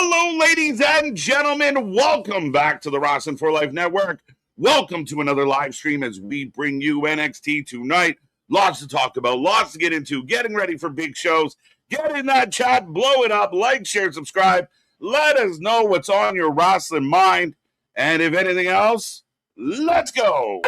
Hello, ladies and gentlemen. Welcome back to the Wrestling for Life Network. Welcome to another live stream as we bring you NXT tonight. Lots to talk about, lots to get into, getting ready for big shows. Get in that chat, blow it up, like, share, subscribe. Let us know what's on your wrestling mind. And if anything else, let's go.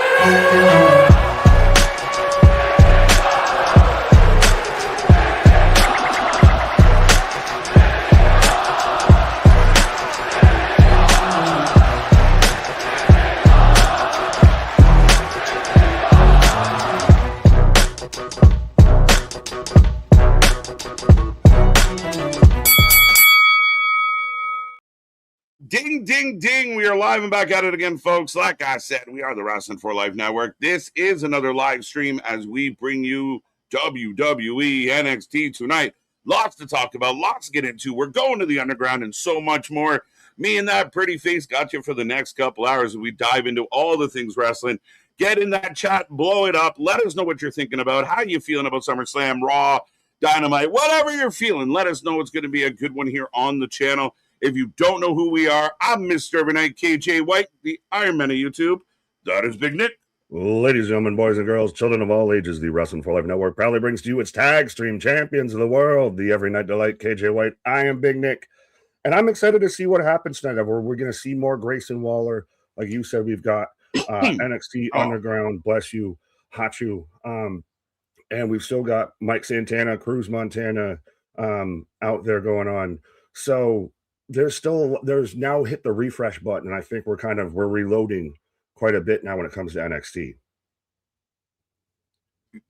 Ding, ding, ding. We are live and back at it again, folks. Like I said, we are the Wrestling for Life Network. This is another live stream as we bring you WWE NXT tonight. Lots to talk about, lots to get into. We're going to the underground and so much more. Me and that pretty face got you for the next couple hours as we dive into all the things wrestling. Get in that chat, blow it up. Let us know what you're thinking about, how you feeling about SummerSlam, Raw, Dynamite, whatever you're feeling. Let us know. It's going to be a good one here on the channel. If you don't know who we are, I'm Mr. Overnight KJ White, the Iron Man of YouTube. That is Big Nick. Ladies and gentlemen, boys and girls, children of all ages, the Wrestling for Life Network proudly brings to you its tag stream champions of the world, the Every Night Delight, KJ White. I am Big Nick, and I'm excited to see what happens tonight. We're going to see more Grayson Waller. Like you said, we've got NXT Underground, bless you, Hachu, and we've still got Mike Santana, Cruz Montana out there going on. So there's now hit the refresh button, and I think we're reloading quite a bit now when it comes to NXT.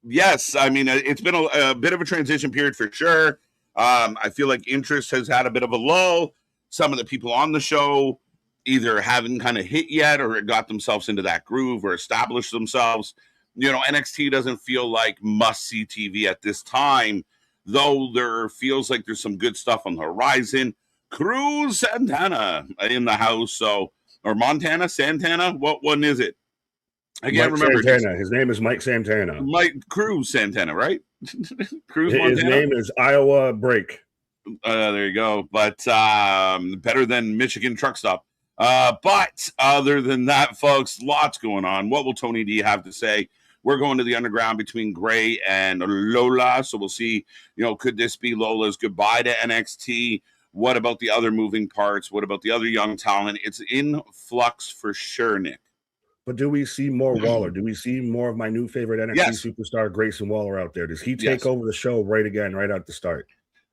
Yes, I mean, it's been a bit of a transition period for sure. I feel like interest has had a bit of a lull. Some of the people on the show either haven't kind of hit yet or got themselves into that groove or established themselves. You know, NXT doesn't feel like must-see TV at this time, though there feels like there's some good stuff on the horizon. Cruz Santana in the house, or Montana, Santana, what one is it? I can't remember. Santana. His name is Mike Santana. Mike Cruz Santana, right? Cruz Montana. His name is Iowa Break. There you go. But better than Michigan Truck Stop. But other than that, folks, lots going on. What will Tony D have to say? We're going to the underground between Gray and Lola, so we'll see. You know, could this be Lola's goodbye to NXT? What about the other moving parts? What about the other young talent? It's in flux for sure, Nick. But do we see more Waller? Do we see more of my new favorite NXT superstar, Grayson Waller, out there? Does he take over the show right at the start?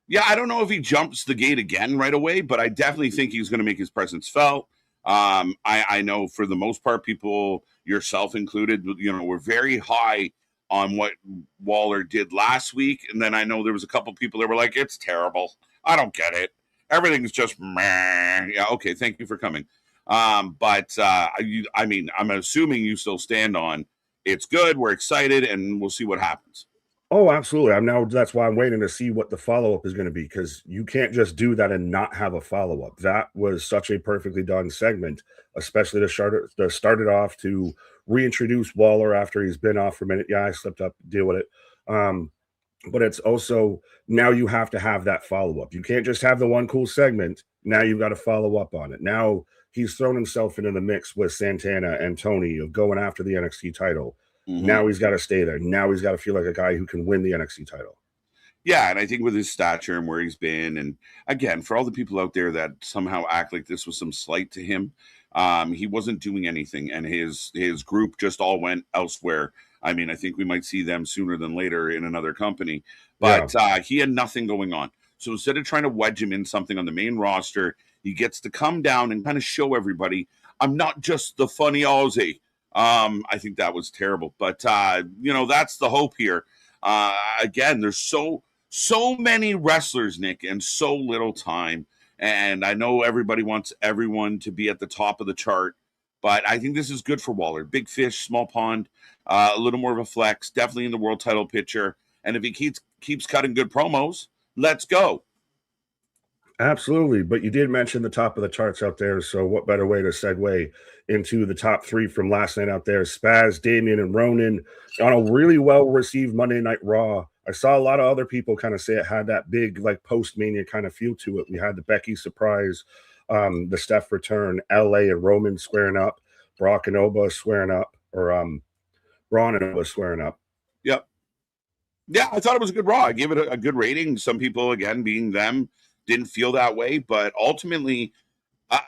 Yeah, I don't know if he jumps the gate again right away, but I definitely think he's going to make his presence felt. I know for the most part, people, yourself included, you know, were very high on what Waller did last week. And then I know there was a couple people that were like, it's terrible. I don't get it. Everything's just meh. Yeah, okay, thank you for coming. But I mean, I'm assuming you still stand on it's good, we're excited, and we'll see what happens. Oh, absolutely. That's why I'm waiting to see what the follow-up is going to be, because you can't just do that and not have a follow-up. That was such a perfectly done segment, especially to start it off, to reintroduce Waller after he's been off for a minute. Yeah, I slipped up, deal with it. But it's also, now you have to have that follow-up. You can't just have the one cool segment. Now you've got to follow up on it. Now he's thrown himself into the mix with Santana and Tony of going after the NXT title. Mm-hmm. Now he's got to stay there. Now he's got to feel like a guy who can win the NXT title. Yeah, and I think with his stature and where he's been, and again, for all the people out there that somehow act like this was some slight to him, he wasn't doing anything, and his group just all went elsewhere. I mean, I think we might see them sooner than later in another company, but he had nothing going on. So instead of trying to wedge him in something on the main roster, he gets to come down and kind of show everybody, I'm not just the funny Aussie. I think that was terrible, but you know, that's the hope here. Again, there's so many wrestlers, Nick, and so little time. And I know everybody wants everyone to be at the top of the chart, but I think this is good for Waller. Big fish, small pond, a little more of a flex, definitely in the world title picture. And if he keeps cutting good promos, let's go. Absolutely. But you did mention the top of the charts out there. So what better way to segue into the top three from last night out there? Spaz, Damien, and Ronan on a really well-received Monday Night Raw. I saw a lot of other people kind of say it had that big, like, post-Mania kind of feel to it. We had the Becky surprise, the Steph return, LA and Roman squaring up, Brock and Oba squaring up, or Braun and Oba squaring up. Yep. Yeah, I thought it was a good Raw. I gave it a good rating. Some people, again, being them, didn't feel that way, but ultimately, uh,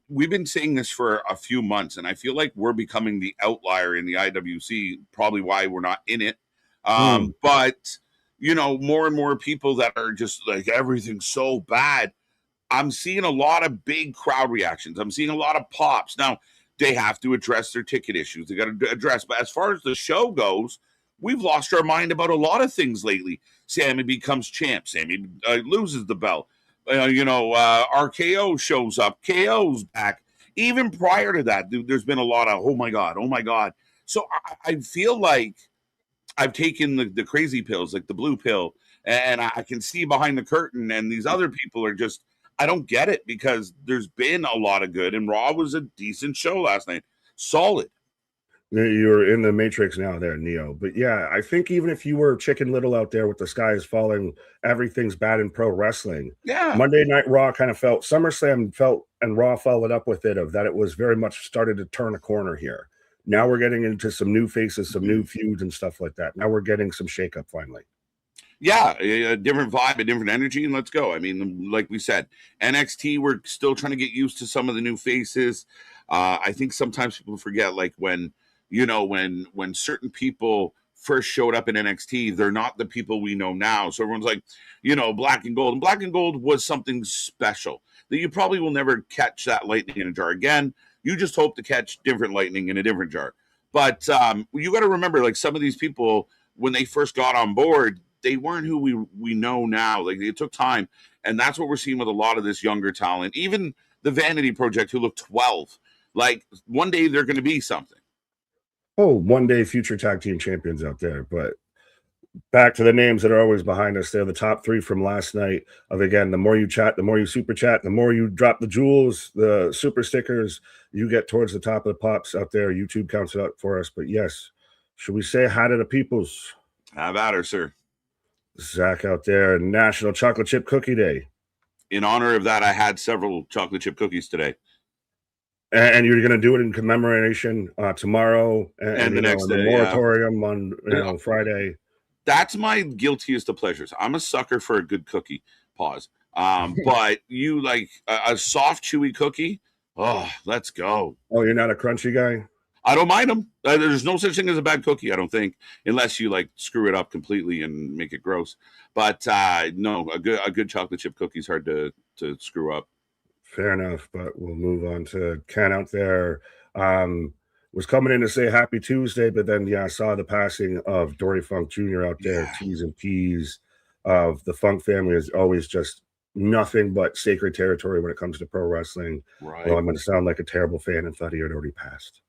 we've been saying this for a few months, and I feel like we're becoming the outlier in the IWC. Probably why we're not in it. Hmm. But more and more people that are just like everything's so bad. I'm seeing a lot of big crowd reactions. I'm seeing a lot of pops. Now, they have to address their ticket issues. They got to address. But as far as the show goes, we've lost our mind about a lot of things lately. Sammy becomes champ. Sammy loses the belt. RKO shows up. KO's back. Even prior to that, there's been a lot of, oh my God, oh my God. So I feel like I've taken the crazy pills, like the blue pill, and I can see behind the curtain, and these other people are just, I don't get it because there's been a lot of good, and Raw was a decent show last night. Solid. You're in the matrix now there, Neo. But yeah, I think even if you were Chicken Little out there with the sky is falling, everything's bad in pro wrestling. Yeah. Monday Night Raw kind of felt, SummerSlam felt, and Raw followed up with it, of that it was very much started to turn a corner here. Now we're getting into some new faces, some new feuds and stuff like that. Now we're getting some shakeup finally. Yeah, a different vibe, a different energy, and let's go. I mean, like we said, NXT, we're still trying to get used to some of the new faces. I think sometimes people forget, like when certain people first showed up in NXT, they're not the people we know now. So everyone's like, Black and Gold, and Black and Gold was something special that you probably will never catch that lightning in a jar again. You just hope to catch different lightning in a different jar. But you got to remember, like some of these people, when they first got on board, they weren't who we know now. Like it took time, and that's what we're seeing with a lot of this younger talent. Even the Vanity Project, who look 12, like one day they're going to be something. Oh, one day future tag team champions out there. But back to the names that are always behind us. They're the top three from last night. Of again, the more you chat, the more you super chat, the more you drop the jewels, the super stickers, you get towards the top of the pops out there. YouTube counts it up for us. But yes, should we say hi to the peoples? Have at her, sir. Zach out there, National Chocolate Chip Cookie Day. In honor of that, I had several chocolate chip cookies today. And you're going to do it in commemoration tomorrow And the next in the day, moratorium on Friday. That's my guiltiest of pleasures. I'm a sucker for a good cookie. Pause. But you like a soft, chewy cookie? Oh, let's go. Oh, you're not a crunchy guy? I don't mind them. There's no such thing as a bad cookie, I don't think, unless you like screw it up completely and make it gross. But no, a good chocolate chip cookie is hard to screw up. Fair enough, but we'll move on to Ken out there. Was coming in to say happy Tuesday, but then I saw the passing of Dory Funk Jr. out there. Yeah. T's and P's of the Funk family is always just nothing but sacred territory when it comes to pro wrestling. Right. Well, I'm going to sound like a terrible fan and thought he had already passed.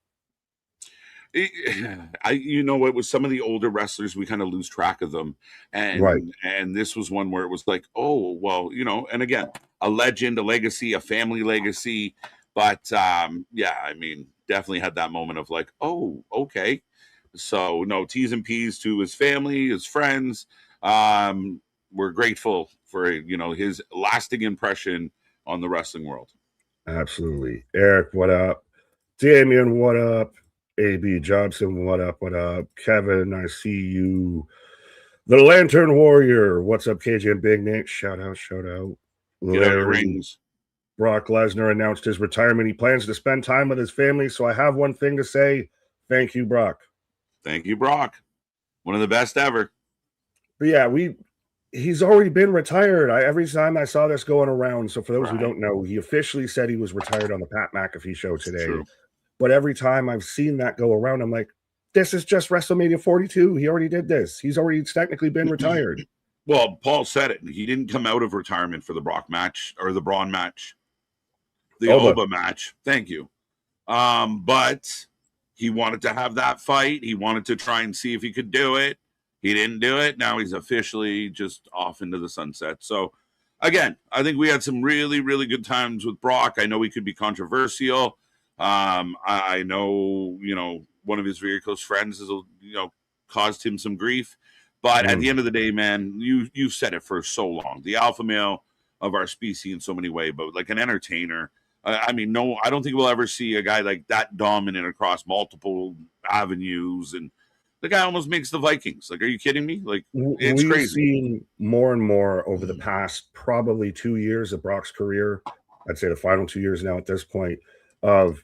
It was some of the older wrestlers, we kind of lose track of them, and Right. and this was one where it was like, oh well, and again, a legend, a legacy, a family legacy. But yeah, I mean, definitely had that moment of like, oh, okay. So no, T's and P's to his family, his friends. We're grateful for his lasting impression on the wrestling world. Absolutely. Eric, what up? Damien, what up? AB Johnson, what up? What up? Kevin, I see you. The Lantern Warrior, what's up? KJ and Big Nick, shout out, shout out. Get out your Larry, rings. Brock Lesnar announced his retirement. He plans to spend time with his family. So I have one thing to say. Thank you, Brock. Thank you, Brock. One of the best ever. But yeah, he's already been retired. Every time I saw this going around. So for those who Right. don't know, he officially said he was retired on the Pat McAfee show today. True. But every time I've seen that go around, I'm like, this is just WrestleMania 42. He already did this. He's already technically been retired. Well, Paul said it. He didn't come out of retirement for the Brock match or the Braun match, the Oba match. Thank you. But he wanted to have that fight. He wanted to try and see if he could do it. He didn't do it. Now he's officially just off into the sunset. So again, I think we had some really, really good times with Brock. I know he could be controversial. I know, one of his very close friends has, caused him some grief. But at the end of the day, man, you've said it for so long. The alpha male of our species in so many ways, but like an entertainer. I mean, no, I don't think we'll ever see a guy like that dominant across multiple avenues. And the guy almost makes the Vikings. Like, are you kidding me? Like, it's We've crazy. seen more and more over the past probably 2 years of Brock's career. I'd say the final 2 years now at this point of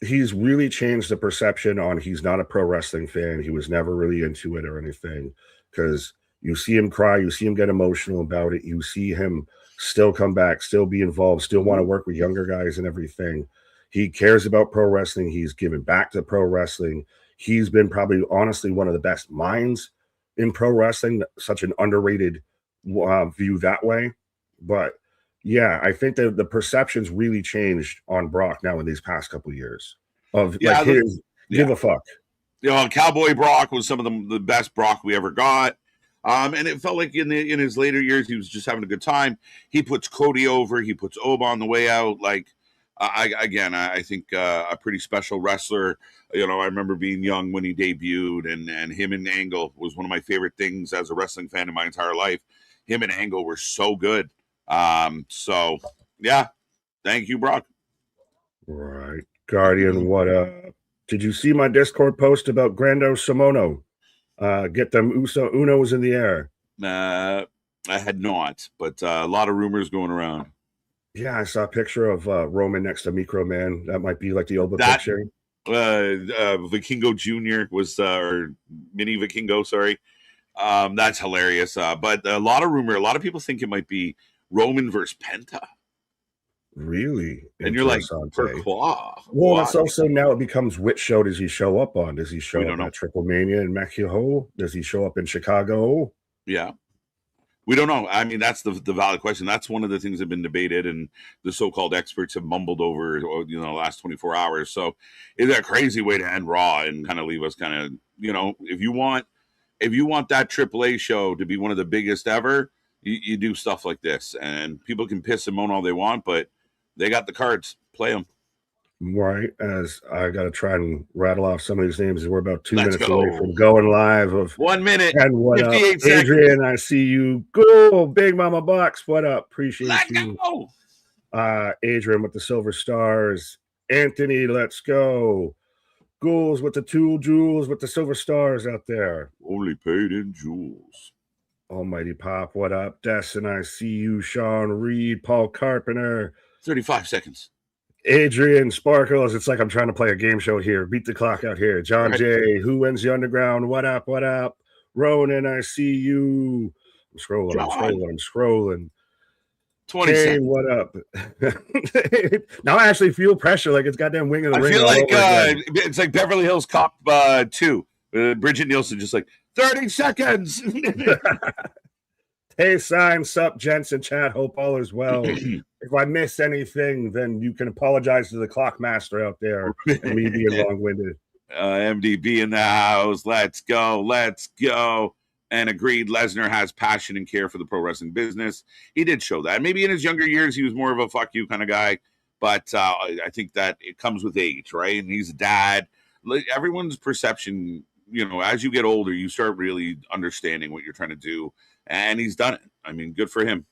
he's really changed the perception on he's not a pro wrestling fan. He was never really into it or anything because you see him cry, you see him get emotional about it, you see him still come back, still be involved, still want to work with younger guys and everything. He cares about pro wrestling. He's given back to pro wrestling. He's been probably honestly one of the best minds in pro wrestling, such an underrated view that way. But yeah, I think that the perception's really changed on Brock now in these past couple of years of give a fuck. Cowboy Brock was some of the best Brock we ever got. And it felt like in his later years, he was just having a good time. He puts Cody over. He puts Oba on the way out. Like, I think a pretty special wrestler. I remember being young when he debuted, and him and Angle was one of my favorite things as a wrestling fan in my entire life. Him and Angle were so good. So yeah, thank you, Brock. Right. Guardian, what did you see my Discord post about Grando Simono? Get them Unos in the air. I had not, but a lot of rumors going around. Yeah, I saw a picture of Roman next to Micro Man. That might be like the Oba picture. Vikingo Jr. was or Mini Vikingo, sorry. That's hilarious. But a lot of people think it might be Roman versus Penta. Really? And you're like, pourquoi? Well, it's also now it becomes which show does he show up on? Does he show up at Triple Mania in Mexico? Does he show up in Chicago? Yeah. We don't know. I mean, that's the valid question. That's one of the things that have been debated and the so-called experts have mumbled over, the last 24 hours. So it's a crazy way to end Raw and kind of leave us kind of, if you want that AAA show to be one of the biggest ever, you do stuff like this. And people can piss and moan all they want, but they got the cards. Play them. Right. As I got to try and rattle off some of these names. We're about 2 minutes away from going live of 1 minute. And what 58 up? Seconds. Adrian, I see you. Go, Big Mama Box. What up? Appreciate you. Go. Adrian with the silver stars. Anthony, let's go. Ghouls with the 2 jewels with the silver stars out there. Only paid in jewels. Almighty Pop, what up? Destin, I see you. Sean Reed, Paul Carpenter. 35 seconds. Adrian Sparkles, it's like I'm trying to play a game show here. Beat the clock out here. John J, Who Wins the Underground? What up? What up? Ronan, I see you. I'm scrolling. 20 hey, seconds. What up? Now I actually feel pressure like it's goddamn Wing of the Ring. I feel like it's like Beverly Hills Cop 2. Bridget Nielsen just like 30 seconds. Hey, sign, sup, gents and chat. Hope all is well. If I miss anything, then you can apologize to the clock master out there and me being long-winded. MDB in the house. Let's go. And agreed, Lesnar has passion and care for the pro wrestling business. He did show that. Maybe in his younger years, he was more of a fuck you kind of guy. But I think that it comes with age, right? And he's a dad. Everyone's perception, as you get older, you start really understanding what you're trying to do. And he's done it. I mean, good for him.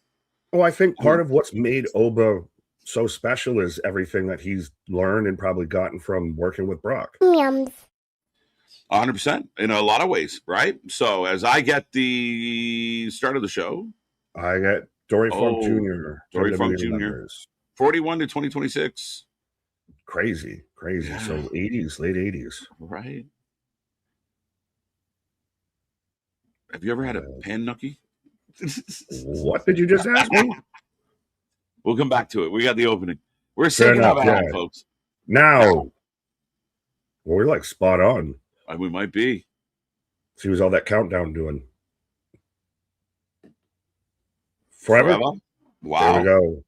Well, I think part of what's made Oba so special is everything that he's learned and probably gotten from working with Brock. 100% in a lot of ways, right? So as I get the start of the show, I get Dory Funk Jr. 41 to 2026. Crazy. Yeah. So 80s, late 80s. Right. Have you ever had a pan nookie? What did you just ask me? We'll come back to it. We got the opening. We're saying out of hand, folks. Now, well, we're like spot on. We might be. See who's all that countdown doing. Forever? Wow. There we go.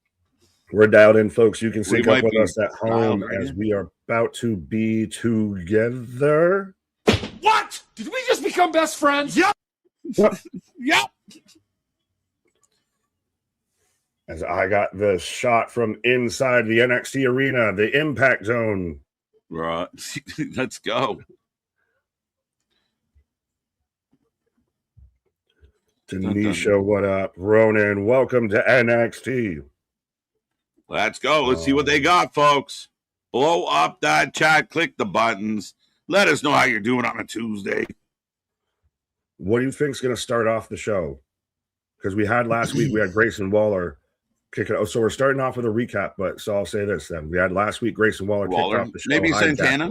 We're dialed in, folks. You can sync up with us at home as we are about to be together. What? Did we just become best friends? Yep. Yep. As I got the shot from inside the NXT arena, the Impact Zone. Right. Let's go. Tanisha, what up? Ronan, welcome to NXT. Let's go. Let's see what they got, folks. Blow up that chat. Click the buttons. Let us know how you're doing on a Tuesday. What do you think is going to start off the show? Because we had last week, we had Grayson Waller kicking. Oh, so we're starting off with a recap. But so I'll say this then: we had last week Grayson Waller kicked off the show. Maybe Santana,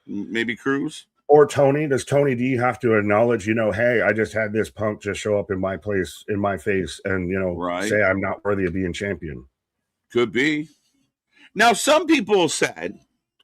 maybe Cruz, or Tony. Does Tony D have to acknowledge? Hey, I just had this punk just show up in my place, in my face, and say I'm not worthy of being champion. Could be. Now, some people said,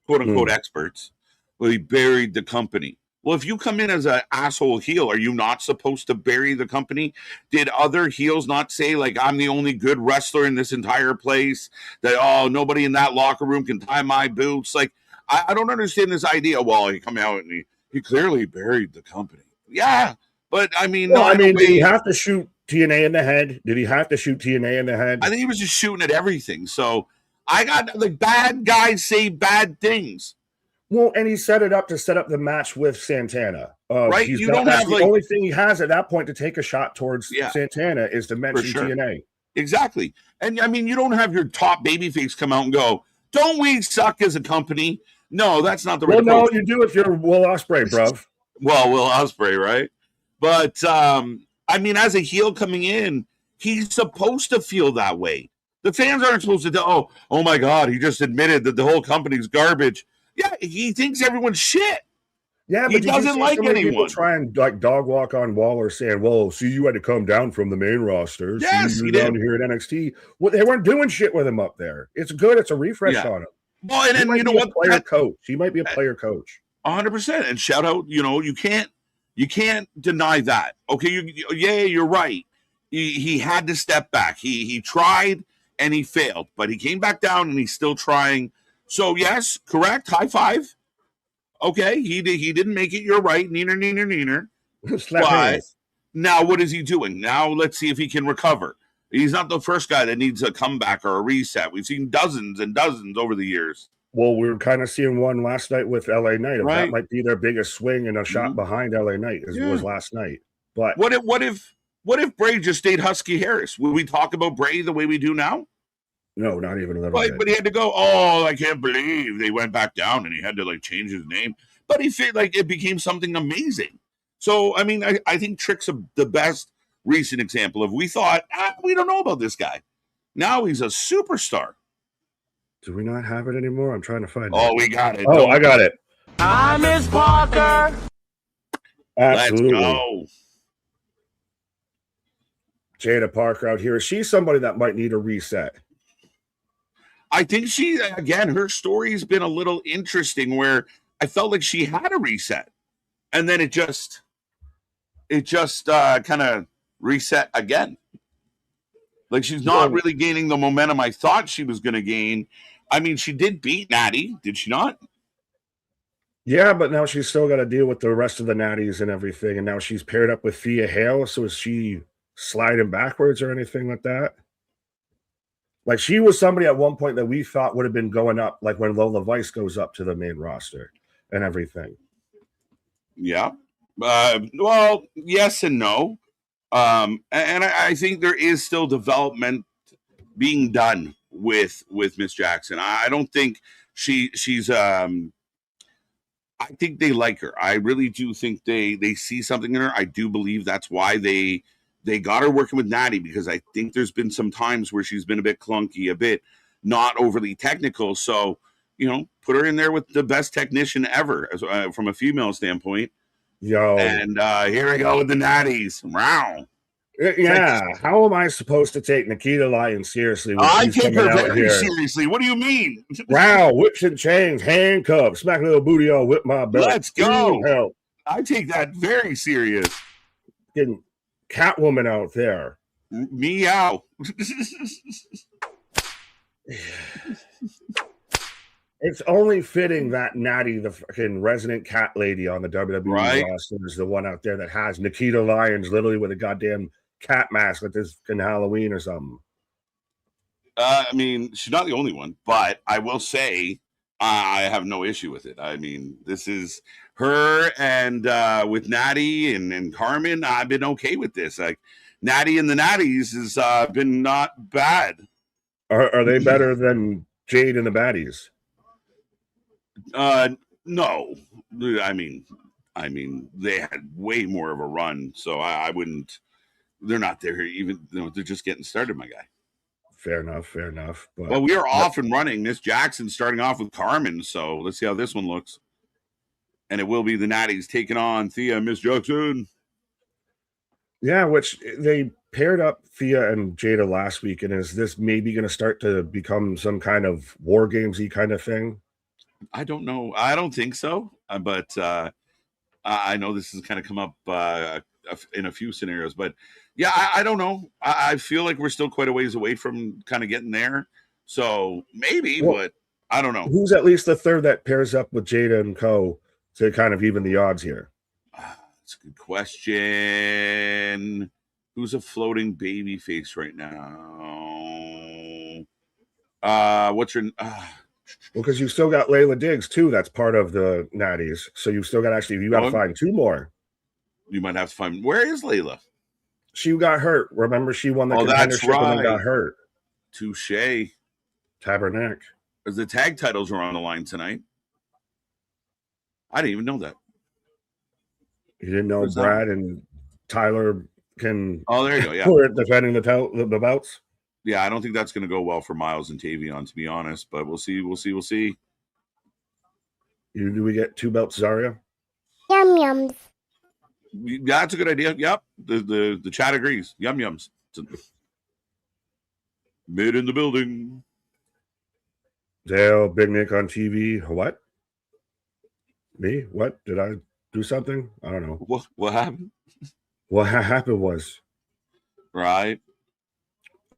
quote unquote, experts, well, he buried the company. Well, if you come in as an asshole heel, are you not supposed to bury the company? Did other heels not say, like, I'm the only good wrestler in this entire place? That, oh, nobody in that locker room can tie my boots? Like, I don't understand this idea. Well, he come out and he clearly buried the company. Yeah, but I mean, did he have to shoot TNA in the head? Did he have to shoot TNA in the head? I think he was just shooting at everything. So I got like bad guys say bad things. Well, and he set it up to set up the match with Santana. Right? You don't have the only thing he has at that point to take a shot towards Santana is to mention TNA. Exactly. And I mean, you don't have your top babyface come out and go, don't we suck as a company? No, that's not the right approach. No, you do if you're Will Ospreay, bruv. Well, Will Ospreay, right? But I mean, as a heel coming in, he's supposed to feel that way. The fans aren't supposed to tell, oh my God, he just admitted that the whole company's garbage. Yeah, he thinks everyone's shit. Yeah, but he doesn't like anyone. People try and like dog walk on Waller saying, well, see, you had to come down from the main roster. Yes, he did. Down here at NXT. Well, they weren't doing shit with him up there. It's good. It's a refresh on him. Well, and then, you know what? Player coach. He might be a player coach. 100%. And shout out, you can't deny that. Okay, you're right. He had to step back. He tried and he failed, but he came back down and he's still trying. So yes, correct. High five. Okay, he didn't make it. You're right. Neener. But now what is he doing? Now let's see if he can recover. He's not the first guy that needs a comeback or a reset. We've seen dozens and dozens over the years. Well, we were kind of seeing one last night with LA Knight. Right. That might be their biggest swing and a shot behind LA Knight as was last night. But what if Bray just stayed Husky Harris? Would we talk about Bray the way we do now? No, not even a little bit. But he had to go, oh, I can't believe they went back down and he had to like change his name. But he felt like it became something amazing. So, I mean, I think Trick's the best recent example of we thought, we don't know about this guy. Now he's a superstar. Do we not have it anymore? I'm trying to find it. Oh, we got it. Oh, I got it. I'm Miss Parker. Absolutely. Let's go. Jada Parker out here. She's somebody that might need a reset. I think her story's been a little interesting where I felt like she had a reset and then it just kind of reset again. Like she's not really gaining the momentum I thought she was going to gain. I mean, she did beat Natty, did she not? Yeah, but now she's still got to deal with the rest of the Natties and everything. And now she's paired up with Thea Hale. So is she sliding backwards or anything like that? Like she was somebody at one point that we thought would have been going up, like when Lola Vice goes up to the main roster and everything. Yeah. Well, yes and no. And I think there is still development being done with Miss Jackson. I don't think she's I think they like her. I really do think they see something in her. I do believe that's why they got her working with Natty, because I think there's been some times where she's been a bit clunky, a bit not overly technical. So, put her in there with the best technician ever from a female standpoint. Yo. And here we go with the Natties. Wow. Yeah. How am I supposed to take Nikita Lyons seriously? I take her very seriously. What do you mean? Wow. Whips and chains, handcuffs, smack a little booty all whip my belt. Let's go. Help. I take that very serious. Getting Catwoman out there. Meow. It's only fitting that Natty, the fucking resident cat lady on the WWE roster, is the one out there that has Nikita Lyons literally with a goddamn cat mask like this fucking Halloween or something. I mean, she's not the only one, but I will say I have no issue with it. I mean, this is her and with Natty and Carmen. I've been okay with this. Like Natty and the Natties has been not bad. Are they better than Jade and the Baddies? No, I mean, they had way more of a run, so I wouldn't. They're not there even. They're just getting started, my guy. Fair enough. But well, we are off and running. Miss Jackson starting off with Carmen, so let's see how this one looks. And it will be the Natties taking on Thea and Miss Jackson. Yeah, which they paired up Thea and Jada last week, and is this maybe going to start to become some kind of war gamesy kind of thing? I don't know. I don't think so, but I know this has kind of come up in a few scenarios. But yeah, I don't know. I feel like we're still quite a ways away from kind of getting there. So maybe, but I don't know. Who's at least the third that pairs up with Jada and Co. to kind of even the odds here? That's a good question. Who's a floating baby face right now? What's your... Well, because you still got Layla Diggs too. That's part of the Natties. So you still got you got to find two more. You might have to find. Where is Layla? She got hurt. Remember, she won the contendership and then got hurt. Touche. Tabernacle. As the tag titles are on the line tonight. I didn't even know that. You didn't know Brad and Tyler can. Oh, there you go. Yeah, we're defending the belts. Yeah, I don't think that's going to go well for Miles and Tavion, to be honest. But we'll see. Do we get two belts, Zarya? Yum yums. Yeah, that's a good idea. Yep, the chat agrees. Yum yums. Mid in the building. Dale, Big Nick on TV. What? Me? What? Did I do something? I don't know. What happened? What happened was right.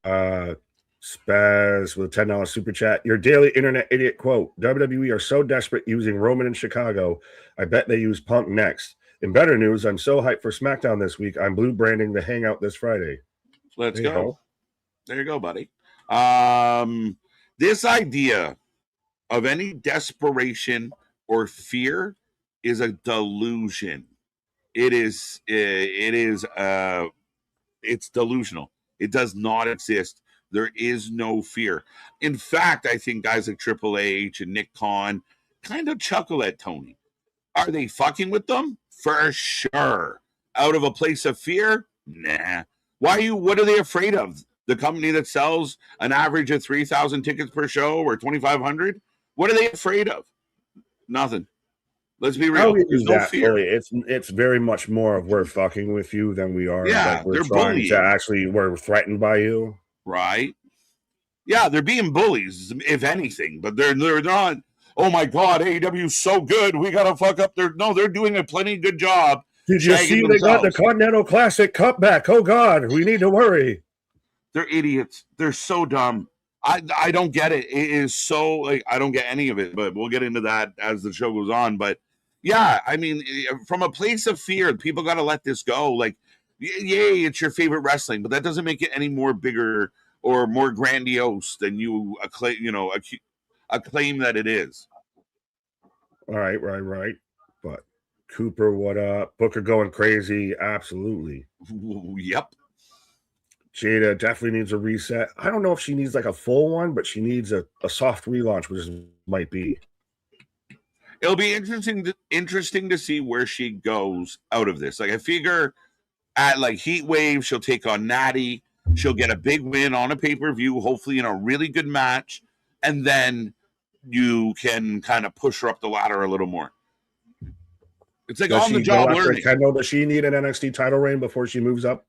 Spaz with a $10 super chat. Your daily internet idiot quote. WWE are so desperate using Roman in Chicago. I bet they use Punk next. In better news, I'm so hyped for SmackDown this week. I'm blue branding the Hangout this Friday. Let's go. There you go, buddy. This idea of any desperation or fear is a delusion. It's delusional. It does not exist. There is no fear. In fact, I think guys like Triple H and Nick Khan kind of chuckle at Tony. Are they fucking with them? For sure. Out of a place of fear? Nah. What are they afraid of? The company that sells an average of 3,000 tickets per show or 2,500? What are they afraid of? Nothing. Let's be real. There's no fear. It's very much more of we're fucking with you than we are. Yeah, we're trying to actually, we're threatened by you. Right. Yeah, they're being bullies, if anything, but they're not. Oh my God, AEW's so good. We gotta fuck up their. No, they're doing a plenty good job. Did you see they got the Continental Classic Cup back? Oh God, we need to worry. They're idiots. They're so dumb. I don't get it. It is so I don't get any of it. But we'll get into that as the show goes on. But yeah, I mean, from a place of fear, people got to let this go. Like, yay, it's your favorite wrestling, but that doesn't make it any more bigger or more grandiose than you acclaim that it is. All right. But Cooper, what up? Booker going crazy? Absolutely. Yep. Jada definitely needs a reset. I don't know if she needs like a full one, but she needs a soft relaunch, which might be. It'll be interesting to see where she goes out of this. Like, I figure at like Heat Wave, she'll take on Natty. She'll get a big win on a pay-per-view, hopefully in a really good match. And then you can kind of push her up the ladder a little more. It's like on the job learning. Does she need an NXT title reign before she moves up?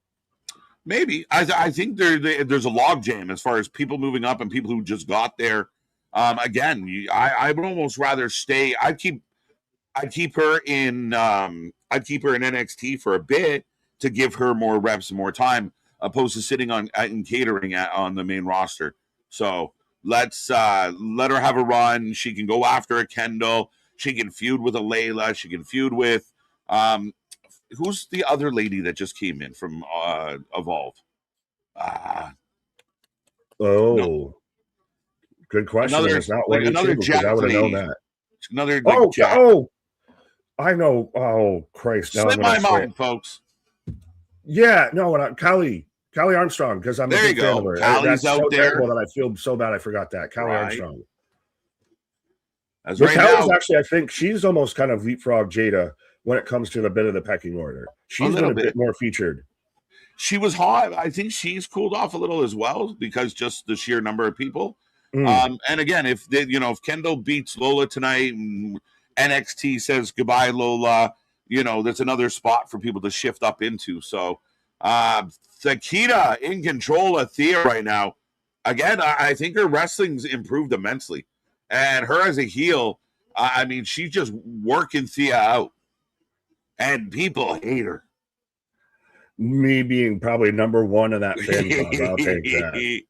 Maybe. I think there's a log jam as far as people moving up and people who just got there. Again, I would almost rather stay. I'd keep her in NXT for a bit to give her more reps and more time, opposed to sitting in catering on the main roster. So let's let her have a run. She can go after a Kendall. She can feud with a Layla. She can feud with who's the other lady that just came in from Evolve? Oh, No. good question. Another, It's not like Wendy another too, because I would have known Jack that. Another like Jack. I know. Oh, Christ. Now Slip my mind, folks. Yeah, no, Callie Armstrong, because I'm a big fan of her. Callie's That's out so there. terrible that I feel so bad I forgot that. Callie Armstrong. As But right Callie's now, actually, I think she's almost kind of leapfrog Jada when it comes to the bit of the pecking order. She's been a bit more featured. She was hot. I think she's cooled off a little as well because just the sheer number of people. And again, if Kendall beats Lola tonight and NXT says goodbye, Lola, that's another spot for people to shift up into. So Thekita in control of Thea right now. Again, I think her wrestling's improved immensely. And her as a heel, I mean, she's just working Thea out. And people hate her. Me being probably number one in that fan club, I'll take that.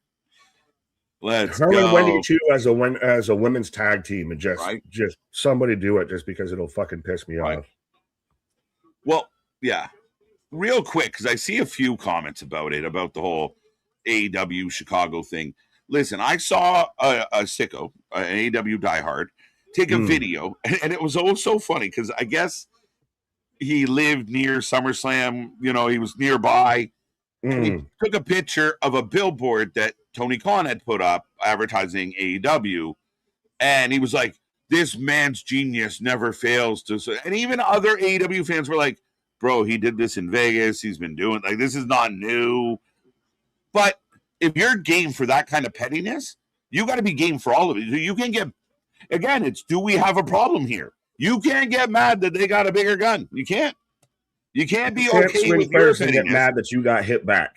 Let's her go. And Wendy too as a women's tag team, and just somebody do it just because it'll fucking piss me off. Well, yeah, real quick because I see a few comments about the whole AEW Chicago thing. Listen, I saw a sicko, an AEW diehard, take a video, and it was so funny because I guess he lived near SummerSlam. He was nearby. And he took a picture of a billboard that Tony Khan had put up advertising AEW. And he was like, this man's genius never fails to. And even other AEW fans were like, bro, he did this in Vegas. He's been doing this is not new. But if you're game for that kind of pettiness, you got to be game for all of it. You can't get, again, it's do we have a problem here? You can't get mad that they got a bigger gun. You can't. You can't be okay with your and get mad that you got hit back.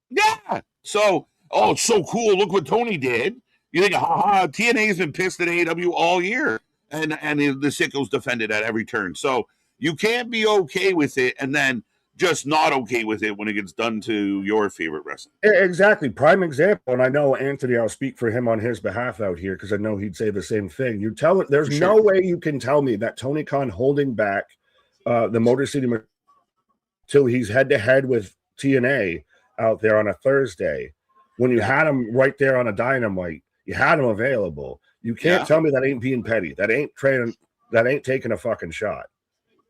Yeah. So, it's so cool. Look what Tony did. You think, TNA's been pissed at AEW all year. And the sickos defended at every turn. So you can't be okay with it and then just not okay with it when it gets done to your favorite wrestler. Exactly. Prime example. And I know Anthony, I'll speak for him on his behalf out here because I know he'd say the same thing. There's no way you can tell me that Tony Khan holding back the Motor City till he's head-to-head with TNA out there on a Thursday, when you had him right there on a Dynamite, you had him available. You can't tell me that ain't being petty. That ain't taking a fucking shot.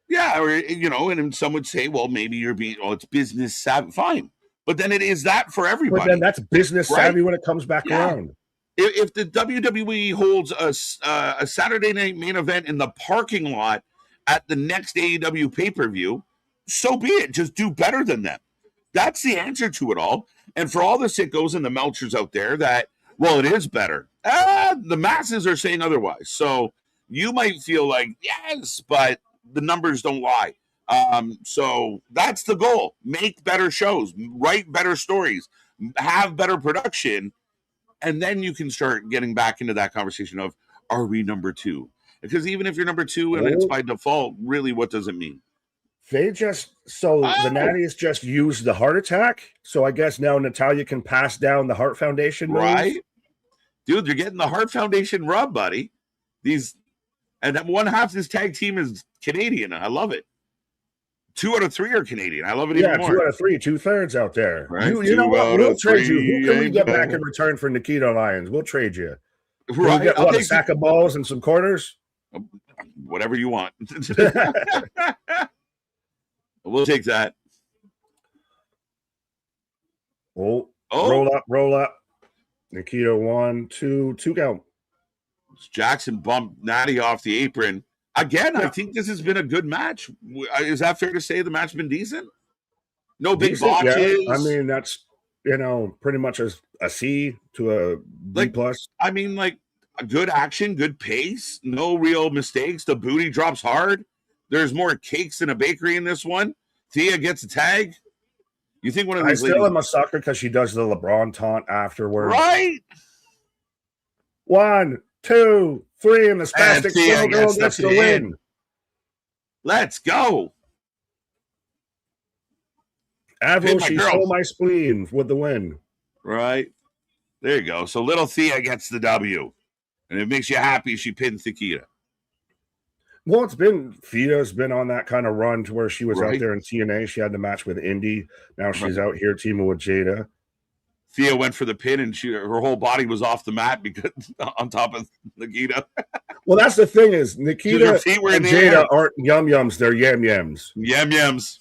Yeah, or and some would say, well, maybe you're being, it's business savvy. Fine, but then it is that for everybody. But then that's business savvy when it comes back around. If the WWE holds a Saturday night main event in the parking lot at the next AEW pay-per-view, so be it. Just do better than them. That's the answer to it all. And for all the sickos and the Melchers out there that, well, it is better. The masses are saying otherwise. So you might feel like, yes, but the numbers don't lie. So that's the goal. Make better shows, write better stories, have better production. And then you can start getting back into that conversation of, are we number two? Because even if you're number two and it's by default, really, what does it mean? The Natties just used the heart attack. So I guess now Natalya can pass down the Heart Foundation moves. Right? Dude, you're getting the Heart Foundation rub, buddy. And one half this tag team is Canadian. I love it. 2 out of 3 are Canadian. I love it even more. 2 out of 3, 2/3 out there. Right? You know what? We'll trade you. Who can we get back in return for Nikita Lyons? We'll trade you. Right? We'll get a sack of balls and some quarters? Whatever you want. We'll take that. Roll up. Nikita 1, 2 count. Jackson bumped Natty off the apron. Again, I think this has been a good match. Is that fair to say the match has been decent? No big botches. Yeah. I mean, that's, pretty much a C to a B plus. I mean, good action, good pace, no real mistakes. The booty drops hard. There's more cakes than a bakery in this one. Thea gets a tag. You think one of these? I still am a sucker because she does the LeBron taunt afterwards. Right. 1, 2, 3, and the spastic girl gets the win. Let's go. Avril, she stole my spleen with the win. Right. There you go. So little Thea gets the W. And it makes you happy she pinned Thekita. Well, Thea's been on that kind of run to where she was out there in TNA. She had the match with Indy. Now she's out here teaming with Jada. Thea went for the pin, and her whole body was off the mat because on top of Nikita. Well, that's the thing is Nikita and Jada aren't yum-yums. They're yam-yams. Yam-yams.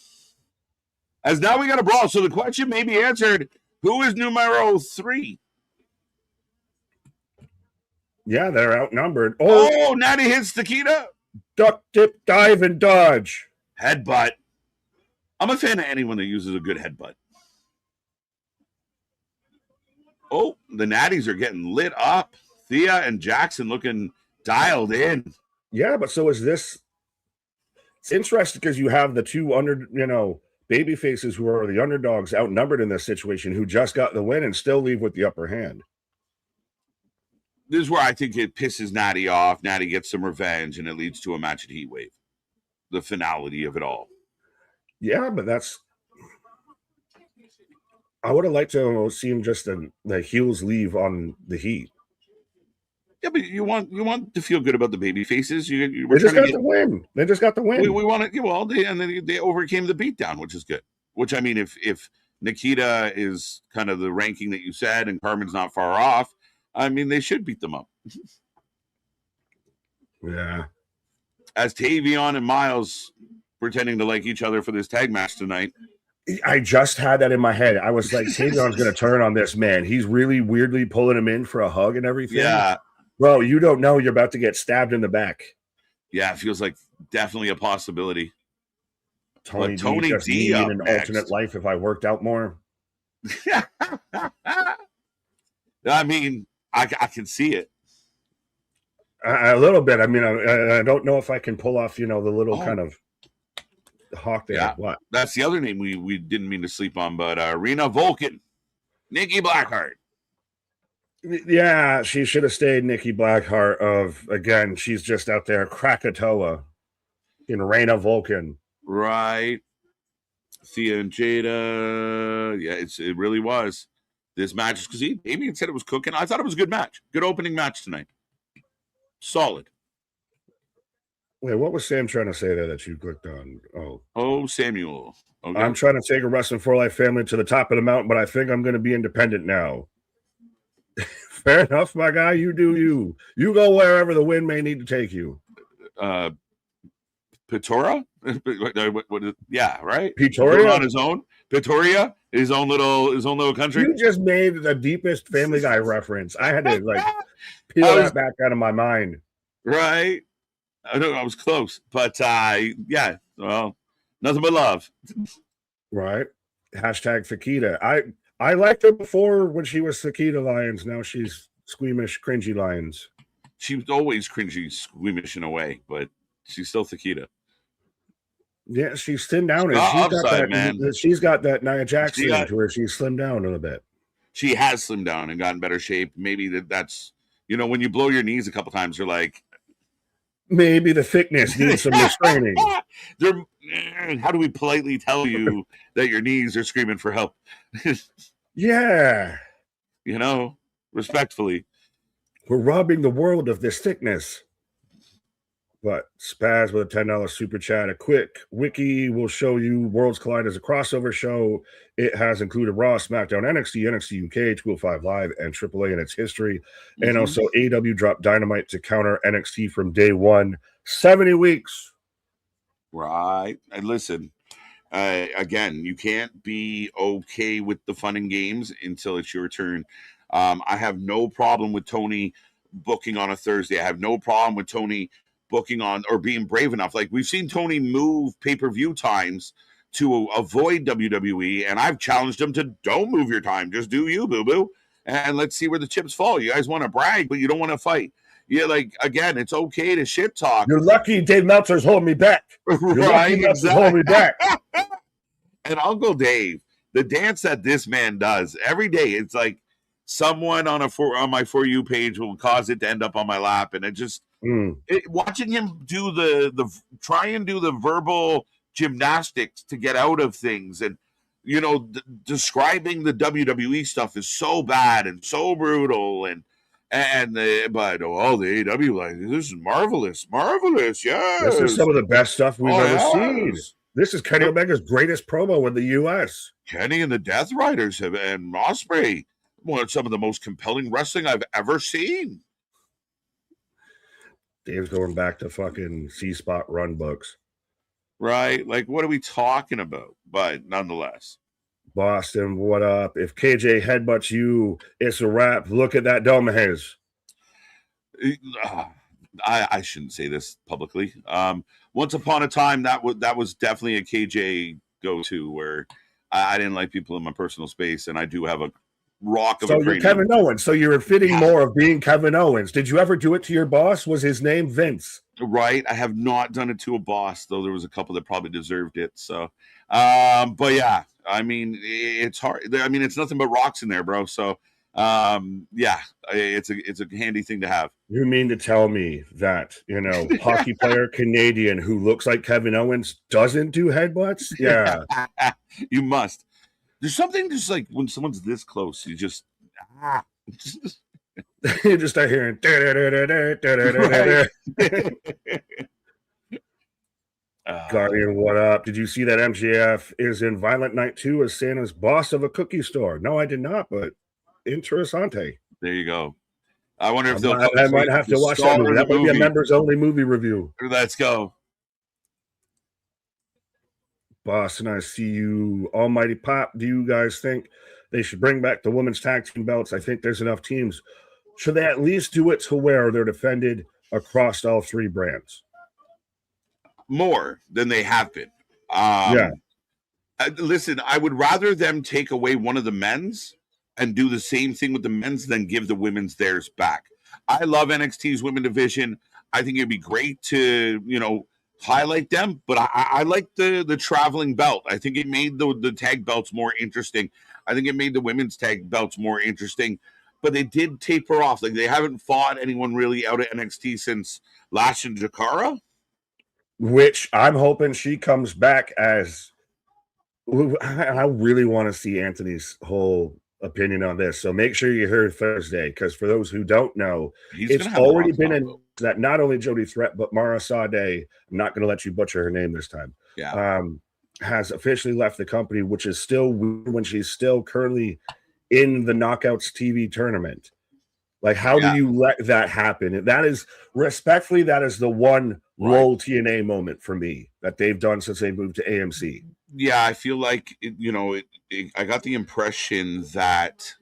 As now we got a brawl. So the question may be answered. Who is numero 3? Yeah, they're outnumbered. Oh, Natty hits Nikita. Duck, dip, dive, and dodge. Headbutt. I'm a fan of anyone that uses a good headbutt. Oh, the Natties are getting lit up. Thea and Jackson looking dialed in. Yeah, but so is this. It's interesting because you have the two baby faces who are the underdogs outnumbered in this situation who just got the win and still leave with the upper hand. This is where I think it pisses Natty off. Natty gets some revenge, and it leads to a match at Heatwave. The finality of it all. Yeah, but I would have liked to have seen just the heels leave on the Heat. Yeah, but you want to feel good about the baby faces. They just got the win. They just got the win. We want it. Well, they overcame the beatdown, which is good. Which, I mean, if Nikita is kind of the ranking that you said, and Carmen's not far off, I mean, they should beat them up. Yeah. As Tavion and Miles pretending to like each other for this tag match tonight. I just had that in my head. I was like, Tavion's going to turn on this man. He's really weirdly pulling him in for a hug and everything. Yeah. Bro, you don't know you're about to get stabbed in the back. Yeah, it feels like definitely a possibility. Tony D in an alternate life if I worked out more. I mean, I can see it. A little bit. I mean, I don't know if I can pull off, the little kind of hawk there. Yeah, what? That's the other name we didn't mean to sleep on, but Rena Vulcan, Nikki Blackheart. Yeah, she should have stayed Nikki Blackheart. Again, she's just out there Krakatoa in Rena Vulcan. Right. Thea and Jada. Yeah, it really was. This match, because Damien said it was cooking. I thought it was a good match. Good opening match tonight. Solid. Wait, what was Sam trying to say there that you clicked on? Oh, Samuel. Okay. I'm trying to take a Wrestling for Life family to the top of the mountain, but I think I'm going to be independent now. Fair enough, my guy. You do you. You go wherever the wind may need to take you. Pitora? Yeah, right? Pitoria? On his own? Pitoria? His own little country? You just made the deepest Family Guy reference. I had to peel that back out of my mind. Right? I know I was close. But yeah, well, nothing but love. Right. Hashtag Fakita. I liked her before when she was Fakita Lions. Now she's squeamish, cringy Lions. She was always cringy, squeamish in a way, but she's still Fakita. Yeah, she's thinned down. She's got that Nia Jackson to where she's slimmed down a little bit. She has slimmed down and gotten better shape. Maybe that's when you blow your knees a couple times, you're like, maybe the thickness needs some restraining. How do we politely tell you that your knees are screaming for help? Yeah. Respectfully. We're robbing the world of this thickness. But Spaz with a $10 super chat. A quick wiki will show you Worlds Collide as a crossover show. It has included Raw, SmackDown, NXT, NXT UK, 205 Live, and AAA in its history. Mm-hmm. And also AEW dropped Dynamite to counter NXT from day one. 70 weeks. Right. And listen, again, you can't be okay with the fun and games until it's your turn. I have no problem with Tony booking on a Thursday. I have no problem with Tony booking on or being brave enough. Like, we've seen Tony move pay-per-view times to avoid WWE, and I've challenged him to don't move your time. Just do you, boo-boo, and let's see where the chips fall. You guys want to brag, but you don't want to fight. Yeah, again, it's okay to shit talk. You're lucky Dave Meltzer's holding me back. Right, exactly. Holding me back. And Uncle Dave, the dance that this man does every day, it's like someone on my For You page will cause it to end up on my lap, and it just watching him do try and do the verbal gymnastics to get out of things, and describing the WWE stuff is so bad and so brutal, but the AEW, like, this is marvelous, yes. This is some of the best stuff we've ever seen. This is Kenny Omega's greatest promo in the U.S. Kenny and the Death Riders and Ospreay one of some of the most compelling wrestling I've ever seen. Dave's going back to fucking C-Spot run books. Right? Like, what are we talking about? But nonetheless. Boston, what up? If KJ headbutts you, it's a wrap. Look at that dome of his. I shouldn't say this publicly. Once upon a time, that was definitely a KJ go-to where I didn't like people in my personal space, and I do have a rock of a you're Kevin Owens. So you're fitting more of being Kevin Owens. Did you ever do it to your boss? Was his name Vince? Right. I have not done it to a boss, though there was a couple that probably deserved it. So, but yeah, I mean, it's hard. I mean, it's nothing but rocks in there, bro. So, yeah, it's a handy thing to have. You mean to tell me that, hockey player Canadian who looks like Kevin Owens doesn't do headbutts? Yeah. You must. There's something just like when someone's this close, you just you just start hearing Guardian, what up? Did you see that MJF is in Violent Night 2 as Santa's boss of a cookie store? No, I did not, but interessante. There you go. I wonder if I might have to watch that movie. That might be a members only movie review. Let's go. Boston, I see you. Almighty Pop, do you guys think they should bring back the women's tag team belts? I think there's enough teams. Should they at least do it to where they're defended across all three brands? More than they have been. Listen, I would rather them take away one of the men's and do the same thing with the men's than give the women's theirs back. I love NXT's women division. I think it'd be great to, highlight them, but I like the traveling belt. I think it made the tag belts more interesting. I think it made the women's tag belts more interesting, but they did taper off. Like, they haven't fought anyone really out at NXT since Lash and Jakara, which I'm hoping she comes back as. I really want to see Anthony's whole opinion on this, so make sure you hear Thursday, because for those who don't know, it's already been in that not only Jody Threat but Mara Sade, I'm not going to let you butcher her name this time, has officially left the company, which is still weird when she's still currently in the Knockouts TV tournament. Like, how do you let that happen? That is, respectfully, that is the one Roll TNA moment for me that they've done since they moved to AMC. Yeah, I feel like, I got the impression that,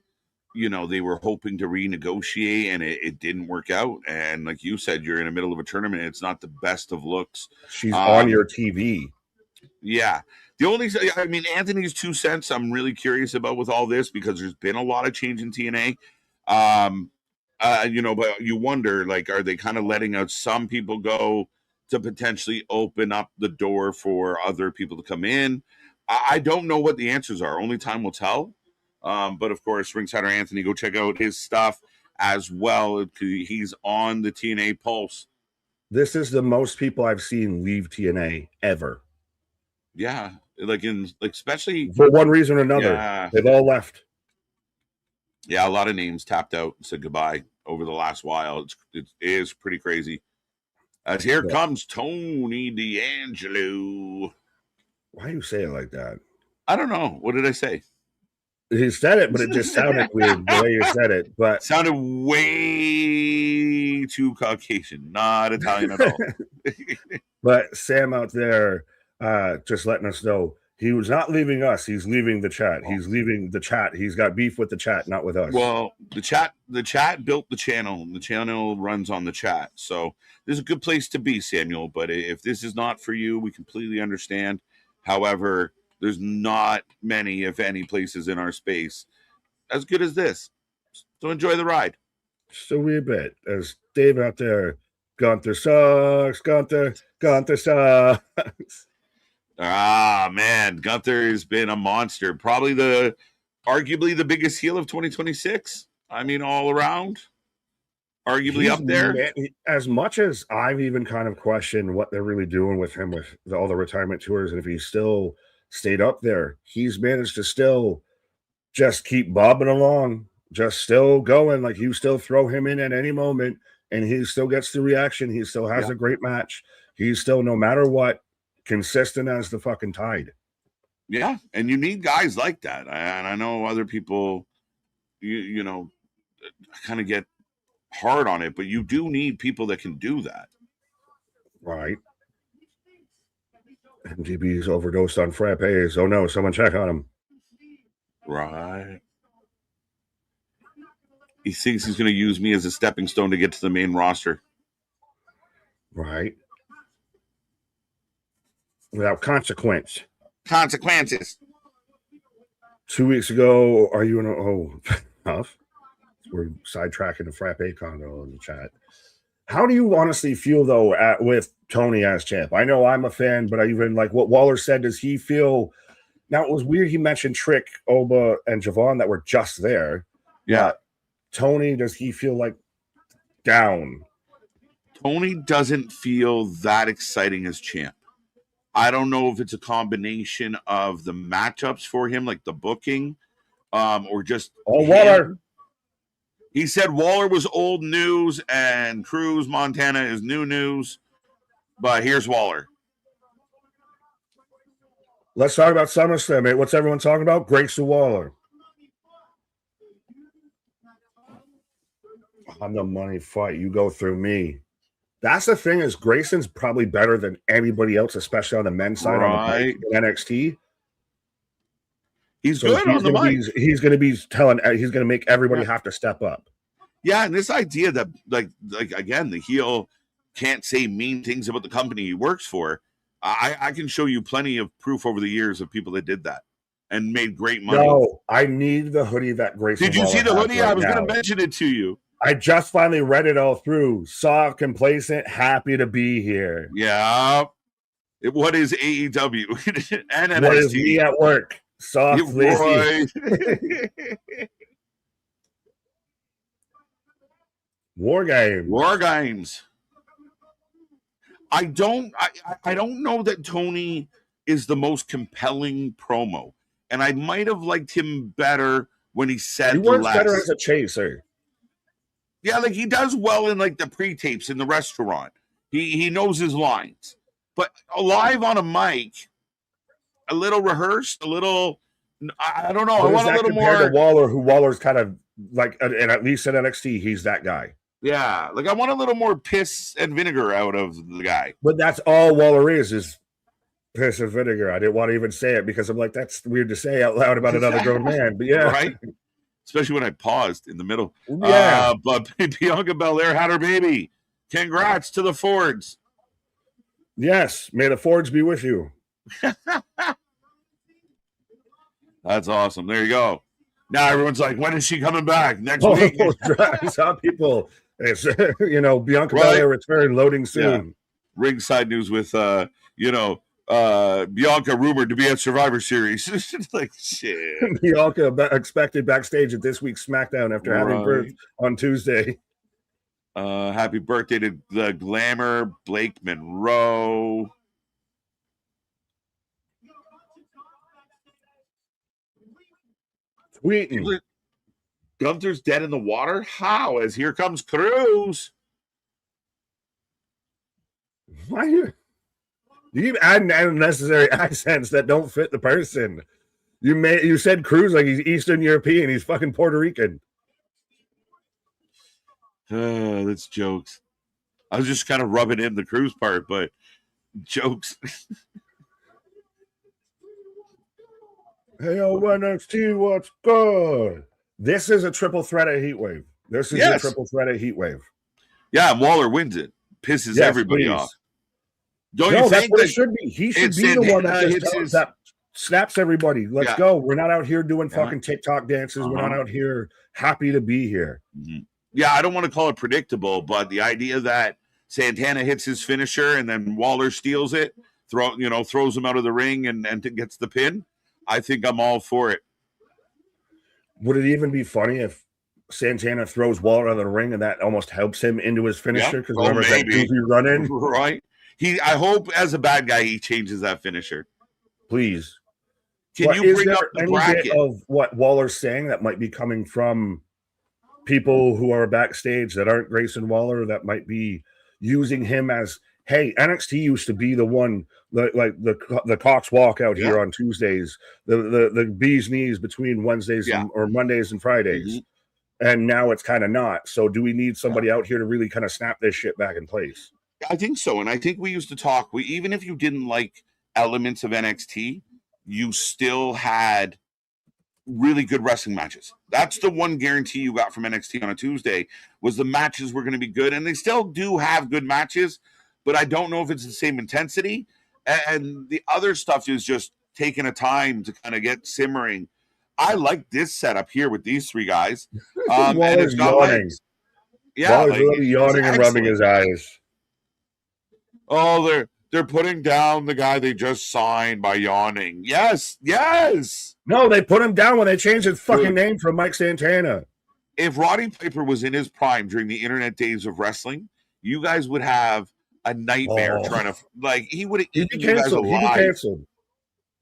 they were hoping to renegotiate and it didn't work out. And like you said, you're in the middle of a tournament. It's not the best of looks. She's on your TV. Yeah. Anthony's 2 cents I'm really curious about with all this, because there's been a lot of change in TNA. But you wonder, like, are they kind of letting out some people go to potentially open up the door for other people to come in? I don't know what the answers are. Only time will tell. But of course, Ringsider Anthony, go check out his stuff as well. He's on the TNA Pulse. This is the most people I've seen leave TNA ever. Yeah, especially for one reason or another, they've all left. Yeah, a lot of names tapped out and said goodbye over the last while. It is pretty crazy. As here comes Tony D'Angelo. Why do you say it like that? I don't know. What did I say? He said it, but it just sounded weird the way you said it. But sounded way too Caucasian, not Italian at all. But Sam out there just letting us know he was not leaving us. He's leaving the chat. He's leaving the chat. He's got beef with the chat, not with us. Well, the chat built the channel. The channel runs on the chat. So this is a good place to be, Samuel. But if this is not for you, we completely understand. However, there's not many, if any, places in our space as good as this. So enjoy the ride. So we bet. As Dave out there, Gunther sucks. Gunther sucks. Ah, man, Gunther has been a monster. Probably arguably the biggest heel of 2026. I mean, all around. Arguably up there. As much as I've even kind of questioned what they're really doing with him with all the retirement tours, and if he still stayed up there, he's managed to still just keep bobbing along, just still going. Like, you still throw him in at any moment, and he still gets the reaction. He still has a great match. He's still, no matter what, consistent as the fucking tide. Yeah, and you need guys like that. And I know other people you know, kind of get hard on it, but you do need people that can do that. Right. MGB's overdosed on frappes. Oh no, someone check on him. Right. He thinks he's going to use me as a stepping stone to get to the main roster. Right. Without consequence. Consequences. 2 weeks ago, are you in a tough? We're sidetracking the frappe condo in the chat. How do you honestly feel though with Tony as champ? I know I'm a fan, but I even like what Waller said. Does he feel now? It was weird. He mentioned Trick, Oba, and Javon that were just there. Yeah. Tony, does he feel like down? Tony doesn't feel that exciting as champ. I don't know if it's a combination of the matchups for him, like the booking, or just Waller. He said Waller was old news and Cruz Montana is new news. But here's Waller. Let's talk about SummerSlam, mate. What's everyone talking about? Grayson Waller. I'm the money fight. You go through me. That's the thing is Grayson's probably better than anybody else, especially on the men's side on the NXT. He's good on the mic. He's going to be telling. He's going to make everybody have to step up. Yeah, and this idea that like again, the heel can't say mean things about the company he works for. I can show you plenty of proof over the years of people that did that and made great money. No, I need the hoodie that Grayson. Did you see the hoodie? I was going to mention it to you. I just finally read it all through. Soft, complacent, happy to be here. Yeah. What is AEW and NXT? What is me at work? Soft, lazy. War games. I don't know that Tony is the most compelling promo, and I might have liked him better when he said he works better as a chaser. Yeah, like he does well in like the pre-tapes in the restaurant. He knows his lines, but live on a mic, a little rehearsed, a little. I don't know. I want a little more. To Waller, who Waller's kind of like, and at least in NXT, he's that guy. Yeah, like I want a little more piss and vinegar out of the guy. But that's all Waller is piss and vinegar. I didn't want to even say it because I'm like, that's weird to say out loud about another grown man. But yeah, right. Especially when I paused in the middle. Yeah, but Bianca Belair had her baby. Congrats to the Fords. Yes, may the Fords be with you. That's awesome. There you go. Now everyone's like, when is she coming back? Next week? Some people, it's Bianca Belair return loading soon. Yeah. Ringside News with Bianca rumored to be at Survivor Series. Like shit. Bianca expected backstage at this week's SmackDown after having birth on Tuesday. Happy birthday to the Glamour Blake Monroe. Tweeting. Gunther's dead in the water? How? As here comes Cruz. Why do you add unnecessary accents that don't fit the person? You said Cruz like he's Eastern European. He's fucking Puerto Rican. That's jokes. I was just kind of rubbing in the Cruz part, but jokes. Hey, NXT, what's good? This is a triple threat at Heatwave. This is a triple threat at Heatwave. Yeah, and Waller wins it. Pisses everybody off. Don't you think that's what it should be? He should be the one that snaps everybody. Let's go. We're not out here doing fucking TikTok dances. We're not out here happy to be here. Mm-hmm. Yeah, I don't want to call it predictable, but the idea that Santana hits his finisher and then Waller steals it, throws him out of the ring and gets the pin. I think I'm all for it. Would it even be funny if Santana throws Waller out of the ring and that almost helps him into his finisher? Because remember that goofy run-in? Right. I hope as a bad guy he changes that finisher. Please. Can you bring up the bracket bit of what Waller's saying that might be coming from people who are backstage that aren't Grayson Waller that might be using him as, hey, NXT used to be the one, like the Cox walk out here on Tuesdays, the bee's knees between Wednesdays or Mondays and Fridays. And now it's kind of not. So do we need somebody out here to really kind of snap this shit back in place? I think so. And I think we used to talk, even if you didn't like elements of NXT, you still had really good wrestling matches. That's the one guarantee you got from NXT on a Tuesday, was the matches were going to be good. And they still do have good matches, but I don't know if it's the same intensity. And the other stuff is just taking a time to kind of get simmering. I like this setup here with these three guys. And it's got legs. Yeah, Waller's really yawning and rubbing his eyes. Oh, they're putting down the guy they just signed by yawning. Yes. No, they put him down when they changed his fucking name from Mike Santana. If Roddy Piper was in his prime during the internet days of wrestling, you guys would have a nightmare trying to, he would have eaten you guys alive. He'd be canceled.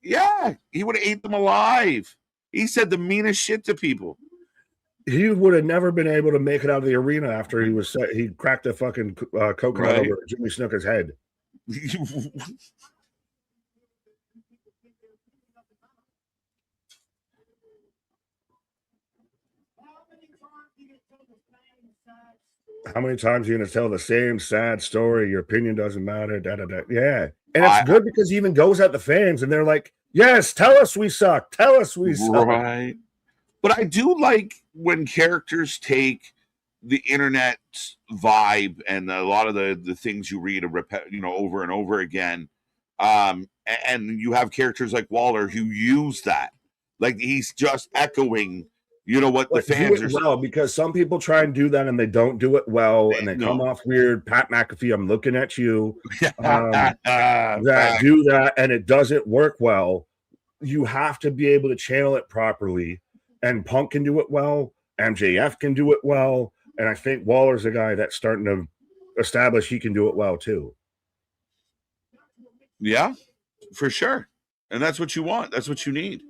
Yeah, he would have ate them alive. He said the meanest shit to people. He would have never been able to make it out of the arena after he cracked a fucking coconut over Jimmy Snuka's head. How many times are you going to tell the same sad story? Your opinion doesn't matter. Yeah. And it's good because he even goes at the fans and they're like, yes, tell us we suck. Tell us we suck. Right. But I do like when characters take the internet vibe and a lot of the things you read over and over again. And you have characters like Waller who use that. Like he's just echoing, what the fans are saying. Because some people try and do that and they don't do it well and they come off weird. Pat McAfee, I'm looking at you. That do that and it doesn't work well. You have to be able to channel it properly. And Punk can do it well. MJF can do it well. And I think Waller's a guy that's starting to establish he can do it well too. Yeah, for sure. And that's what you want. That's what you need.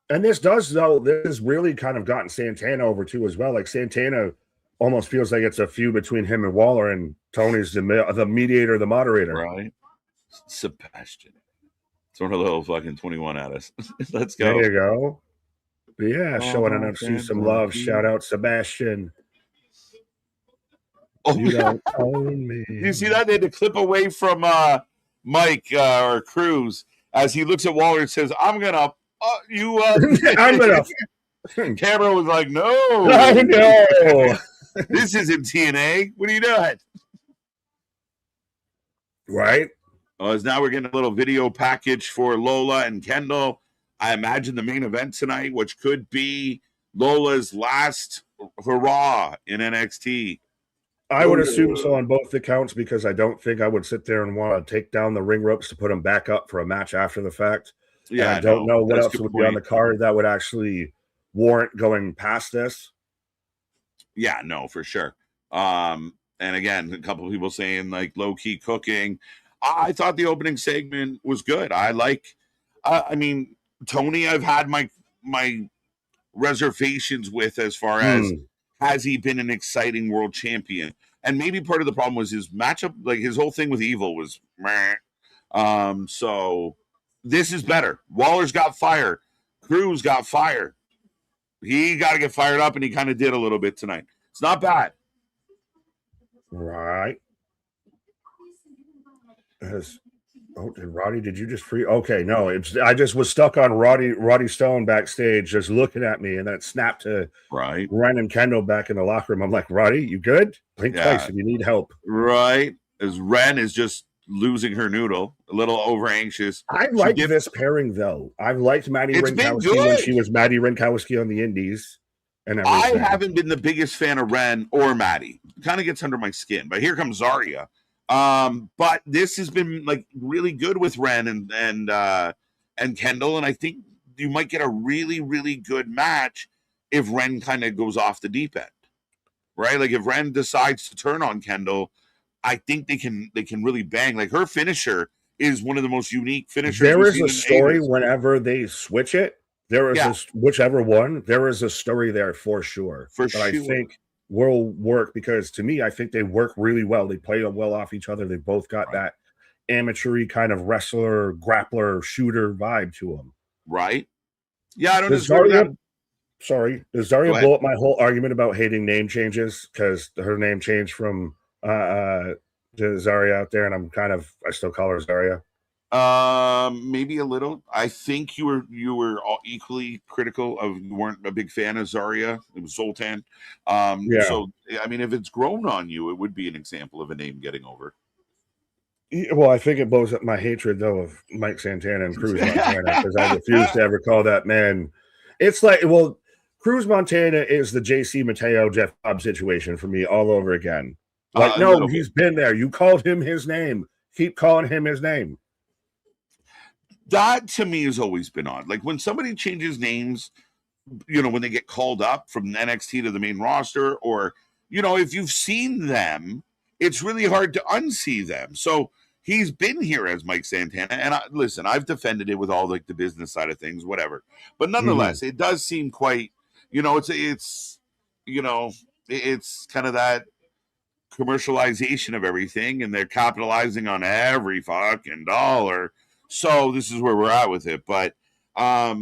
And this has really kind of gotten Santana over too as well. Like Santana almost feels like it's a feud between him and Waller, and Tony's the mediator, the moderator. Right. Sebastian. Throw a little fucking 21 at us. Let's go. There you go. Yeah, showing NFC some love. Shout out Sebastian. Oh, you don't own me. You see that? They had to clip away from Mike or Cruz as he looks at Waller and says, I'm gonna I'm gonna Camera was like, no. I know. This isn't TNA. What are you doing? Right. As now we're getting a little video package for Lola and Kendall. I imagine the main event tonight, which could be Lola's last hurrah in NXT. I would assume so on both accounts because I don't think I would sit there and want to take down the ring ropes to put them back up for a match after the fact. Yeah, and I don't know what else would be on the card that would actually warrant going past this. Yeah, no, for sure. And again, a couple of people saying like low-key cooking. I thought the opening segment was good. Tony, I've had my reservations with as far as has he been an exciting world champion? And maybe part of the problem was his matchup, like his whole thing with Evil was meh. So this is better. Waller's got fire. Cruz got fire. He got to get fired up, and he kind of did a little bit tonight. It's not bad. Right. Did you just free? Okay, no, I just was stuck on Roddy Stone backstage just looking at me, and then it snapped to Ren and Kendall back in the locker room. I'm like, Roddy, you good? Blink twice if you need help. Right. As Ren is just losing her noodle, a little over anxious. I like this pairing though. I've liked Maddie Rinkowski when she was Maddie Rinkowski on the Indies. And I haven't been the biggest fan of Ren or Maddie. It kind of gets under my skin. But here comes Zarya. But this has been like really good with Ren and Kendall, and I think you might get a really, really good match if Ren kind of goes off the deep end, right? Like if Ren decides to turn on Kendall, I think they can really bang. Like her finisher is one of the most unique finishers. There is a story whenever they switch it. There is whichever one. There is a story there for sure. For sure. I think will work, because to me, I think they work really well. They play well off each other. They both got that amateur-y kind of wrestler, grappler, shooter vibe to them. Right? Yeah, I don't Does disagree with that. Does Zarya blow up my whole argument about hating name changes? Because her name changed from to Zarya out there, and I still call her Zarya. Maybe a little. I think you were all equally critical of. You weren't a big fan of Zarya. It was Zoltan. So I mean, if it's grown on you, it would be an example of a name getting over. Well, I think it blows up my hatred though of Mike Santana and Cruz Montana, because I refuse to ever call that man. It's like, well, Cruz Montana is the JC Mateo Jeff Cobb situation for me all over again. Like, no, he's been there. You called him his name. Keep calling him his name. That to me has always been odd. Like when somebody changes names, you know, when they get called up from NXT to the main roster, or, you know, if you've seen them, it's really hard to unsee them. So he's been here as Mike Santana. And listen, I've defended it with all like the business side of things, whatever. But nonetheless, it does seem quite, you know, it's you know, it's kind of that commercialization of everything, and they're capitalizing on every fucking dollar. So this is where we're at with it. But yeah,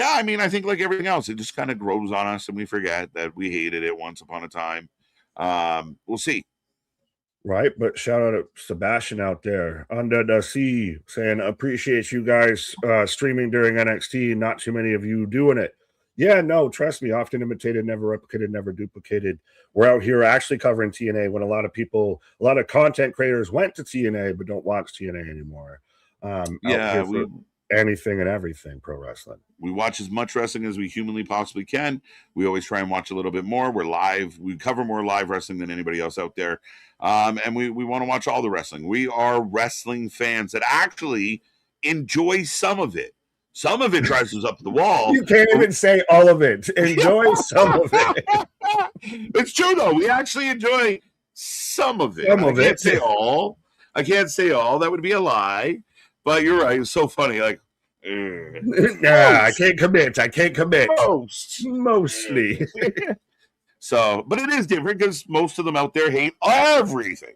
I mean, I think like everything else, it just kind of grows on us and we forget that we hated it once upon a time. We'll see. Right, but shout out to Sebastian out there under the sea saying, appreciate you guys streaming during NXT. Not too many of you doing it. Yeah, no, trust me, often imitated, never replicated, never duplicated. We're out here actually covering TNA when a lot of content creators went to TNA but don't watch TNA anymore. Yeah, anything and everything pro wrestling. We watch as much wrestling as we humanly possibly can. We always try and watch a little bit more. We're live. We cover more live wrestling than anybody else out there. And we want to watch all the wrestling. We are wrestling fans that actually enjoy some of it. Some of it drives us up the wall. You can't even say all of it. Enjoy some of it. It's true, though. We actually enjoy some of it. I can't say all. I can't say all. That would be a lie. But you're right. It's so funny. Like, I can't commit. Mostly. So, but it is different because most of them out there hate everything.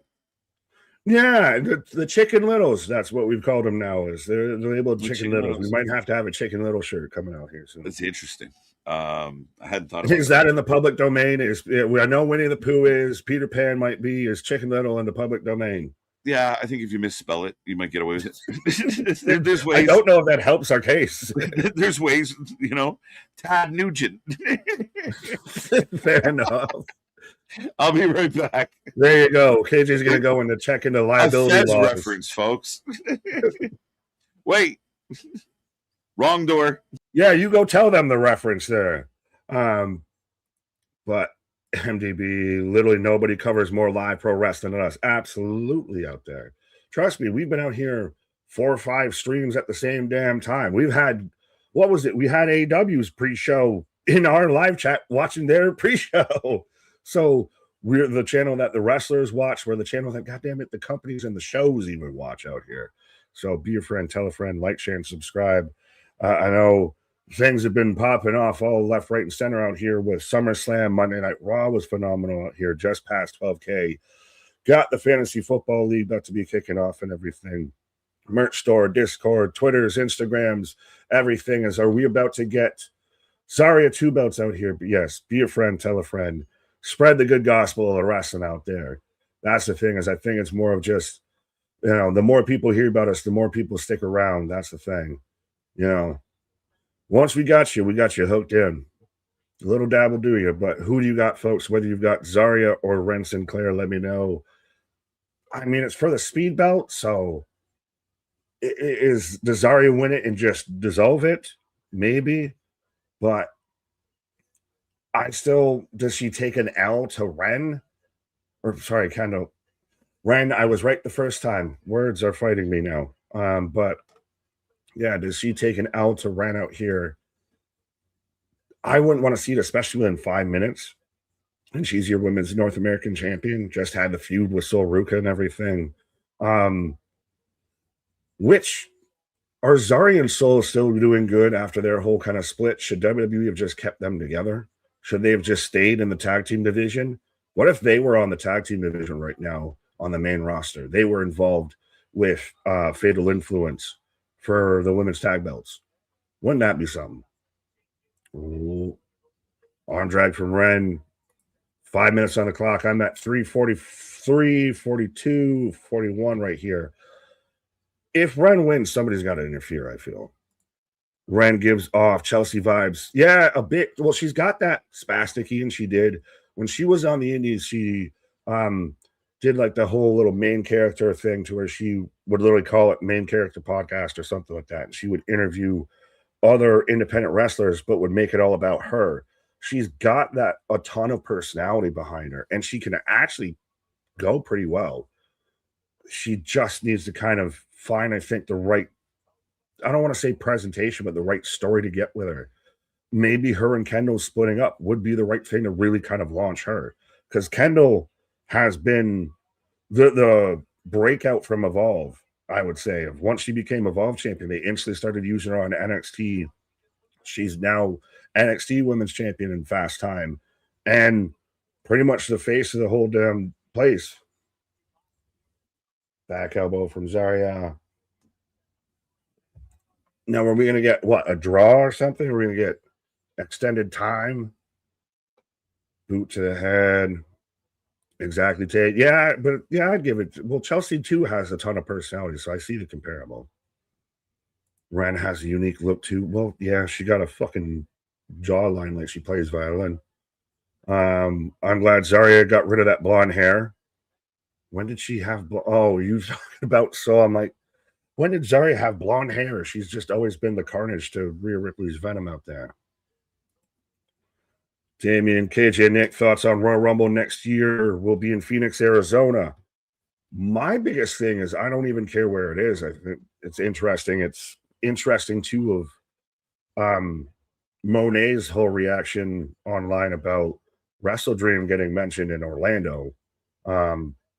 Yeah, the Chicken Littles. That's what we've called them now. Is they're labeled Chicken Littles. We might have to have a Chicken Little shirt coming out here soon. That's interesting. I hadn't thought about Is that in the public domain? I know Winnie the Pooh is. Peter Pan might be. Is Chicken Little in the public domain? Yeah, I think if you misspell it, you might get away with it. There's ways. I don't know if that helps our case. There's ways, you know. Tad Nugent. Fair enough. I'll be right back. There you go. KJ's going to go into check into liability laws. Reference, folks. Wait. Wrong door. Yeah, you go tell them the reference there. But MDB, literally nobody covers more live pro wrestling than us. Absolutely out there. Trust me, we've been out here 4 or 5 streams at the same damn time. We've had, what was it? We had AEW's pre-show in our live chat watching their pre-show. So we're the channel that the wrestlers watch. We're the channel that, goddamn it, the companies and the shows even watch out here. So be a friend, tell a friend, like, share, and subscribe. I know things have been popping off all left, right, and center out here with SummerSlam. Monday Night Raw was phenomenal out here, just past 12K. Got the Fantasy Football League about to be kicking off and everything. Merch store, Discord, Twitters, Instagrams, everything. Are we about to get Zarya 2 belts out here? But yes, be a friend, tell a friend. Spread the good gospel of the wrestling out there. That's the thing, is I think it's more of just, you know, the more people hear about us, the more people stick around. That's the thing. You know, once we got you hooked in. A little dab will do you, but who do you got, folks? Whether you've got Zarya or Ren Sinclair, let me know. I mean, it's for the speed belt, so does Zarya win it and just dissolve it? Maybe, but does she take an L to Ren? Or sorry, kind of Ren, I was right the first time. Words are fighting me now. But yeah, does she take an L to Ren out here? I wouldn't want to see it, especially in 5 minutes. And she's your women's North American champion. Just had the feud with Sol Ruka and everything. Which are Zarya and Sol still doing good after their whole kind of split? Should WWE have just kept them together? Should they have just stayed in the tag team division? What if they were on the tag team division right now on the main roster? They were involved with Fatal Influence for the women's tag belts. Wouldn't that be something? Ooh. Arm drag from Ren. 5 minutes on the clock. I'm at 3:43, 42, 41 right here. If Ren wins, somebody's got to interfere, I feel. Ren gives off Chelsea vibes. Yeah, a bit. Well, she's got that spasticky, and she did. When she was on the indies, she did like the whole little main character thing to where she would literally call it main character podcast or something like that. And she would interview other independent wrestlers, but would make it all about her. She's got that a ton of personality behind her, and she can actually go pretty well. She just needs to kind of find, I think, the right, I don't want to say presentation, but the right story to get with her. Maybe her and Kendall splitting up would be the right thing to really kind of launch her. Because Kendall has been the breakout from Evolve, I would say. Once she became Evolve champion, they instantly started using her on NXT. She's now NXT Women's Champion in fast time. And pretty much the face of the whole damn place. Back elbow from Zarya. Now, are we going to get, what, a draw or something? Are we going to get extended time? Boot to the head. Exactly, Tate. Yeah, but yeah, I'd give it. Well, Chelsea, too, has a ton of personality, so I see the comparable. Ren has a unique look, too. Well, yeah, she got a fucking jawline like she plays violin. I'm glad Zarya got rid of that blonde hair. When did she have... Oh, you talking about... So I'm like, when did Zarya have blonde hair? She's just always been the carnage to Rhea Ripley's Venom out there. Damian, KJ, Nick, thoughts on Royal Rumble next year? Will be in Phoenix, Arizona. My biggest thing is I don't even care where it is. I think it's interesting. It's interesting, too, of Monet's whole reaction online about Wrestle Dream getting mentioned in Orlando.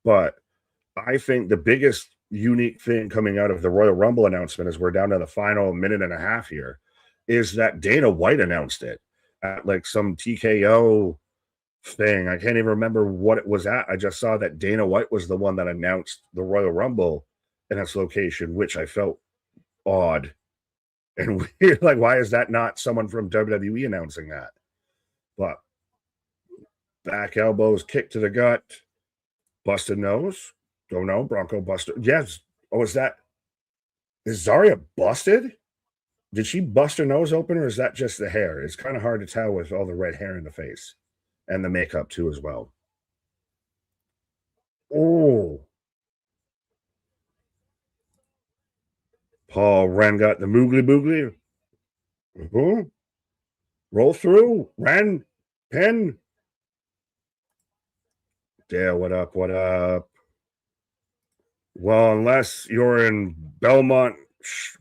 But I think the biggest unique thing coming out of the Royal Rumble announcement, as we're down to the final minute and a half here, is that Dana White announced it at like some TKO thing. I can't even remember what it was at. I just saw that Dana White was the one that announced the Royal Rumble in its location, which I felt odd and weird. Like, why is that not someone from WWE announcing that? But back elbows, kick to the gut, busted nose. Don't know. Bronco Buster. Yes. Oh, is Zarya busted? Did she bust her nose open, or is that just the hair? It's kind of hard to tell with all the red hair in the face and the makeup too as well. Oh. Paul Ren got the moogly boogly. Uh-huh. Roll through. Ren. Pin. Dale, what up? What up? Well, unless you're in Belmont,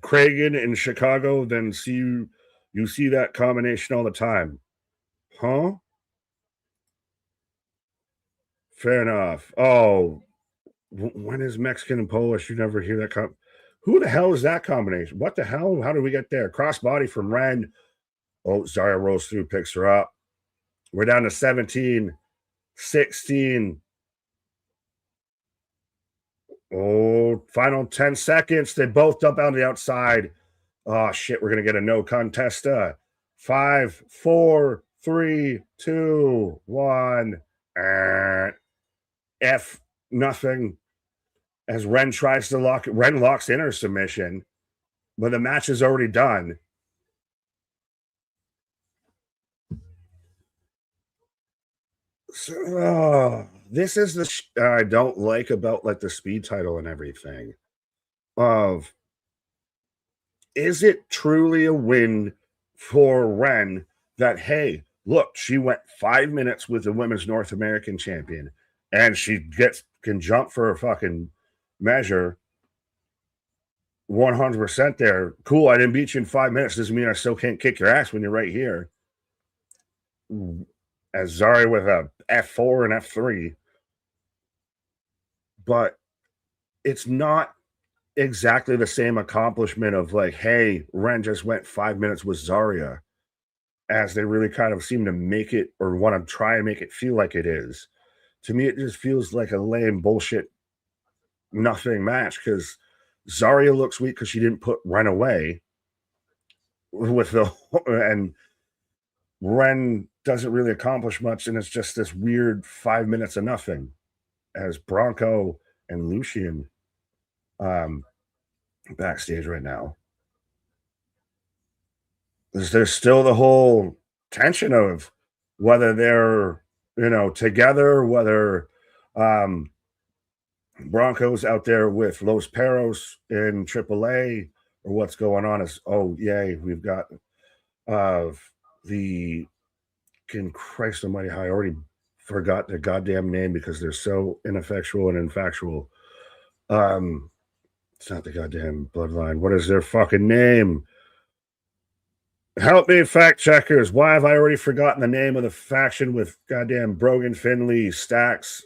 Cragen in Chicago, then you see that combination all the time. Huh? Fair enough. Oh, when is Mexican and Polish? You never hear that. Who the hell is that combination? What the hell? How did we get there? Crossbody from Ren. Oh, Zarya rolls through, picks her up. We're down to 17, 16. Oh, final 10 seconds. They both dump out to the outside. Oh, shit. We're going to get a no contest. 5, 4, 3, 2, 1. F nothing. As Ren tries to lock it. Ren locks in her submission, but the match is already done. So, this is the I don't like about like the speed title and everything. Of is it truly a win for Ren that, hey, look, she went 5 minutes with the women's North American champion and she can jump for a fucking measure 100% there. Cool, I didn't beat you in 5 minutes. Doesn't mean I still can't kick your ass when you're right here. As Zarya with a F4 and F3. But it's not exactly the same accomplishment of like, hey, Ren just went 5 minutes with Zarya. as they really kind of seem to make it or want to try and make it feel like it is. To me, it just feels like a lame bullshit nothing match because Zarya looks weak because she didn't put Ren away with the and Ren doesn't really accomplish much, and it's just this weird 5 minutes of nothing as Bronco and Lucian backstage right now. There's still the whole tension of whether they're, together, whether Bronco's out there with Los Perros in AAA, or what's going on is, oh, yay, we've got the Christ almighty, I already forgot their goddamn name because they're so ineffectual and infactual. It's not the goddamn Bloodline. What is their fucking name? Help me, fact checkers. Why have I already forgotten the name of the faction with goddamn Brogan Finley, Stax,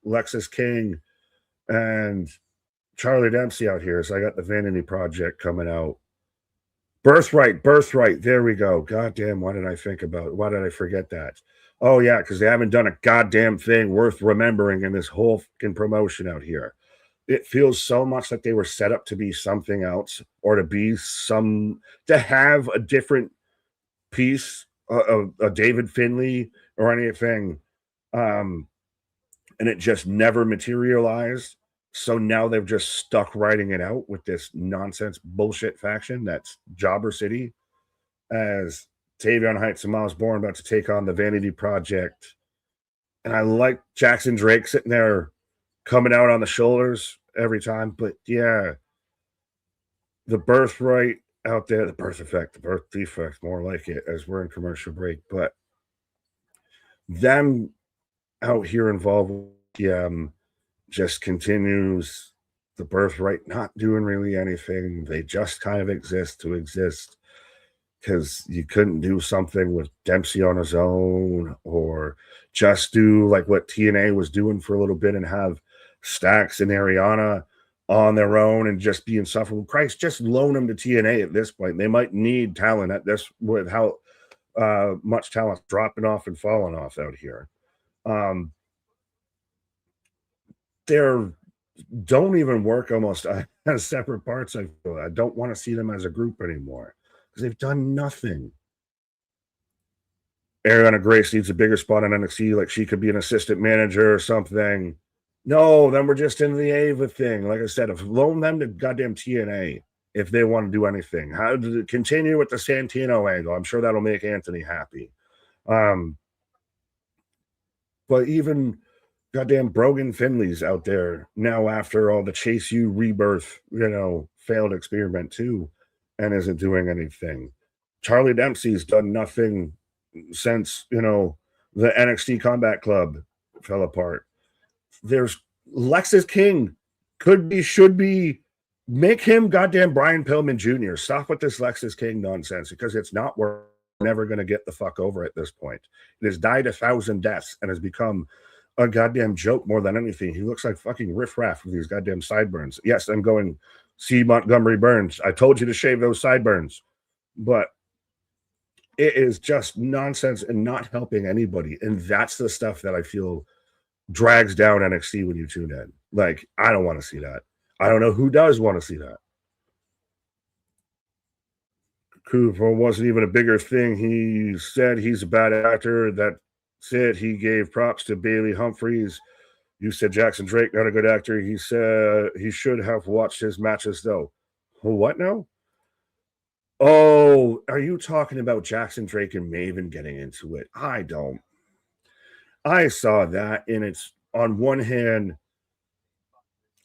Lexus King, and Charlie Dempsey out here? So I got the Vanity Project coming out. Birthright. There we go. Goddamn, why did I forget that? Oh, yeah, because they haven't done a goddamn thing worth remembering in this whole fucking promotion out here. It feels so much like they were set up to be something else or to have a different piece of David Finley or anything. And it just never materialized. So now they've just stuck writing it out with this nonsense bullshit faction that's Jobber City, as Tavion Heights and Miles Bourne about to take on the Vanity Project. And I like Jackson Drake sitting there coming out on the shoulders every time. But yeah, the Birthright out there, the Birth Effect, the Birth Defect, more like it, as we're in commercial break. But them out here involved with just continues the Birthright not doing really anything. They just kind of exist to exist because you couldn't do something with Dempsey on his own or just do like what TNA was doing for a little bit and have Stax and Ariana on their own and just be insufferable. Christ, just loan them to TNA at this point. They might need talent at this with how much talent's dropping off and falling off out here. They're don't even work almost as separate parts. I feel I don't want to see them as a group anymore because they've done nothing. Ariana Grace needs a bigger spot in NXT, like she could be an assistant manager or something. No, then we're just in the Ava thing. Like I said, loan them to goddamn TNA if they want to do anything. How to continue with the Santino angle? I'm sure that'll make Anthony happy. But even goddamn Brogan Finley's out there now after all the Chase U Rebirth, failed experiment too, and isn't doing anything. Charlie Dempsey's done nothing since, the NXT Combat Club fell apart. There's Lexus King, should be, make him goddamn Brian Pillman Jr. Stop with this Lexus King nonsense because it's not we're never going to get the fuck over at this point. It has died 1,000 deaths and has become a goddamn joke more than anything. He looks like fucking riffraff with these goddamn sideburns. Yes, I'm going see Montgomery Burns. I told you to shave those sideburns, but it is just nonsense and not helping anybody. And that's the stuff that I feel drags down NXT when you tune in. Like, I don't want to see that. I don't know who does want to see that. Cooper wasn't even a bigger thing. He said he's a bad actor. That's it. He gave props to Bailey Humphries. You said Jackson Drake, not a good actor. He said he should have watched his matches, though. What now? Oh, are you talking about Jackson Drake and Maven getting into it? I don't. I saw that, and it's on one hand,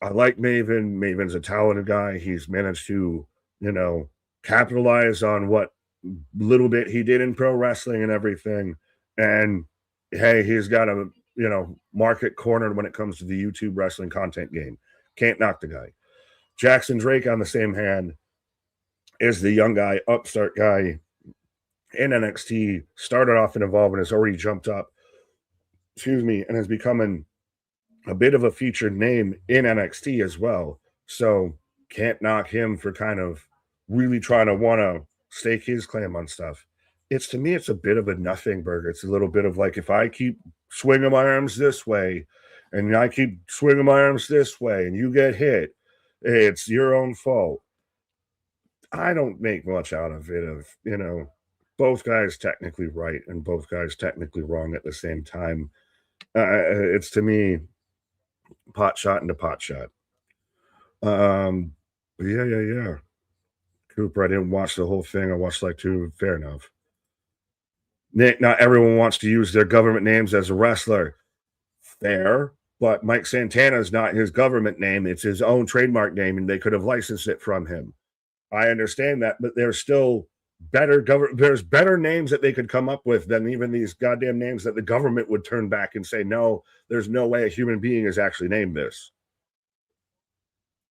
I like Maven. Maven's a talented guy. He's managed to, capitalize on what little bit he did in pro wrestling and everything. And hey, he's got a, market cornered when it comes to the YouTube wrestling content game. Can't knock the guy. Jackson Drake, on the same hand, is the young guy, upstart guy in NXT, started off in Evolve and has already jumped up, and has become a bit of a featured name in NXT as well. So can't knock him for kind of really trying to want to stake his claim on stuff. it's to me, it's a bit of a nothing burger. It's a little bit of like, if I keep swinging my arms this way and I keep swinging my arms this way and you get hit, it's your own fault. I don't make much out of it, of, both guys technically right and both guys technically wrong at the same time. It's, to me, pot shot into pot shot. Yeah. Cooper, I didn't watch the whole thing. I watched like 2. Fair enough. Nick, not everyone wants to use their government names as a wrestler. Fair, but Mike Santana is not his government name. It's his own trademark name, and they could have licensed it from him. I understand that, but there's still there's better names that they could come up with than even these goddamn names that the government would turn back and say, no, there's no way a human being is actually named this.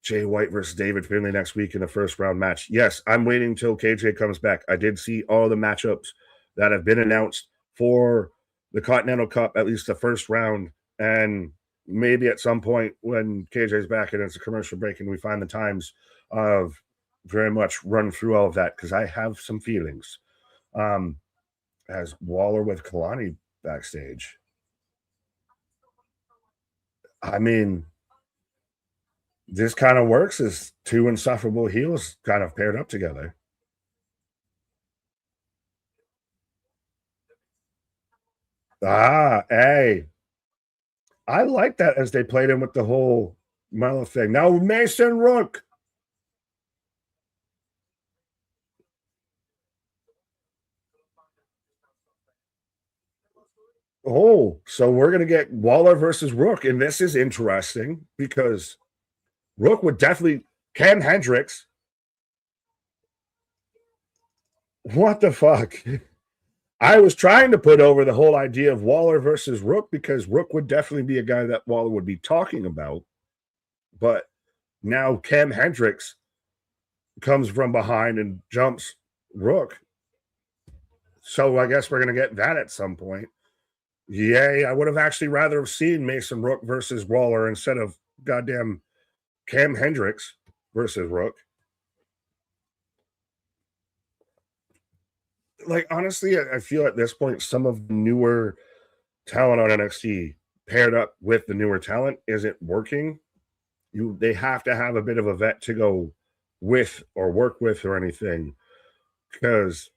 Jay White versus David Finlay next week in the first round match. Yes, I'm waiting until KJ comes back. I did see all the matchups that have been announced for the Continental Cup, at least the first round, and maybe at some point when KJ's back and it's a commercial break and we find the times of very much run through all of that, because I have some feelings. As Waller with Kalani backstage. I mean, this kind of works as 2 insufferable heels kind of paired up together. Hey. I like that as they played in with the whole Milo thing. Now, Mason Rook. Oh, so we're going to get Waller versus Rook, and this is interesting because Rook would definitely Cam Hendricks. What the fuck? I was trying to put over the whole idea of Waller versus Rook because Rook would definitely be a guy that Waller would be talking about. But now Cam Hendricks comes from behind and jumps Rook. So I guess we're going to get that at some point. Yay, I would have actually rather have seen Mason Rook versus Waller instead of goddamn Cam Hendricks versus Rook. Like, honestly, I feel at this point some of the newer talent on NXT paired up with the newer talent isn't working. They have to have a bit of a vet to go with or work with or anything, because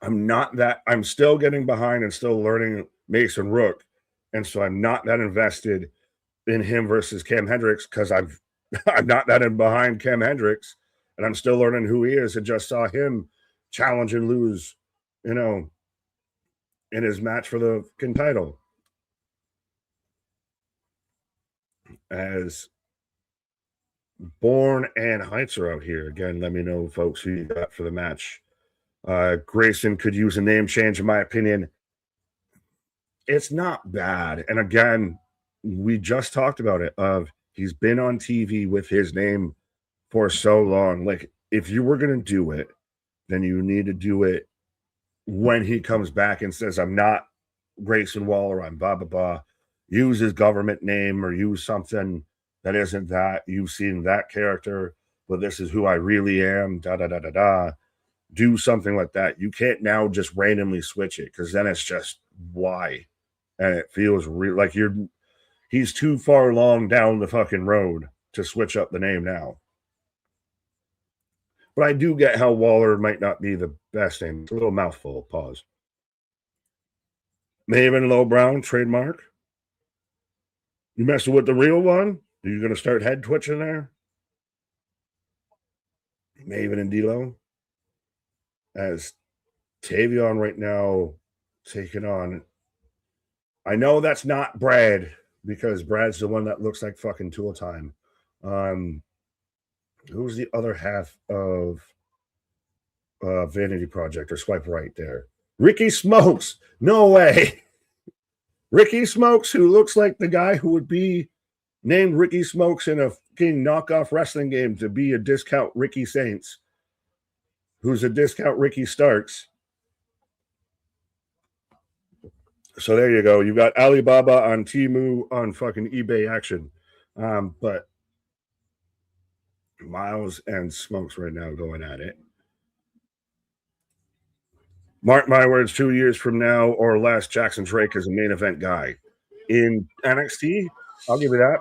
I'm still getting behind and still learning Mason Rook, and so I'm not that invested in him versus Cam Hendricks because I'm not that in behind Cam Hendricks, and I'm still learning who he is, and just saw him challenge and lose, in his match for the title. As Bourne and Heights are out here again, let me know, folks, who you got for the match. Grayson could use a name change, in my opinion. It's not bad. And again, we just talked about it, of he's been on TV with his name for so long. Like, if you were going to do it, then you need to do it when he comes back and says, I'm not Grayson Waller, I'm blah, blah, blah. Use his government name or use something that isn't that. You've seen that character, but this is who I really am, da-da-da-da-da. Do something like that. You can't now just randomly switch it, because then it's just why. And it feels like he's too far along down the fucking road to switch up the name now. But I do get how Waller might not be the best name. It's a little mouthful. Pause. Maven Low Brown, trademark. You messing with the real one? Are you going to start head twitching there? Maven and D-Lo. As Tavion right now taking on. I know that's not Brad, because Brad's the one that looks like fucking Tool Time. Who's the other half of Vanity Project, or swipe right there? Ricky Smokes. No way. Ricky Smokes, who looks like the guy who would be named Ricky Smokes in a fucking knockoff wrestling game to be a discount Ricky Saints, who's a discount Ricky Starks. So there you go. You got Alibaba on Temu on fucking eBay action. But Miles and Smokes right now going at it. Mark my words, 2 years from now or less, Jackson Drake is a main event guy. In NXT, I'll give you that.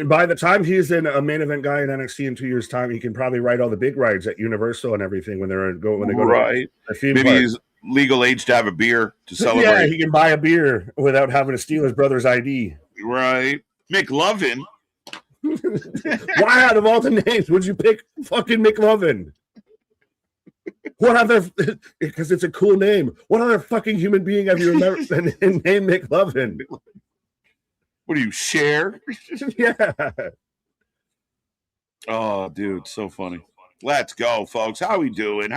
By the time he's in a main event guy in NXT in 2 years' time, he can probably ride all the big rides at Universal and everything when they go right. to theme Maybe park. he's legal age to have a beer to celebrate. Yeah, he can buy a beer without having to steal his brother's ID. Right. McLovin. Why out of all the names would you pick fucking McLovin? What other? Because it's a cool name. What other fucking human being have you ever named McLovin? What do you share? Yeah. Oh, dude, so funny. Let's go, folks. How we doing?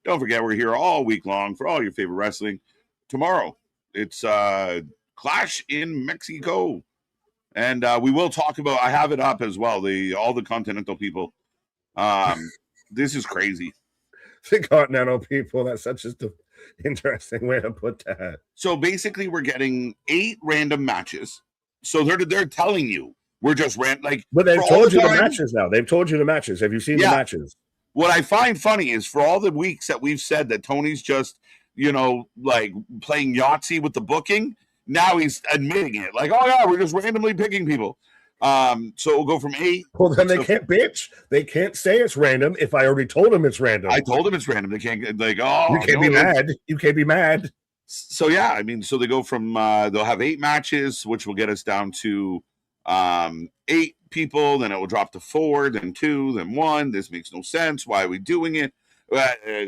Don't forget, we're here all week long for all your favorite wrestling. Tomorrow, it's Clash in Mexico. And we will talk about, I have it up as well, all the Continental people. This is crazy. The Continental people, that's such just an interesting way to put that. So basically, we're getting 8 random matches. So they're telling you, we're just But they've told you the matches now. They've told you the matches. Have you seen the matches? What I find funny is for all the weeks that we've said that Tony's just, playing Yahtzee with the booking, now he's admitting it. Like, oh, yeah, we're just randomly picking people. So we'll go from 8. Well, then they can't bitch. They can't say it's random if I already told them it's random. I told them it's random. They can't, you can't be mad. You can't be mad. So, yeah, so they go from, they'll have 8 matches, which will get us down to 8 people, then it will drop to 4, then 2, then 1. This makes no sense. Why are we doing it?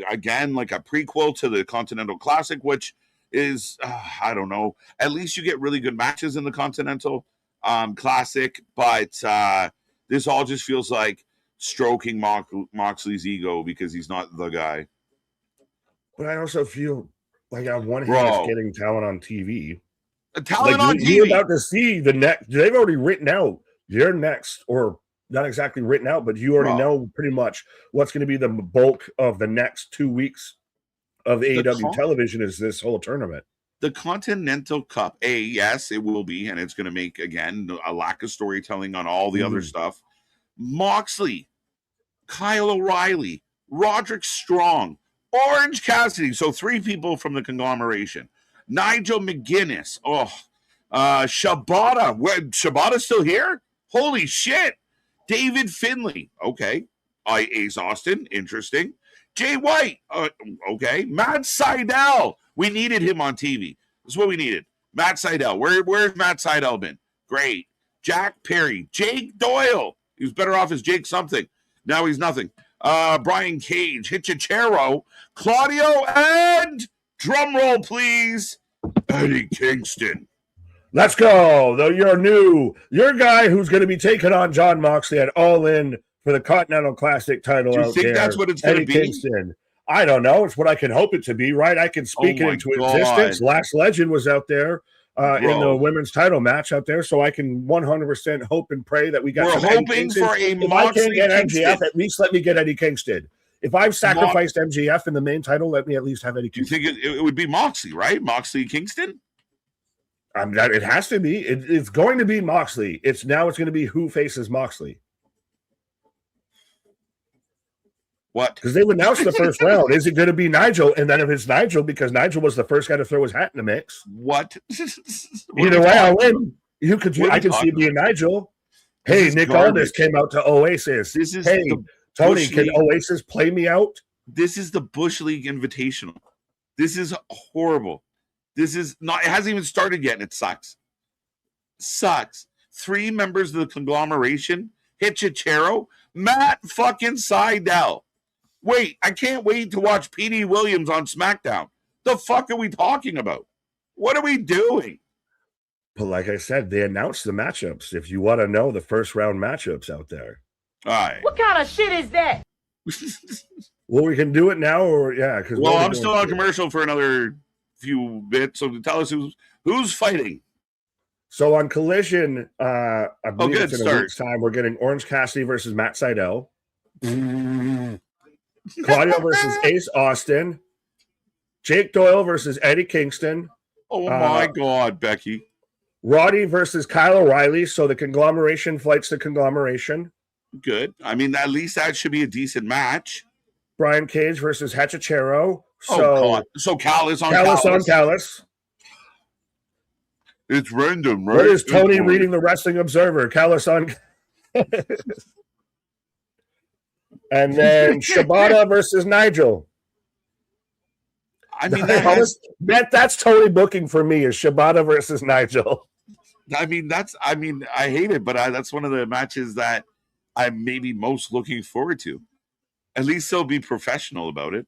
Again, like a prequel to the Continental Classic, which is, I don't know. At least you get really good matches in the Continental Classic, but this all just feels like stroking Moxley's ego because he's not the guy. But I also feel like on one hand, it's getting talent on TV. Talent on TV. You're about to see the next. They've already written out your next, or not exactly written out, but you already know pretty much what's going to be the bulk of the next 2 weeks of AEW television is this whole tournament. The Continental Cup, yes, it will be, and it's going to make, again, a lack of storytelling on all the other stuff. Moxley, Kyle O'Reilly, Roderick Strong, Orange Cassidy, so 3 people from the conglomeration. Nigel McGuinness, Shibata. Shibata's still here? Holy shit. David Finlay, okay. Ace Austin, interesting. Jay White, okay. Matt Sydal, we needed him on TV. That's what we needed. Matt Sydal, where's Matt Sydal been? Great. Jack Perry, Jake Doyle. He was better off as Jake something. Now he's nothing. Brian Cage, Hitchachero, Claudio, and drum roll, please, Eddie Kingston. Let's go. Though your guy who's going to be taking on John Moxley at All In for the Continental Classic title. Do you think that's what it's going to be? Kingston. I don't know. It's what I can hope it to be, right? I can speak it into existence. Last Legend was out there in the women's title match out there, so I can 100% hope and pray that we got. We're hoping for a Moxley. If I can't get MJF, at least let me get Eddie Kingston. If I've sacrificed MJF in the main title, let me at least have Eddie Kingston. Do you think it would be Moxley, right? Moxley Kingston? It has to be. It's going to be Moxley. It's going to be who faces Moxley. What? Because they've announced the first round. Is it going to be Nigel? And then if it's Nigel, because Nigel was the first guy to throw his hat in the mix. What? Either way, I'll win. I can see it being Nigel. Hey, Nick Aldis came out to Oasis. Tony, can Oasis play me out? This is the Bush League Invitational. This is horrible. This is not, it hasn't even started yet, and it sucks. 3 members of the conglomeration, Hitchachero, Matt fucking Sydal. Wait, I can't wait to watch P.D. Williams on SmackDown. The fuck are we talking about? What are we doing? But like I said, they announced the matchups. If you want to know the first round matchups out there. All right. What kind of shit is that? Well, we can do it now, or because I'm still on commercial for another few bits. So tell us who's fighting. So on Collision, I believe it's in a week's time. We're getting Orange Cassidy versus Matt Sydal. Claudio versus Ace Austin. Jake Doyle versus Eddie Kingston. Oh my God, Becky. Roddy versus Kyle O'Reilly. So the conglomeration fights the conglomeration. Good. I mean, at least that should be a decent match. Brian Cage versus Hechicero. So Callis on Callis on Callis. It's random, right? What is Tony reading the Wrestling Observer? Callis on. And then Shibata versus Nigel. I mean, that's Tony booking for me is Shibata versus Nigel. I hate it, but that's one of the matches that I'm maybe most looking forward to. At least they'll be professional about it.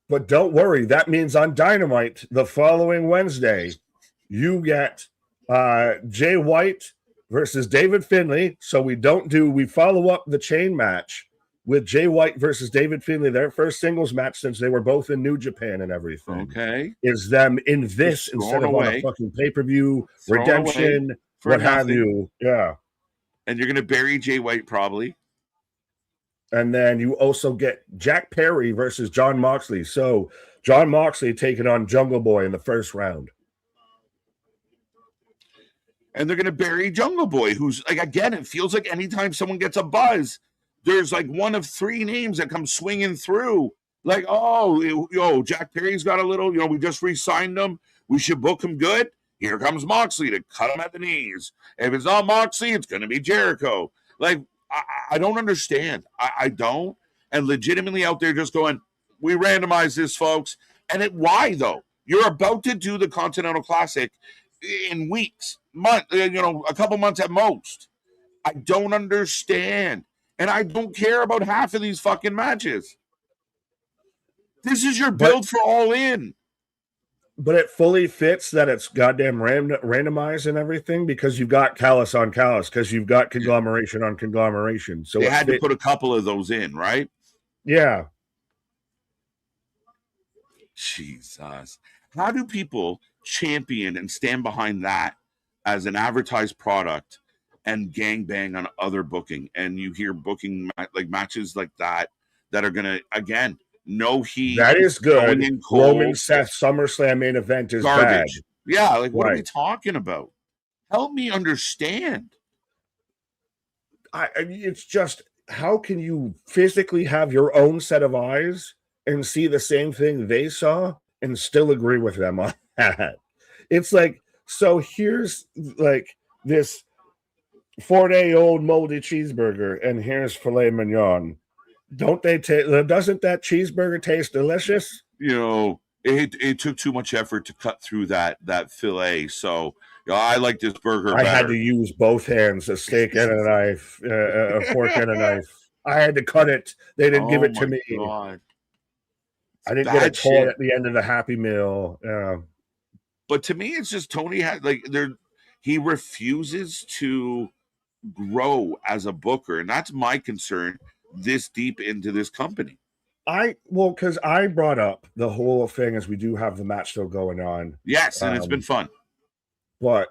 But don't worry, that means on Dynamite the following Wednesday, you get Jay White versus David Finlay. So we follow up the chain match with Jay White versus David Finlay, their first singles match since they were both in New Japan and everything. Okay. Is them in this instead of on a fucking pay-per-view, redemption, what have you. Yeah. And you're going to bury Jay White probably. And then you also get Jack Perry versus John Moxley. So John Moxley taking on Jungle Boy in the first round. And they're going to bury Jungle Boy, who's like, again, it feels like anytime someone gets a buzz, there's like one of three names that come swinging through. Like, Jack Perry's got a little, we just re-signed him. We should book him good. Here comes Moxley to cut him at the knees. If it's not Moxley, it's going to be Jericho. Like, I don't understand. I don't. And legitimately out there just going, we randomize this, folks. And why, though? You're about to do the Continental Classic in weeks, a couple months at most. I don't understand. And I don't care about half of these fucking matches. This is your build for All In. But it fully fits that it's goddamn randomized and everything because you've got Callis on Callis, because you've got conglomeration on conglomeration. So they had to put a couple of those in, right? Yeah. Jesus. How do people champion and stand behind that as an advertised product and gangbang on other booking? And you hear booking like matches like that are going to, again, no heat. That is good. Roman Seth SummerSlam main event is garbage. Bad. Yeah, like what are we talking about? Help me understand. It's just, how can you physically have your own set of eyes and see the same thing they saw and still agree with them on that? It's like, so here's like this 4-day-old moldy cheeseburger, and here's filet mignon. Doesn't that cheeseburger taste delicious? It took too much effort to cut through that fillet. So I like this burger better. I had to use both hands, a steak and a knife, a fork and a knife. I had to cut it. They didn't give it to me. God. I didn't get a toy at the end of the Happy Meal. But to me, it's just Tony he refuses to grow as a booker, and that's my concern. This deep into this company, because I brought up the whole thing as we do have the match still going on. Yes, and it's been fun. But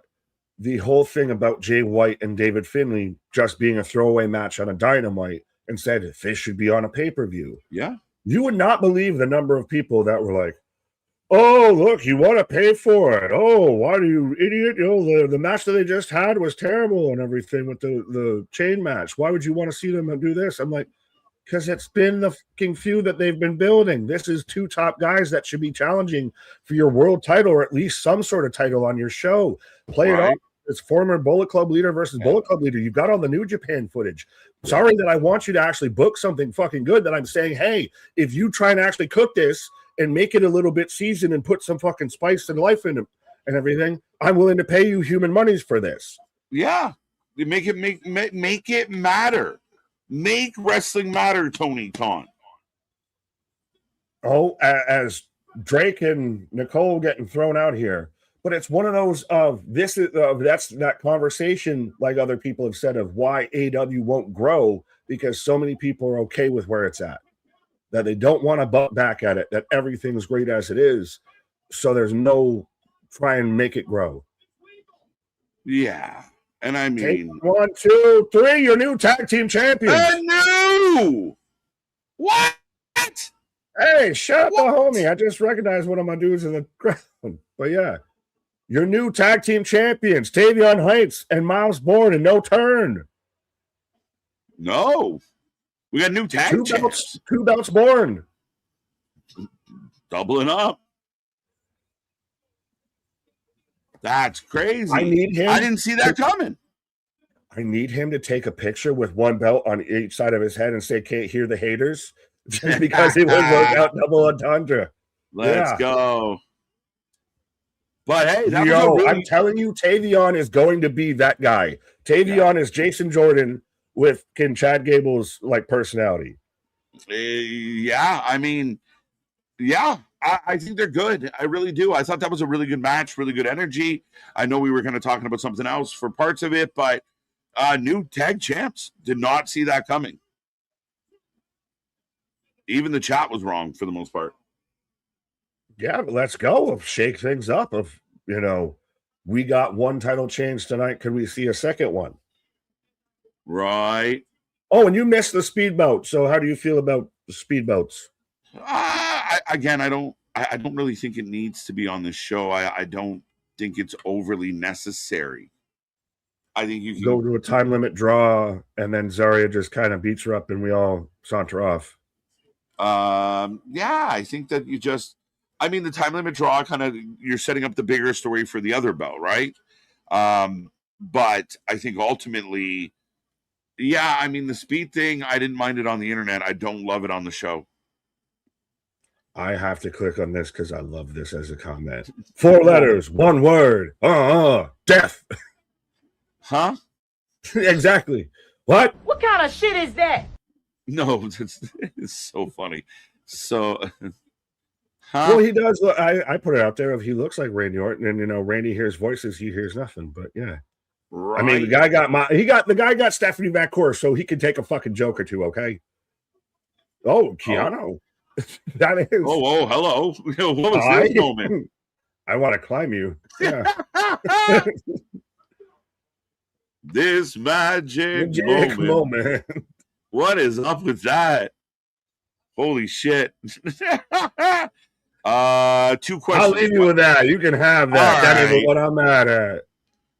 the whole thing about Jay White and David Finlay just being a throwaway match on a Dynamite and said this should be on a pay-per-view. Yeah, you would not believe the number of people that were like, "Oh, look, you want to pay for it? Oh, why do you idiot? The match that they just had was terrible and everything with the chain match. Why would you want to see them do this?" I'm like, because it's been the fucking feud that they've been building. This is two top guys that should be challenging for your world title or at least some sort of title on your show. Play it off. It's former Bullet Club leader versus Bullet Club leader. You've got all the New Japan footage. Sorry that I want you to actually book something fucking good that I'm saying, hey, if you try and actually cook this and make it a little bit seasoned and put some fucking spice and life in it and everything, I'm willing to pay you human monies for this. Yeah. Make it matter. Make wrestling matter, Tony Khan. Oh, as Drake and Nicole getting thrown out here. But it's one of those that's that conversation, like other people have said, of why AEW won't grow, because so many people are okay with where it's at, that they don't want to butt back at it, that everything's great as it is. So there's no try and make it grow. Yeah. And I mean, 1, 2, 3, your new tag team champions. No! What? Hey, shut up, the homie. I just recognized one of my dudes in the ground. But yeah, your new tag team champions, Tavion Heights and Miles Bourne, and No Turn. No. We got new tag champs. Two belts born. Doubling up. That's crazy. I need him. I didn't see that coming. I need him to take a picture with one belt on each side of his head and say, "Can't hear the haters," just because he would work out double entendre. Let's go. But hey, I'm telling you, Tavion is going to be that guy. Tavion is Jason Jordan with Chad Gable's like personality. I mean, I think they're good. I really do. I thought that was a really good match, really good energy. I know we were kind of talking about something else for parts of it, but new tag champs, did not see that coming. Even the chat was wrong for the most part. Yeah, but let's go. Shake things up. We got one title change tonight. Could we see a second one? Right. Oh, and you missed the speedboat. So how do you feel about the speedboats? I don't really think it needs to be on the show. I don't think it's overly necessary. I think you can go to a time limit draw, and then Zarya just kind of beats her up, and we all saunter off. I think that the time limit draw you're setting up the bigger story for the other belt, right? But I think ultimately, the speed thing, I didn't mind it on the internet. I don't love it on the show. I have to click on this because I love this as a comment. 4 letters, 1 word. Death. Huh? Exactly. What? What kind of shit is that? No, it's so funny. So, Well, he does. I put it out there. If he looks like Randy Orton, and Randy hears voices, he hears nothing. But yeah, right. I mean, the guy got Stephanie McCourt, so he can take a fucking joke or two. Okay. Oh, Keanu. That is. Oh, hello. What was this moment? I want to climb you. Yeah. This magic moment. What is up with that? Holy shit. 2 questions. I'll leave you with that. You can have that. That is what I'm mad at.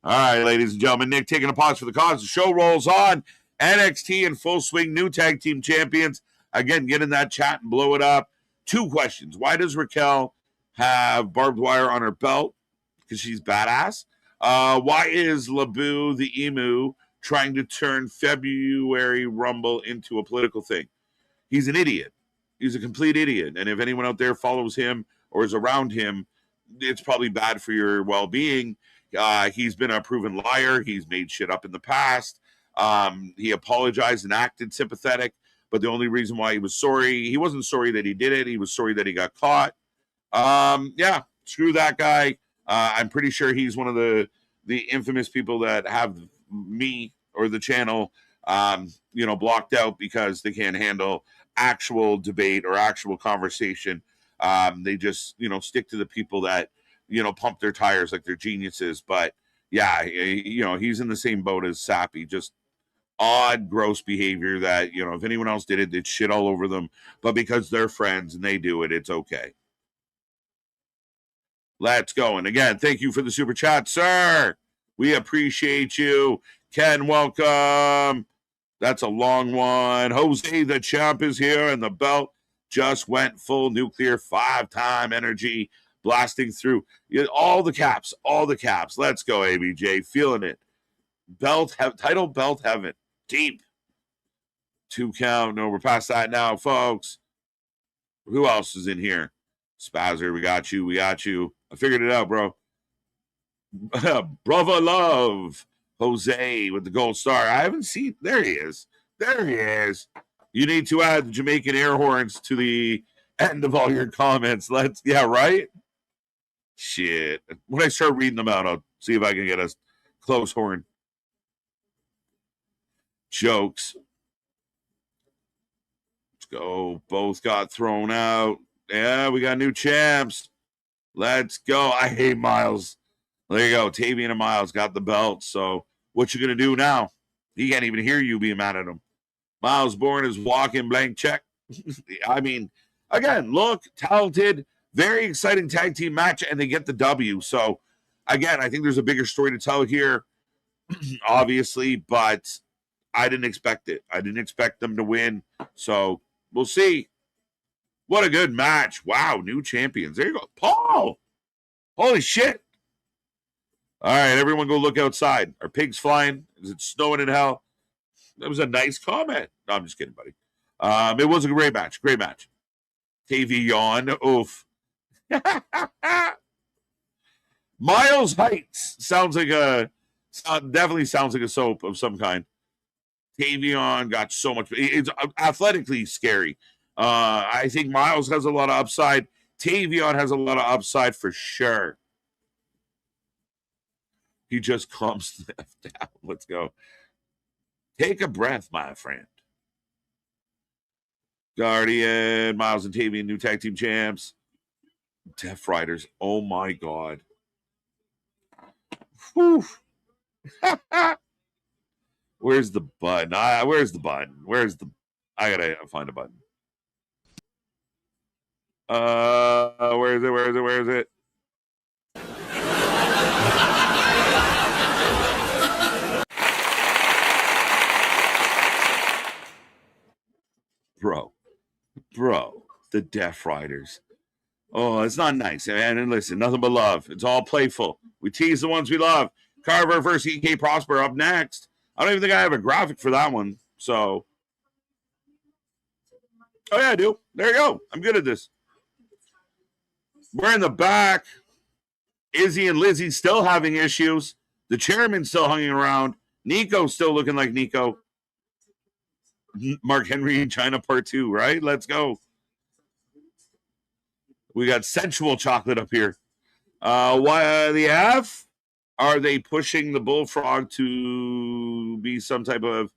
All right, ladies and gentlemen. Nick taking a pause for the cause. The show rolls on. NXT in full swing. New tag team champions. Again, get in that chat and blow it up. 2 questions. Why does Raquel have barbed wire on her belt? Because she's badass. Why is Labu the Emu trying to turn February Rumble into a political thing? He's an idiot. He's a complete idiot. And if anyone out there follows him or is around him, it's probably bad for your well-being. He's been a proven liar. He's made shit up in the past. He apologized and acted sympathetic. But the only reason why he was sorry, he wasn't sorry that he did it. He was sorry that he got caught. Screw that guy. I'm pretty sure he's one of the infamous people that have me or the channel, blocked out because they can't handle actual debate or actual conversation. They just, stick to the people that, pump their tires like they're geniuses. But yeah, he's in the same boat as Sappy, just odd, gross behavior that, if anyone else did it, they'd shit all over them. But because they're friends and they do it, it's okay. Let's go. And again, thank you for the super chat, sir. We appreciate you. Ken, welcome. That's a long one. Jose the champ is here, and the belt just went full nuclear 5-time energy blasting through. All the caps. Let's go, ABJ. Feeling it. Title belt heaven. Deep. 2 count. No, we're past that now, folks. Who else is in here? Spazzer, we got you. I figured it out, bro. Brother Love. Jose with the gold star. I haven't seen. There he is. You need to add the Jamaican air horns to the end of all your comments. Right? Shit. When I start reading them out, I'll see if I can get a close horn. Jokes. Let's go. Both got thrown out. Yeah, we got new champs. Let's go. I hate Miles. There you go. Tavian and Miles got the belt. So what you going to do now? He can't even hear you being mad at him. Miles Bourne is walking blank check. I mean, again, look, talented, very exciting tag team match, and they get the W. So, again, I think there's a bigger story to tell here, obviously, but I didn't expect it. I didn't expect them to win. So we'll see. What a good match. Wow, new champions. There you go. Paul. Holy shit. All right, everyone go look outside. Are pigs flying? Is it snowing in hell? That was a nice comment. No, I'm just kidding, buddy. It was a great match. Great match. KV yawn. Oof. Miles Heights definitely sounds like a soap of some kind. Tavion got so much. It's athletically scary. I think Miles has a lot of upside. Tavion has a lot of upside for sure. He just calms left down. Let's go. Take a breath, my friend. Guardian, Miles and Tavion, new tag team champs. Death Riders. Oh my God. Whew. Where's the button? Where's the button? I gotta find a button. Where is it? Bro, the Death Riders. Oh, it's not nice. And listen, nothing but love. It's all playful. We tease the ones we love. Carver versus EK Prosper up next. I don't even think I have a graphic for that one. So, oh yeah, I do. There you go. I'm good at this. We're in the back. Izzy and Lizzie still having issues. The chairman still hanging around. Nico still looking like Nico. Mark Henry in China Part 2, right? Let's go. We got sensual chocolate up here. Why the F? Are they pushing the bullfrog to be some type of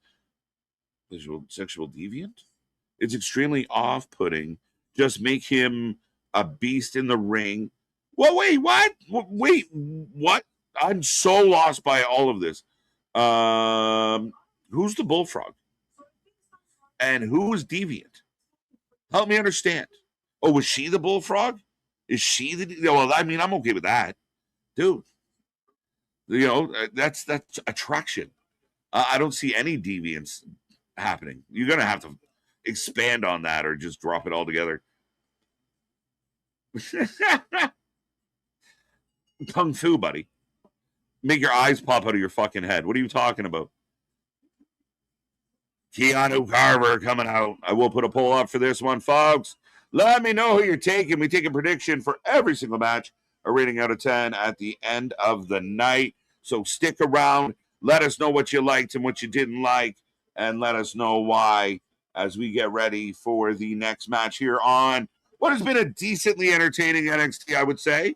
sexual deviant? It's extremely off-putting. Just make him a beast in the ring. Well, wait, what? Wait, what? I'm so lost by all of this. Who's the bullfrog? And who is deviant? Help me understand. Oh, was she the bullfrog? Is she the? Well, I mean, I'm okay with that, dude. You know, that's attraction. I don't see any deviance happening. You're gonna have to expand on that, or just drop it all together. Kung Fu, buddy. Make your eyes pop out of your fucking head. What are you talking about? Keanu Carver coming out. I will put a poll up for this one, folks. Let me know who you're taking. We take a prediction for every single match, a rating out of 10 at the end of the night. So stick around. Let us know what you liked and what you didn't like, and let us know why as we get ready for the next match here on what has been a decently entertaining NXT, I would say.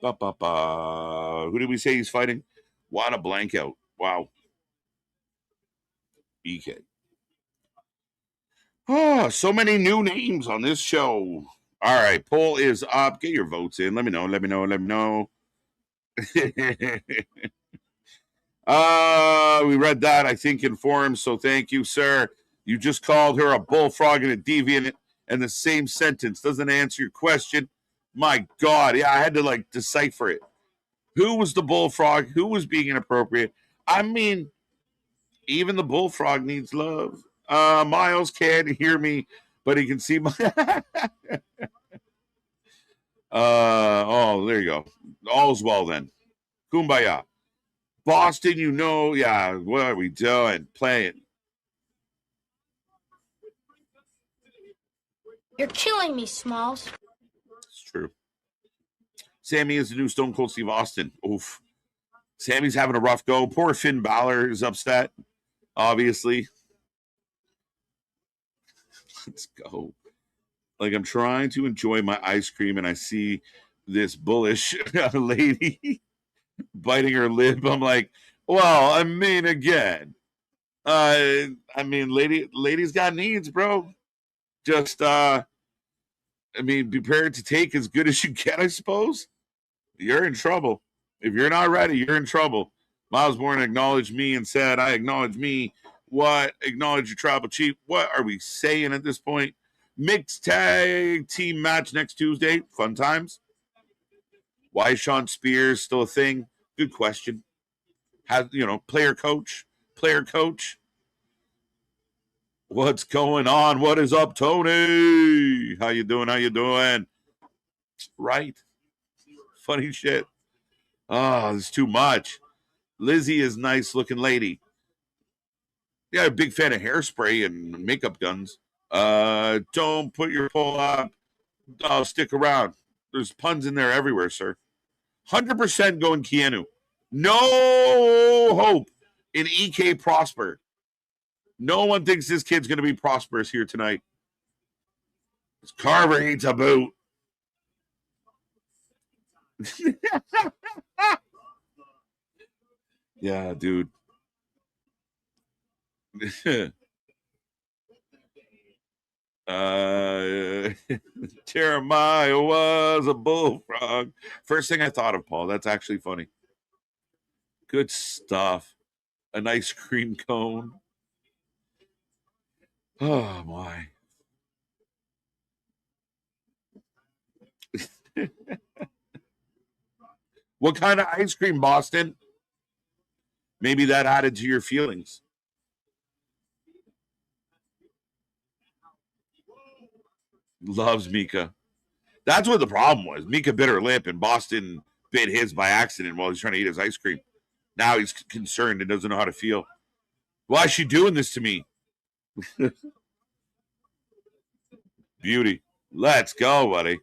Who did we say he's fighting? What a blank out. Wow. EK. Oh, so many new names on this show. All right, poll is up. Get your votes in. Let me know. We read that, I think, in forums, so thank you, sir. You just called her a bullfrog and a deviant in the same sentence. Doesn't answer your question. My God. Yeah, I had to, decipher it. Who was the bullfrog? Who was being inappropriate? I mean, even the bullfrog needs love. Miles can't hear me, but he can see my... there you go. All's well then. Kumbaya. Boston, yeah, what are we doing? Playing. You're killing me, Smalls. It's true. Sammy is the new Stone Cold Steve Austin. Oof. Sammy's having a rough go. Poor Finn Balor is upset, obviously. Let's go. I'm trying to enjoy my ice cream, and I see this bullish lady biting her lip. I'm like, well, I mean, again. Lady's got needs, bro. Just, be prepared to take as good as you can, I suppose. You're in trouble. If you're not ready, you're in trouble. Miles Bourne acknowledged me and said, I acknowledge me. What? Acknowledge your tribal chief. What are we saying at this point? Mixed tag team match next Tuesday. Fun times. Why is Sean Spears still a thing? Good question. Player coach player coach. What's going on? What is up, Tony? How you doing? How you doing? Right. Funny shit. Oh, it's too much. Lizzie is nice looking lady. Yeah, a big fan of hairspray and makeup guns. Don't put your poll up. Oh, stick around. There's puns in there everywhere, sir. 100% going Keanu. No hope in EK Prosper. No one thinks this kid's going to be prosperous here tonight. Carver eats a boot. Yeah, dude. Jeremiah was a bullfrog. First thing I thought of, Paul. That's actually funny. Good stuff. An ice cream cone. Oh, my. What kind of ice cream, Boston? Maybe that added to your feelings. Loves Mika. That's what the problem was. Mika bit her lip, and Boston bit his by accident while he's trying to eat his ice cream. Now he's concerned and doesn't know how to feel. Why is she doing this to me? Beauty. Let's go, buddy.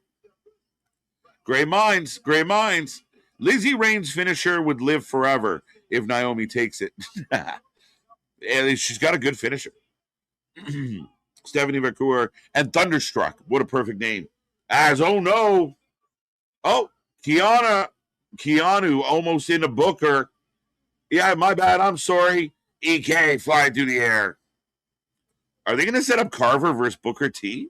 Gray Minds. Gray Minds. Lizzie Rain's finisher would live forever if Naomi takes it. And she's got a good finisher. Stephanie McClure and Thunderstruck. What a perfect name. As oh no. Oh, Keanu almost into Booker. Yeah, my bad. I'm sorry. EK flying through the air. Are they going to set up Carver versus Booker T?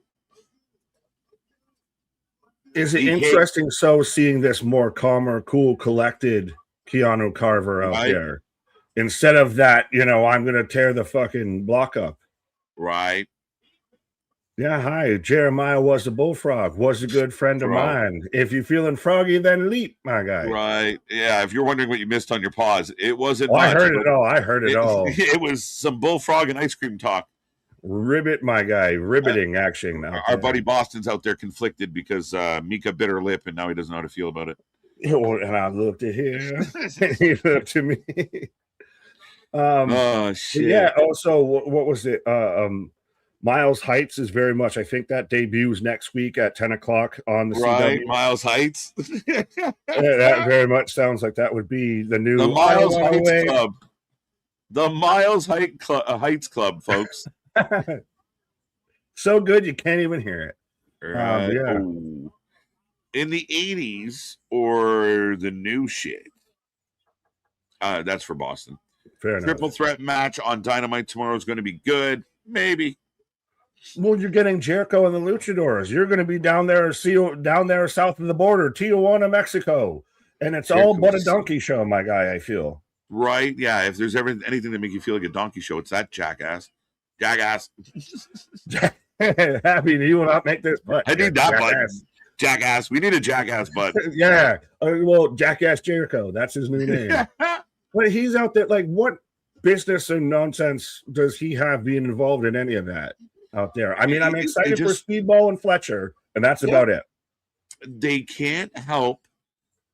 Is it interesting seeing this more calmer, cool, collected Keanu Carver out there? Instead of that, I'm going to tear the fucking block up. Right. Yeah, hi. Jeremiah was a bullfrog, was a good friend of mine. If you're feeling froggy, then leap, my guy. Right. Yeah, if you're wondering what you missed on your pause, it wasn't much. I heard it all. I heard it all. It was some bullfrog and ice cream talk. Ribbit, my guy. Ribbiting action. Our buddy Boston's out there conflicted because Mika bit her lip, and now he doesn't know how to feel about it. And I looked at him, and he looked at me. Oh, shit. Yeah, also, what was it? Miles Heights is very much, I think that debuts next week at 10 o'clock on the CW. Miles Heights. Yeah, that very much sounds like that would be the new Miles Heights Club. The Miles Heights Club, folks. So good you can't even hear it. Right. Yeah. In the 80s or the new shit. That's for Boston. Fair enough. Triple threat match on Dynamite tomorrow is going to be good. Maybe. Well, you're getting Jericho and the Luchadors. You're going to be down there south of the border, Tijuana, Mexico. And it's all but a donkey show, my guy, I feel. Right. Yeah. If there's anything to make you feel like a donkey show, it's that jackass. Jackass. Happy you will not make this butt. I need that button. Jackass. We need a jackass button. Yeah. Well, Jackass Jericho. That's his new name. But he's out there. Like, what business and nonsense does he have being involved in any of that out there? I mean, I'm excited for Speedball and Fletcher, and that's about it. They can't help.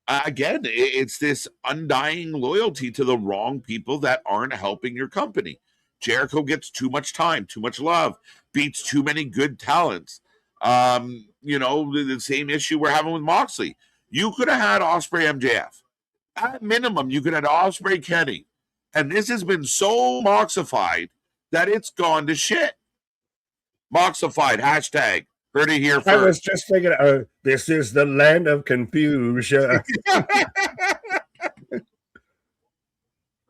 Again, it's this undying loyalty to the wrong people that aren't helping your company. Jericho gets too much time, too much love, beats too many good talents. The same issue we're having with Moxley. You could have had Ospreay MJF. At minimum, you could have had Ospreay Kenny. And this has been so Moxified that it's gone to shit. Moxified, hashtag. Heard it here first. I was just thinking, this is the land of confusion.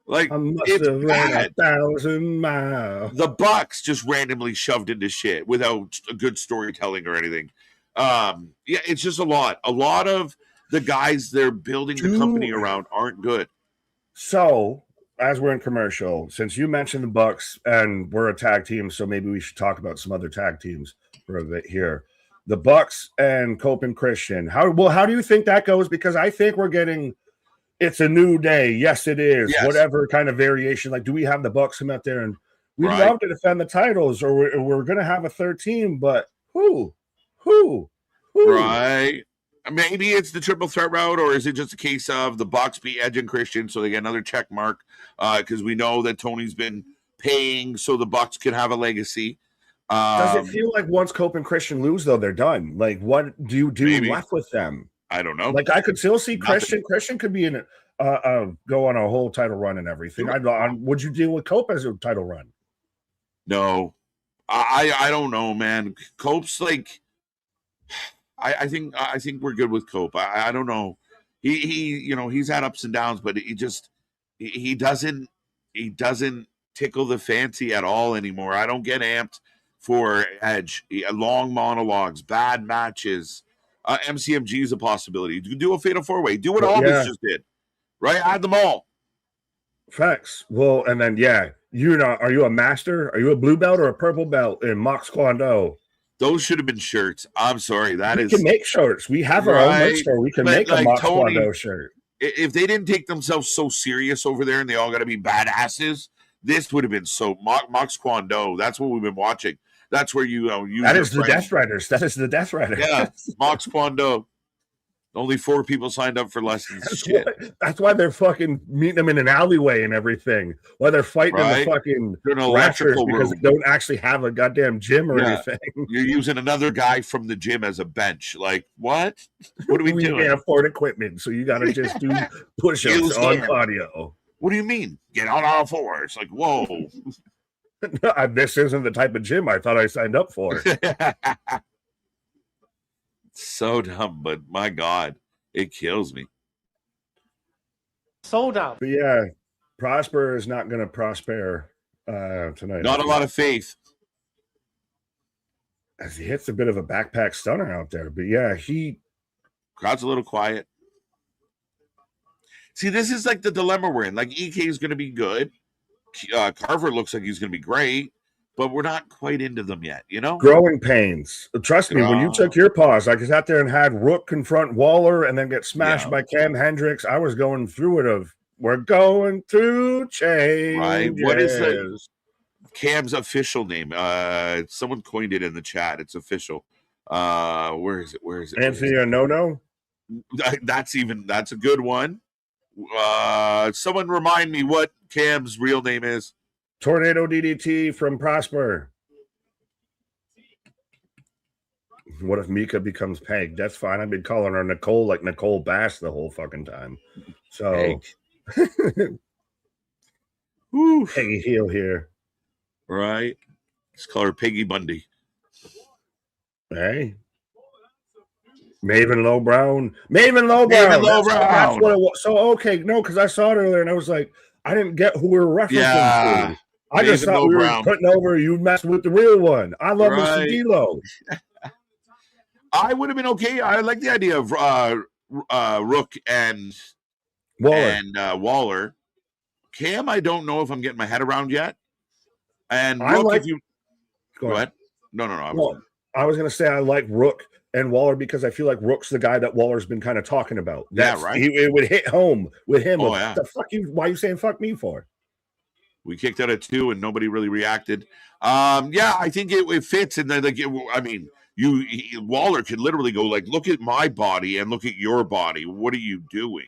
Like, I must have ran 1,000 miles. The Bucks just randomly shoved into shit without a good storytelling or anything. It's just a lot. A lot of the guys they're building the company around aren't good. So, as we're in commercial, since you mentioned the Bucks and we're a tag team, so maybe we should talk about some other tag teams for a bit here. The Bucks and Cope and Christian. How do you think that goes? Because I think we're getting it's a new day. Yes, it is. Yes. Whatever kind of variation. Like, do we have the Bucks come out there and we'd Right. love to defend the titles, or we're going to have a third team, but who? Right. Maybe it's the triple threat route, or is it just a case of the Bucks beat Edge and Christian, so they get another check mark? Because we know that Tony's been paying so the Bucks could have a legacy. Does it feel like once Cope and Christian lose, though, they're done? Like, what do you do left with them? I don't know. Like, I could still see Christian. Christian could be in go on a whole title run and everything. Would you deal with Cope as a title run? No, I don't know, man. Cope's like, I think we're good with Cope. I don't know. He's had ups and downs, but he doesn't tickle the fancy at all anymore. I don't get amped for Edge. Long monologues, bad matches. MCMG is a possibility. You can do a fatal 4-way. Do what Aldis just did. Right? Add them all. Facts. Well, and then are you a master? Are you a blue belt or a purple belt in Mox Kwando? Those should have been shirts. I'm sorry. We can make shirts. We have our own merch store. We can make a Mox Kwando shirt. If they didn't take themselves so serious over there and they all got to be badasses, this would have been so Mox Kwando. That's what we've been watching. That's where you that is the Death Riders. That is the Death Riders. Yeah, Mox Kwando. Only 4 people signed up for lessons. That's why they're fucking meeting them in an alleyway and everything. Why they're fighting in the fucking electrical because they don't actually have a goddamn gym or anything. You're using another guy from the gym as a bench. Like, what? What are we doing? We can't afford equipment, so you got to just do push-ups on cardio. What do you mean? Get on all fours. Like, whoa. This isn't the type of gym I thought I signed up for. So dumb, but my God, it kills me. So dumb. But yeah, Prosper is not going to prosper tonight. Not a lot of faith. As he hits a bit of a backpack stunner out there. But yeah, crowd's a little quiet. See, this is like the dilemma we're in. Like, EK is going to be good. Carver looks like he's going to be great. But we're not quite into them yet, Growing pains. Trust me, when you took your pause, I sat there and had Rook confront Waller and then get smashed by Cam Hendricks. I was going through it we're going through change. Right. What is Cam's official name? Someone coined it in the chat. It's official. Where is it? Anthony No. That's a good one. Someone remind me what Cam's real name is. Tornado DDT from Prosper. What if Mika becomes Peg? That's fine. I've been calling her Nicole like Nicole Bass the whole fucking time. So Peggy heel here. Right. Let's call her Peggy Bundy. Hey. Maven Low Brown. That's what it was. So okay, no, because I saw it earlier and I was like, I didn't get who we were referencing to. I just thought we were putting over you messing with the real one. I love Mr. D-Lo. I would have been okay. I like the idea of Rook and Waller. Cam, I don't know if I'm getting my head around yet. And Rook, go ahead. No. I was going to say I like Rook and Waller because I feel like Rook's the guy that Waller's been kind of talking about. Right. It would hit home with him. Oh, yeah. The fuck you? Why are you saying fuck me for? We kicked out at 2 and nobody really reacted. I think it fits. And then, Waller could literally go like, look at my body and look at your body. What are you doing?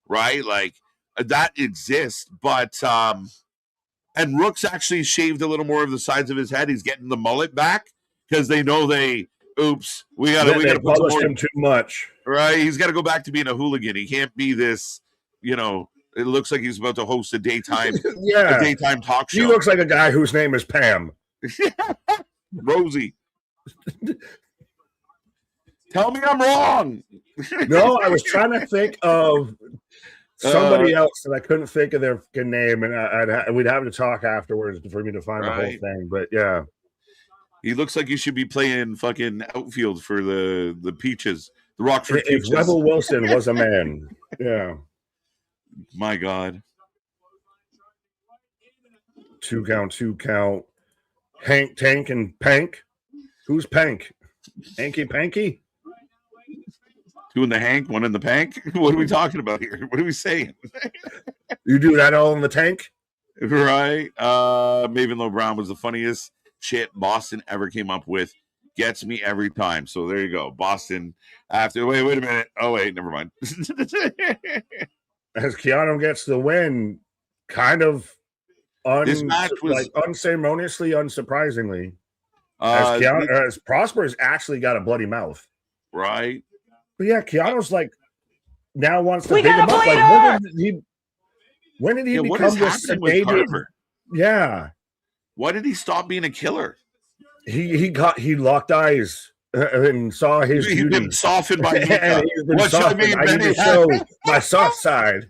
Right? Like that exists. But, and Rook's actually shaved a little more of the sides of his head. He's getting the mullet back because they know we got to polish him too much. Right? He's got to go back to being a hooligan. He can't be this, it looks like he's about to host a daytime talk show. He looks like a guy whose name is Pam. Rosie. Tell me I'm wrong. No, I was trying to think of somebody else and I couldn't think of their name, and we'd have to talk afterwards for me to find the whole thing. But yeah. He looks like he should be playing fucking outfield for the Peaches. The Rockford Peaches. If Rebel Wilson was a man. Yeah. My God. 2 count. Hank, Tank, and Pank. Who's Pank? Hanky Panky? Two in the hank, one in the pank. What are we talking about here? What are we saying? You do that all in the tank? Right. Maven Low Brown was the funniest shit Boston ever came up with. Gets me every time. So there you go. Boston after wait a minute. Oh wait, never mind. As Keanu gets the win, kind of This match was unceremoniously, unsurprisingly. As Prosper has actually got a bloody mouth. Right. But yeah, Keanu's like now wants to big him up. Like when did he become this sedated? Yeah. Why did he stop being a killer? He locked eyes and saw his He's been softened by Mika. What should I mean? I need to show my soft side.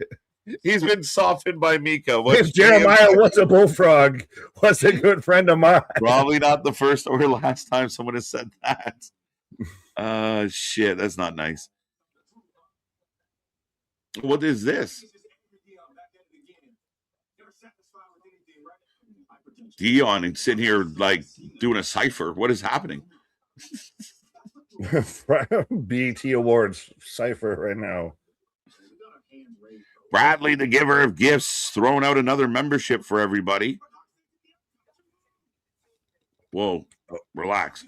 He's been softened by Mika. If Jeremiah was a bullfrog, was a good friend of mine. Probably not the first or last time someone has said that. Shit, that's not nice. What is this? Dion and sitting here like doing a cipher. What is happening? BET Awards cipher right now. Bradley, the giver of gifts, throwing out another membership for everybody. Whoa, relax.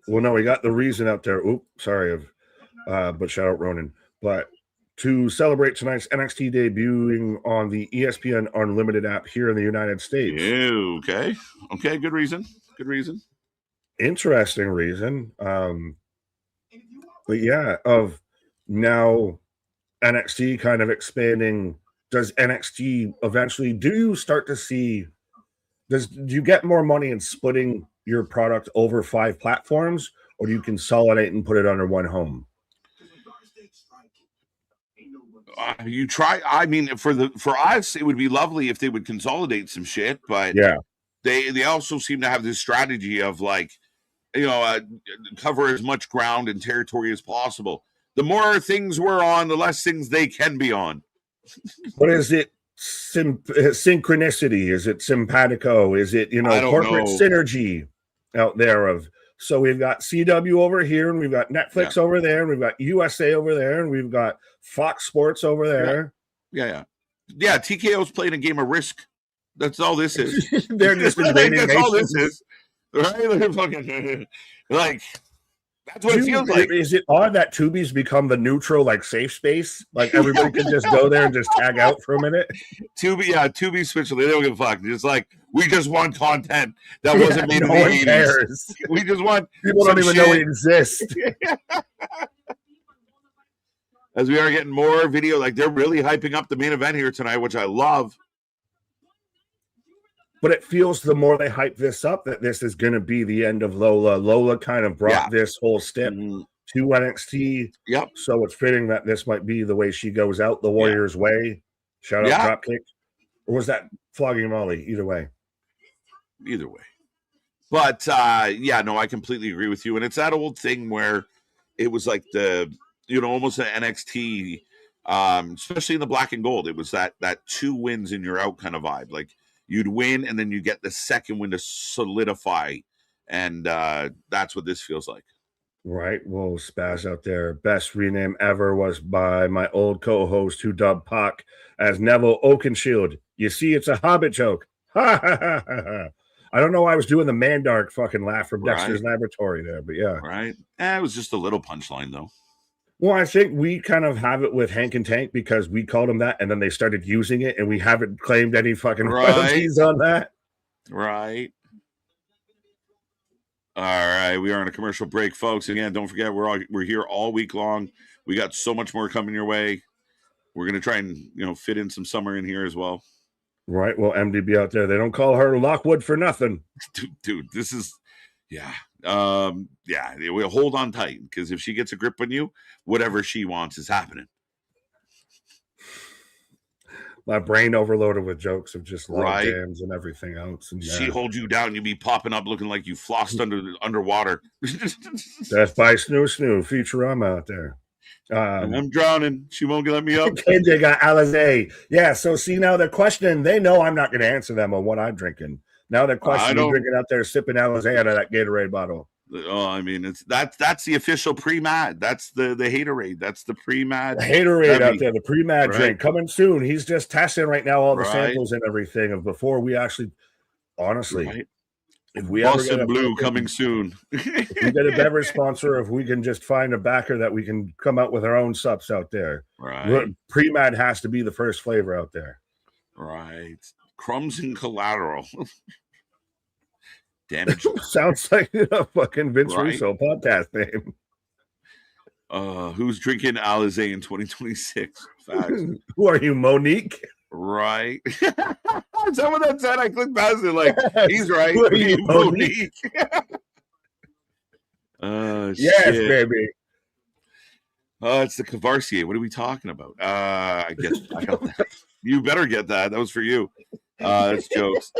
Well, no, we got the reason out there. Oop, sorry, but shout out Ronan. But to celebrate tonight's NXT debuting on the ESPN Unlimited app here in the United States. Ew, okay, good reason. Good reason. Interesting reason. But yeah, of now NXT kind of expanding. Does NXT eventually, do you start to see, do you get more money in splitting your product over 5 platforms, or do you consolidate and put it under one home? You try. I mean, for us, it would be lovely if they would consolidate some shit, but yeah, they also seem to have this strategy of like, cover as much ground and territory as possible. The more things we're on, the less things they can be on. What is it? Synchronicity? Is it simpatico? Is it corporate synergy out there of? So we've got CW over here, and we've got Netflix over there, and we've got USA over there, and we've got Fox Sports over there. Yeah. TKO's playing a game of Risk. That's all this is. They're just invading nations. That's all this is. Right? Like that's what it feels like. Is it odd that Tubi's become the neutral, like, safe space? Like everybody can just go there and just tag out for a minute. Tubi switched. They don't give a fuck. It's like we just want content that wasn't made in the 80s. Cares. We just want people don't even know we exist. As we are getting more video, like they're really hyping up the main event here tonight, which I love. But it feels the more they hype this up that this is going to be the end of Lola. Lola kind of brought this whole step to NXT. Yep. So it's fitting that this might be the way she goes out the Warriors' way. Shout out Dropkick. Or was that flogging Molly? Either way. But, I completely agree with you. And it's that old thing where it was like almost an NXT, especially in the black and gold. It was that 2 wins and you're out kind of vibe. Like, you'd win, and then you get the second win to solidify, and that's what this feels like. Right. Well, Spaz out there. Best rename ever was by my old co-host who dubbed Pac as Neville Oakenshield. You see, it's a Hobbit joke. Ha ha ha ha. I don't know why I was doing the Mandark fucking laugh from Dexter's Laboratory there, but yeah. Right. It was just a little punchline, though. Well, I think we kind of have it with Hank and Tank because we called them that, and then they started using it, and we haven't claimed any fucking royalties on that. Right. All right, we are on a commercial break, folks. Again, don't forget we're here all week long. We got so much more coming your way. We're gonna try and fit in some summer in here as well. Right. Well, MDB out there, they don't call her Lockwood for nothing, dude. This is. We'll hold on tight because if she gets a grip on you, whatever she wants is happening. My brain overloaded with jokes of just log jams and everything else. And she holds you down, you be popping up looking like you flossed underwater. Death by Snoo, Futurama out there. I'm drowning. She won't let me up. KJ got Alizé. Yeah, so see, now they're questioning. They know I'm not going to answer them on what I'm drinking. Now they're questioning drinking out there, sipping Alizé out of that Gatorade bottle. Oh, I mean, that's the official pre-mad. That's the haterade. That's the pre-mad. The haterade out heavy. there, the pre-mad Right. drink coming soon. He's just testing right now all the Right. samples and everything of before we actually, honestly, Right. if we ever Boston get a Blue coming soon. if we get a beverage sponsor, if we can just find a backer that we can come out with our own subs out there. Right. Pre-mad has to be the first flavor out there. Right. Crumbs and collateral. Damage. Sounds like a fucking Vince Right. Russo podcast name. Who's drinking Alizé in 2026? Facts. Who are you, Monique? Right. Is that what that said? I clicked past it like, he's right. Who are you, Monique? Yes, Yes, baby. Oh, it's the Cavarcier. What are we talking about? I got that. You better get that. That was for you. That's jokes.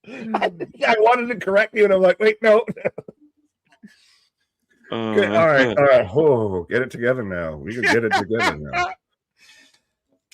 I wanted to correct you, and I'm like, wait, no. All right. Oh, get it together now. We can get it together now.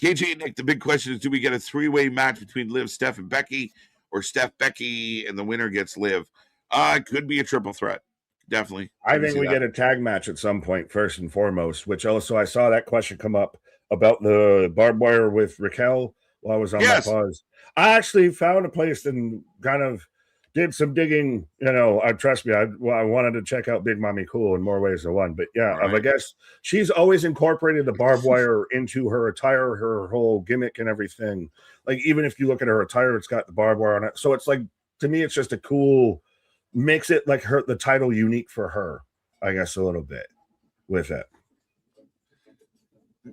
KJ and Nick, the big question is, do we get a 3-way match between Liv, Steph, and Becky, or Steph, Becky, and the winner gets Liv? It could be a triple threat. Definitely. I think we get a tag match at some point, first and foremost, which also I saw that question come up about the barbed wire with Raquel while I was on my pause. I actually found a place and kind of did some digging. You know, trust me, I wanted to check out Big Mommy Cool in more ways than one. But yeah, Right. I guess she's always incorporated the barbed wire into her attire, her whole gimmick and everything. Like, even if you look at her attire, it's got the barbed wire on it. So it's like, to me, it's just a cool, makes it like the title unique for her, I guess, a little bit with it.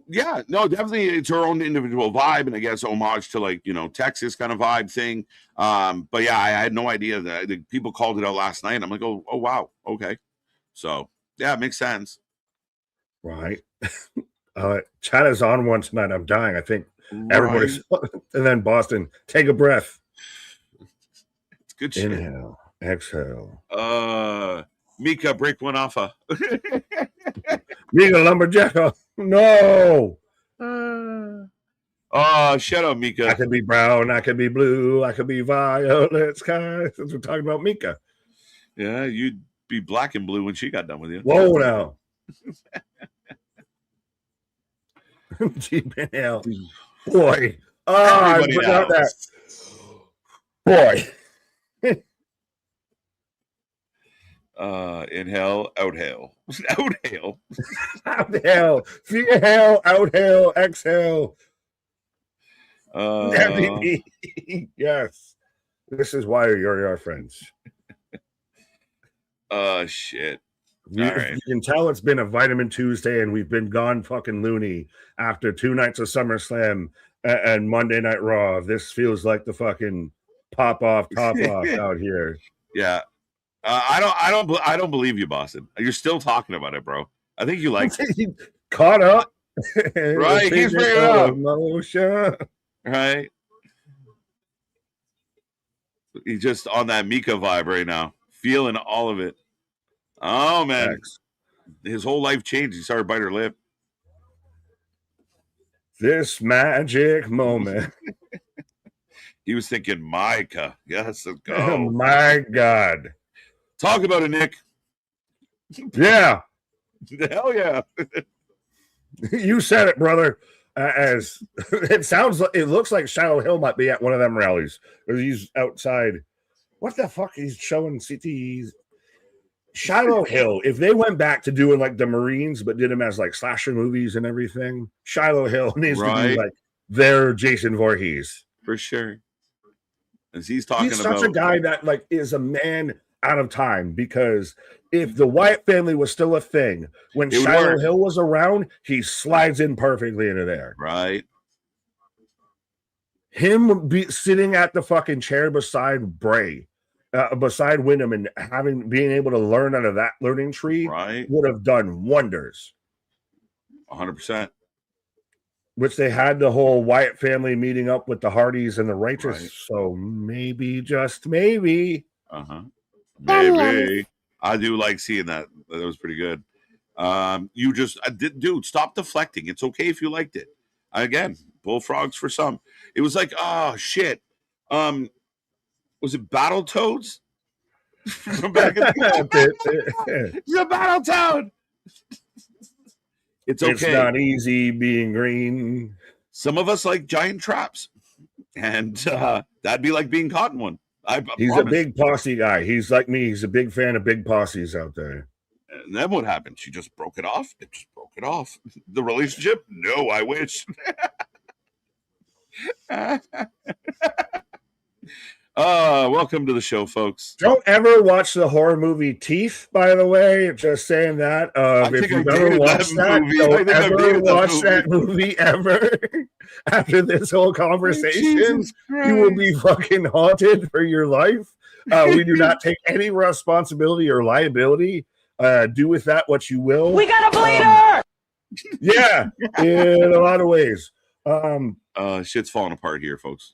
Yeah, no, definitely it's her own individual vibe, and I guess homage to, like, you know, Texas kind of vibe thing. But yeah, I had no idea that people called it out last night. I'm like, oh wow, okay. So yeah, it makes sense. Right. Chat is on one tonight. I'm dying. I think everybody's and then Boston, take a breath. It's good shit. Inhale, exhale. Mika, break one off. Mika Lumberjack. No. Shut up, Mika. I could be brown, I could be blue, I could be violet sky. Since we're talking about Mika. Yeah, you'd be black and blue when she got done with you. Whoa now. Deep inhale. Boy. I forgot that. Boy. Inhale, outhale. Outhale. Outhale. Inhale, outhale, exhale. MVP. Yes. This is why you're our friends. Shit. You can tell it's been a Vitamin Tuesday and we've been gone fucking loony after 2 nights of SummerSlam and Monday Night Raw. This feels like the fucking top off out here. Yeah. I don't believe you, Boston. You're still talking about it, bro. I think you like it. Caught up. Right. He's bringing up. Emotion. Right. He's just on that Mika vibe right now. Feeling all of it. Oh, man. Thanks. His whole life changed. He started to bite her lip. This magic moment. He was thinking, Micah. Yes, let's go. Oh, my God. Talk about it, Nick. Yeah. Hell yeah. You said it, brother. As it looks like Shiloh Hill might be at one of them rallies. He's outside. What the fuck? He's showing CTs. Shiloh Hill, if they went back to doing like the Marines, but did them as like slasher movies and everything, Shiloh Hill needs to be like their Jason Voorhees. For sure. As he's talking he's about. Such a guy that like is a man out of time, because if the Wyatt family was still a thing, when Shiloh Hill was around, he slides in perfectly into there. Right. Him sitting at the fucking chair beside Bray, beside Wyndham, and being able to learn out of that learning tree would have done wonders. 100%. Which they had the whole Wyatt family meeting up with the Hardys and the Righteous. So maybe, just maybe. Maybe. I do like seeing that. That was pretty good. Dude, stop deflecting. It's okay if you liked it. Again, bullfrogs for some. It was like, oh shit. Was it Battletoads? From back in the Battle Town. It's okay. It's not easy being green. Some of us like giant traps, and that'd be like being caught in one. He's promise. a big posse guy. He's like me. He's a big fan of big posses out there. And then what happened? She just broke it off. It just broke it off. The relationship? No, I wish. Welcome to the show, folks. Don't ever watch the horror movie Teeth, by the way. Just saying that. If you've ever watched that, don't ever watch that movie ever. After this whole conversation, you will be fucking haunted for your life. We do not take any responsibility or liability. Do with that what you will. We got a bleeder! Yeah, in a lot of ways. Shit's falling apart here, folks.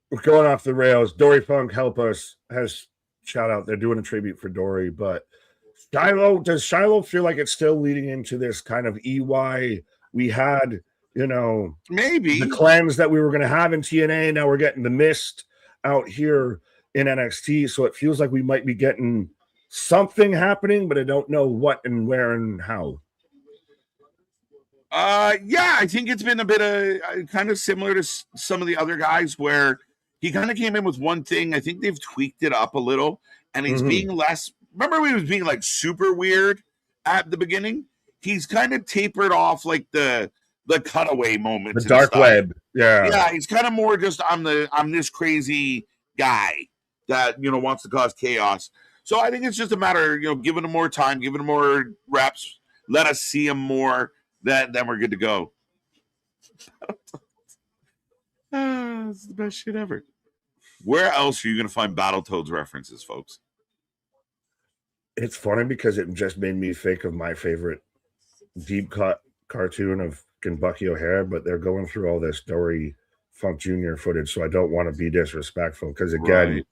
We're going off the rails. Dory Funk help us. Has shout out. They're doing a tribute for Dory, but Shiloh, does Shiloh feel like it's still leading into this kind of EY? We had, maybe the cleanse that we were going to have in TNA. Now we're getting the mist out here in NXT. So it feels like we might be getting something happening, but I don't know what and where and how. Yeah, I think it's been a bit of kind of similar to some of the other guys where he kind of came in with one thing. I think they've tweaked it up a little, and he's being less. Remember, he was being like super weird at the beginning. He's kind of tapered off like the cutaway moments, the dark web. Yeah. He's kind of more just I'm this crazy guy that wants to cause chaos. So I think it's just a matter, giving him more time, giving him more reps, let us see him more. Then we're good to go. It's the best shit ever. Where else are you going to find Battletoads references, folks? It's funny because it just made me think of my favorite deep cut cartoon of Bucky O'Hare, but they're going through all this Dory Funk Jr. footage, so I don't want to be disrespectful because, again,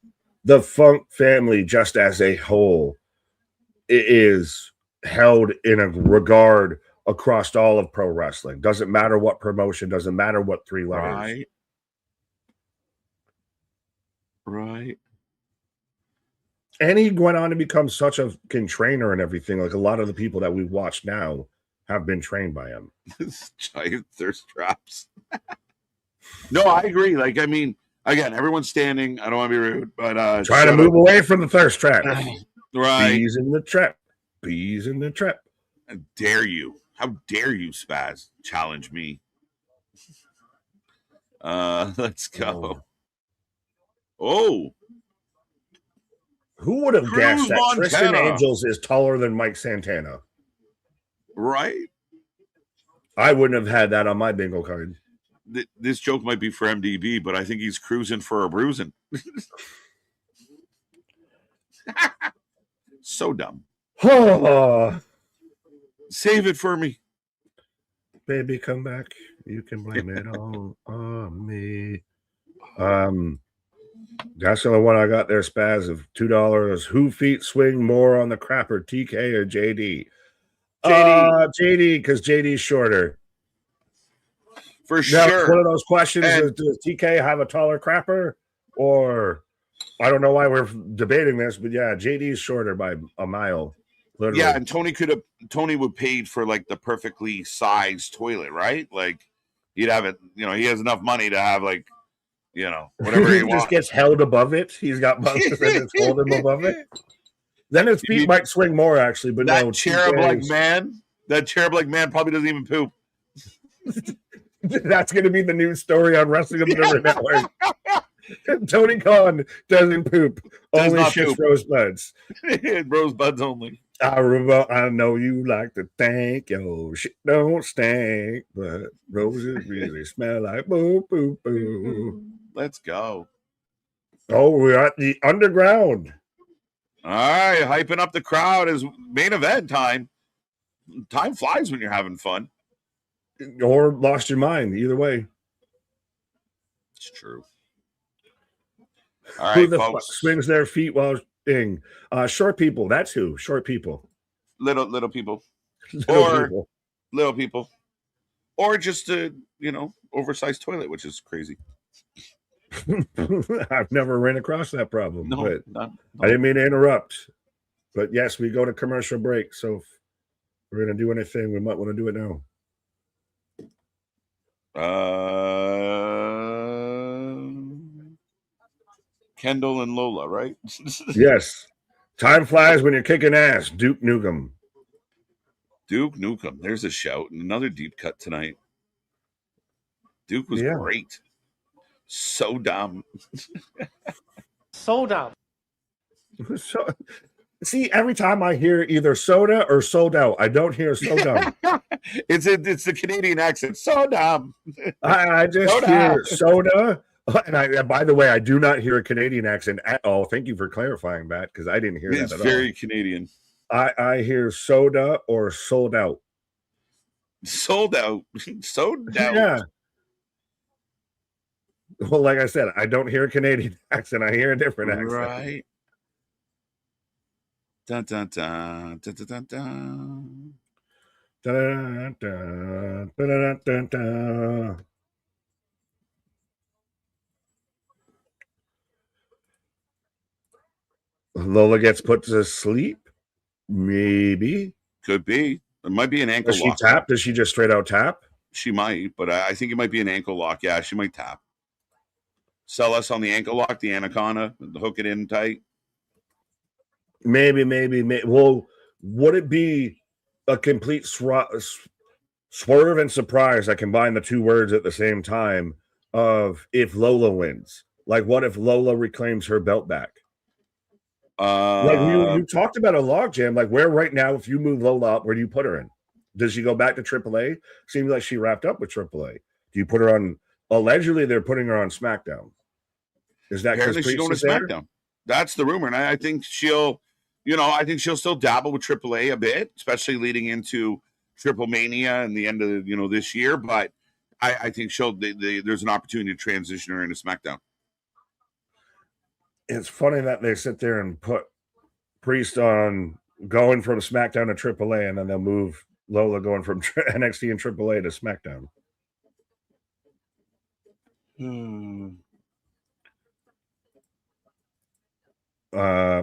the Funk family, just as a whole, is held in a regard across all of pro wrestling. Doesn't matter what promotion, doesn't matter what three letters. Right. And he went on to become such a trainer and everything. Like a lot of the people that we watch now have been trained by him. Giant thirst traps. No, I agree. Like, I mean, again, everyone's standing. I don't want to be rude, but trying to move away from the thirst trap. Right. Bees in the trap. Bees in the trap. How dare you? How dare you, Spaz? Challenge me. Let's go. Oh. Who would have guessed that Tristan Angels is taller than Mike Santana? Right. I wouldn't have had that on my bingo card. This joke might be for MDB, but I think he's cruising for a bruising. So dumb. Save it for me. Baby, come back. You can blame it all on me. That's the only one I got there, Spaz, of $2. Who feet swing more on the crapper, TK or JD? JD, because JD's shorter. For sure. One of those questions is, does TK have a taller crapper? Or I don't know why we're debating this, but yeah, JD's shorter by a mile. Literally. Yeah, and Tony would paid for like the perfectly sized toilet, right? Like he'd have it, he has enough money to have like, whatever he wants. Just gets held above it. He's got buttons and it's hold him above it. Then his feet might swing more, actually, but that no. That cherub like man probably doesn't even poop. That's going to be the news story on Wrestling Observer Network. Tony Khan doesn't poop. Only shits rosebuds. Rosebuds only. I know you like to think your shit don't stink, but roses really smell like boo, boo, boo. Let's go. Oh, we're at the underground. All right, hyping up the crowd is main event time. Time flies when you're having fun. Or lost your mind, either way. It's true. All right, who the folks. Fuck swings their feet while ding? Short people. That's who. Short people. Little people. Little people. Or just a oversized toilet, which is crazy. I've never ran across that problem, No, but not. I didn't mean to interrupt. But yes, we go to commercial break. So if we're going to do anything, we might want to do it now. Kendall and Lola, right? Yes. Time flies when you're kicking ass. Duke Nukem. Duke Nukem. There's a shout. And another deep cut tonight. Duke was great. So dumb. So dumb. So, see, every time I hear either soda or sold out, I don't hear so dumb. It's the Canadian accent. So dumb. I just hear soda. And by the way, I do not hear a Canadian accent at all. Thank you for clarifying that, because I didn't hear that at all. It's very Canadian. I hear soda or sold out. Sold out. Sold out. Yeah. Well, like I said, I don't hear a Canadian accent. I hear a different accent. Right. Dun, dun, dun, dun, dun, dun, dun. Dun, dun, dun, dun, dun, dun. Lola gets put to sleep. Maybe. Could be. It might be an ankle Does she lock. tap? Does she just straight out tap? She might, but I think it might be an ankle lock. Yeah, she might tap. Sell us on the ankle lock, the anaconda, hook it in tight. Maybe. Well, would it be a complete swerve and surprise? I combine the two words at the same time of if Lola wins. Like, what if Lola reclaims her belt back? Like you talked about a logjam. Like, where right now, if you move Lola up, where do you put her in? Does she go back to AAA? Seems like she wrapped up with AAA. Do you put her on? Allegedly, they're putting her on SmackDown. Is that because she's going to SmackDown? That's the rumor, and I think she'll, I think she'll still dabble with AAA a bit, especially leading into Triple Mania and the end of this year. But I think there's an opportunity to transition her into SmackDown. It's funny that they sit there and put Priest on going from SmackDown to AAA, and then they'll move Lola going from NXT and AAA to SmackDown.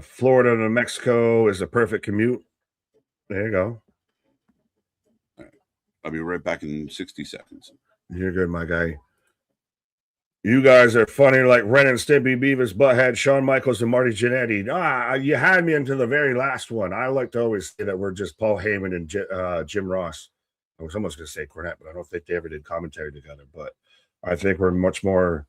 Florida to Mexico is a perfect commute. There you go. I'll be right back in 60 seconds. You're good, my guy. You guys are funny like Ren and Stimpy, Beavis, Butthead, Shawn Michaels, and Marty Jannetty. You had me into the very last one. I like to always say that we're just Paul Heyman and Jim Ross. I was almost going to say Cornette, but I don't think they ever did commentary together. But I think we're much more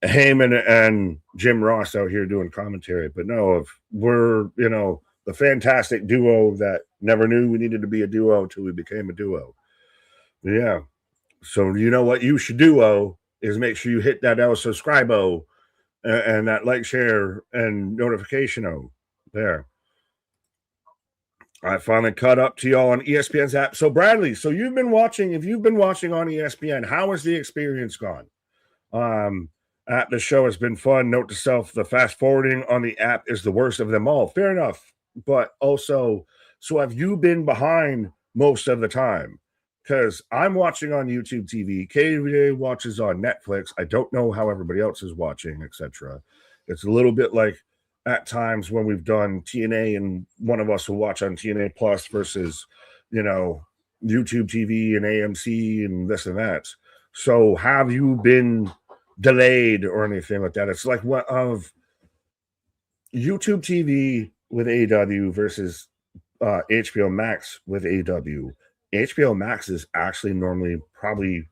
Heyman and Jim Ross out here doing commentary. But no, if we're, the fantastic duo that never knew we needed to be a duo until we became a duo. Yeah. So you know what you should do, is make sure you hit that subscribe and that like, share, and notification there. I finally caught up to y'all on ESPN's app. So Bradley, if you've been watching on ESPN, how has the experience gone? At the show has been fun. Note to self, the fast forwarding on the app is the worst of them all. Fair enough. But also, so have you been behind most of the time? Because I'm watching on YouTube TV. KJ watches on Netflix. I don't know how everybody else is watching, etc. It's a little bit like at times when we've done TNA and one of us will watch on TNA Plus versus, YouTube TV and AMC and this and that. So have you been delayed or anything like that? It's like what of YouTube TV with AEW versus HBO Max with AEW. HBO Max is actually normally probably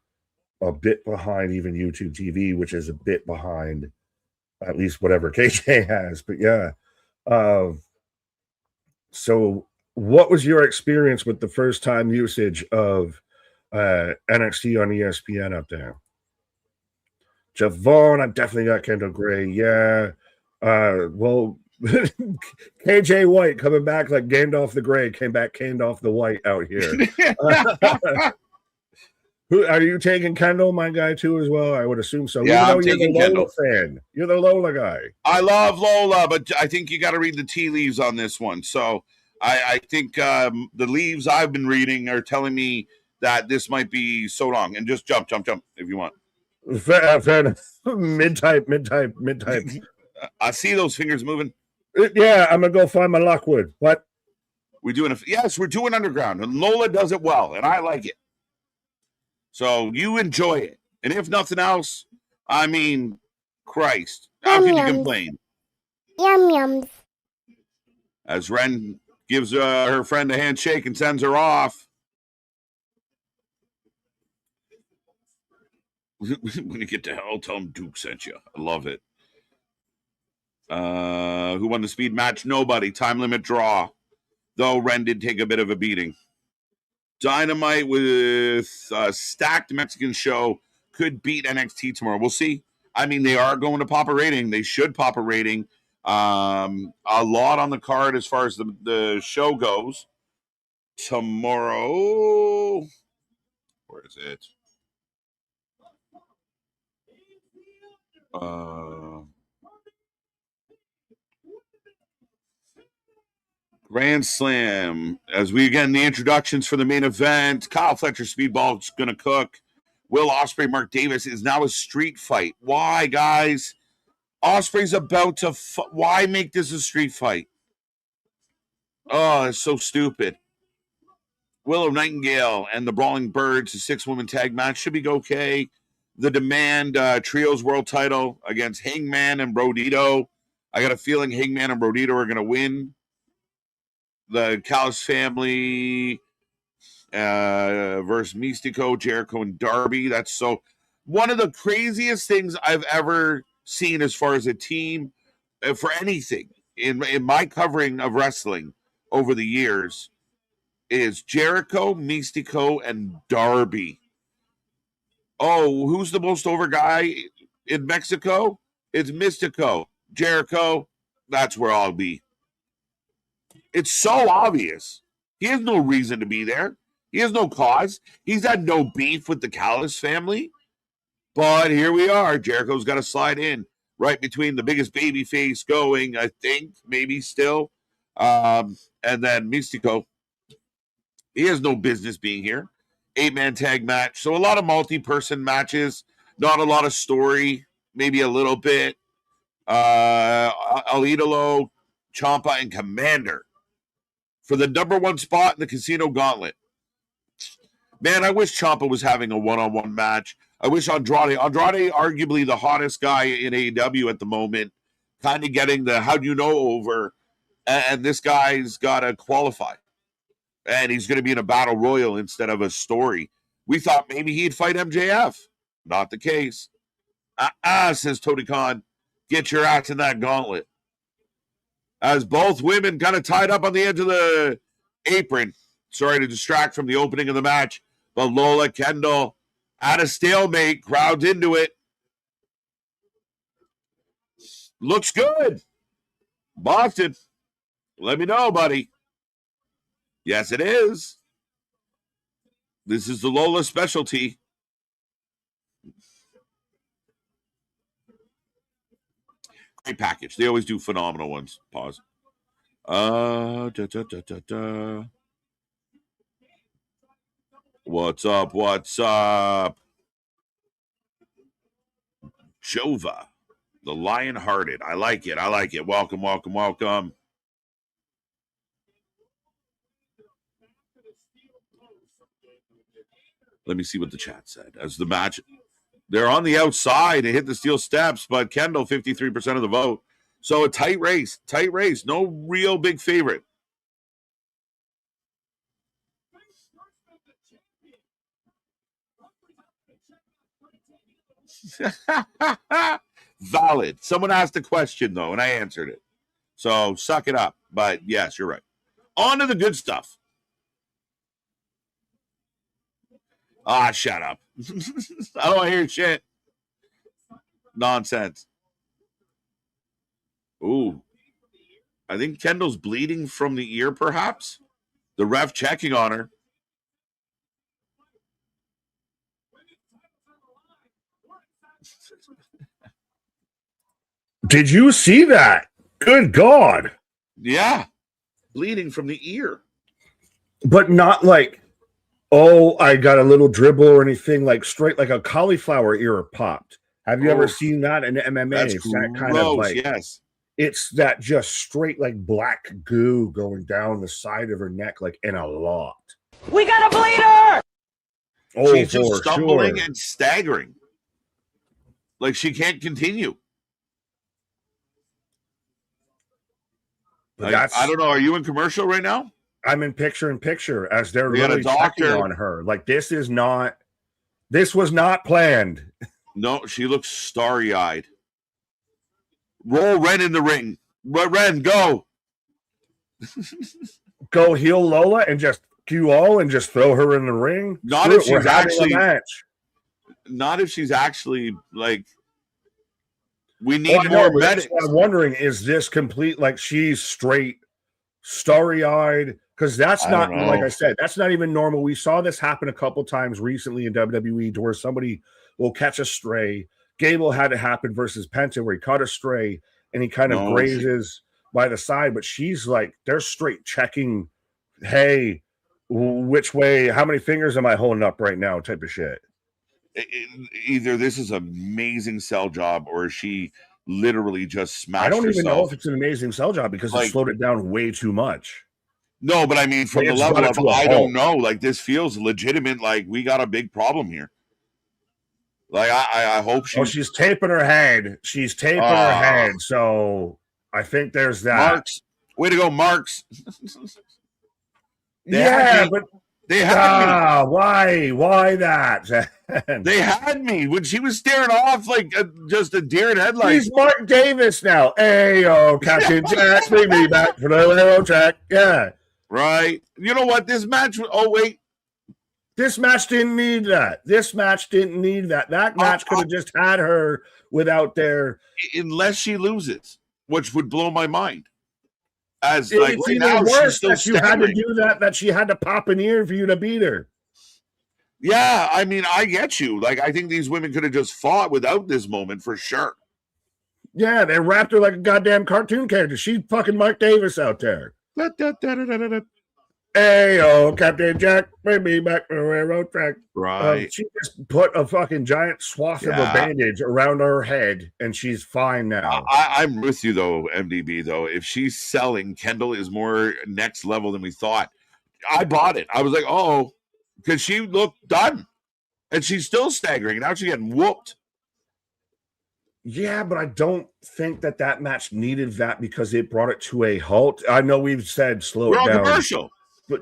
a bit behind even YouTube TV, which is a bit behind at least whatever KJ has. But yeah. So what was your experience with the first time usage of NXT on ESPN up there? Jeff Vaughn, I definitely got Kendall Gray. Yeah. Well, KJ White coming back like Gandalf the Grey, came back Gandalf the White out here. Who are you taking Kendall, my guy, too, as well? I would assume so. Yeah, I'm you're taking the Lola Kendall fan. You're the Lola guy. I love Lola, but I think you got to read the tea leaves on this one. So I think the leaves I've been reading are telling me that this might be so long. And just jump if you want. Fair enough. Mid-type. I see those fingers moving. Yeah, I'm gonna go find my Lockwood. What? We're doing we're doing underground, and Lola does it well, and I like it. So you enjoy it, and if nothing else, I mean, Christ, how can you complain? Yum yums. As Ren gives her friend a handshake and sends her off. When you get to hell, tell him Duke sent you. I love it. Who won the speed match? Nobody. Time limit draw. Though Ren did take a bit of a beating. Dynamite with a stacked Mexican show could beat NXT tomorrow. We'll see. I mean, they are going to pop a rating. They should pop a rating. A lot on the card as far as the show goes. Tomorrow, where is it? Grand Slam. As we again the introductions for the main event. Kyle Fletcher Speedball's gonna cook. Will Ospreay, Mark Davis is now a street fight. Why, guys? Ospreay's about to. Why make this a street fight? Oh, it's so stupid. Willow Nightingale and the Brawling Birds, a 6-woman tag match, should be okay. The Demand Trios World Title against Hangman and Brodito. I got a feeling Hangman and Brodito are going to win. The Callis family versus Mystico, Jericho, and Darby. That's so one of the craziest things I've ever seen as far as a team for anything in my covering of wrestling over the years is Jericho, Mystico, and Darby. Oh, who's the most over guy in Mexico? It's Mystico. Jericho, that's where I'll be. It's so obvious. He has no reason to be there. He has no cause. He's had no beef with the Callis family. But here we are. Jericho's got to slide in right between the biggest baby face going, I think, maybe still. And then Mystico. He has no business being here. 8-man tag match. So a lot of multi-person matches. Not a lot of story. Maybe a little bit. El Idolo, Ciampa, and Commander for the #1 spot in the Casino Gauntlet. Man, I wish Ciampa was having a one-on-one match. I wish Andrade, arguably the hottest guy in AEW at the moment, kind of getting the how do you know over, and this guy's got to qualify. And he's going to be in a battle royal instead of a story. We thought maybe he'd fight MJF. Not the case. Says Tony Khan. Get your ass in that gauntlet. As both women kind of tied up on the edge of the apron. Sorry to distract from the opening of the match. But Lola Kendall at a stalemate. Crowds into it. Looks good. Boston. Let me know, buddy. Yes, it is. This is the Lola specialty. Great package. They always do phenomenal ones. Pause. What's up? What's up? Jova, the Lion-Hearted. I like it. I like it. Welcome, welcome, welcome. Let me see what the chat said. As the match, they're on the outside and hit the steel steps, but Kendall, 53% of the vote. So a tight race. No real big favorite. Valid. Someone asked a question, though, and I answered it. So suck it up. But yes, you're right. On to the good stuff. Shut up. I don't want to hear shit. Nonsense. Ooh. I think Kendall's bleeding from the ear, perhaps. The ref checking on her. Did you see that? Good God. Yeah. Bleeding from the ear. But not like Oh, I got a little dribble or anything like straight like a cauliflower ear popped. Have you ever seen that in MMA? That's It's gross. that kind of like Yes. it's that just straight like black goo going down the side of her neck, like in a lot. We got a bleeder! Oh, She's just for stumbling sure. and staggering. Like she can't continue. But Like, I don't know. Are you in commercial right now? I'm in picture as they're We got a really checking doctor. on her. Like this was not planned. No, she looks starry-eyed. Roll Ren in the ring. Ren, go. Go heel Lola and just QO and just throw her in the ring. Not if she's actually a match. Not if she's actually like. We need more medics. I'm wondering, is this complete like she's straight starry-eyed? Because that's not, like I said, that's not even normal. We saw this happen a couple times recently in WWE to where somebody will catch a stray. Gable had it happen versus Penta where he caught a stray and he kind of grazes by the side, but she's like, they're straight checking, hey, which way, how many fingers am I holding up right now type of shit. Either this is an amazing sell job or she literally just smashed I don't even herself. know if it's an amazing sell job because it slowed it down way too much. No, but I mean, from the level of, I don't know, like this feels legitimate. Like we got a big problem here. Like I hope she's taping her head. She's taping her head. So I think there's that. Marks, way to go, Marks. But they had me. Why that? They had me when she was staring off like just a deer in headlights. He's Mark Davis now. Hey, Captain Jack, bring me back for the railroad track. Yeah. Right. You know what? This match. Oh, wait. This match didn't need that. That match could have just had her without their. Unless she loses, which would blow my mind. As it's like right now, worse that you had to do that she had to pop an ear for you to beat her. Yeah, I mean, I get you. Like, I think these women could have just fought without this moment for sure. Yeah, they wrapped her like a goddamn cartoon character. She's fucking Mark Davis out there. Hey, Captain Jack, bring me back to the railroad track. Right. She just put a fucking giant swath of a bandage around her head, and she's fine now. I'm with you, though, MDB, though. If she's selling, Kendall is more next level than we thought. I bought it. I was like, oh, because she looked done. And she's still staggering. Now she's getting whooped. Yeah, but I don't think that match needed that because it brought it to a halt. I know we've said slow it down. Commercial. But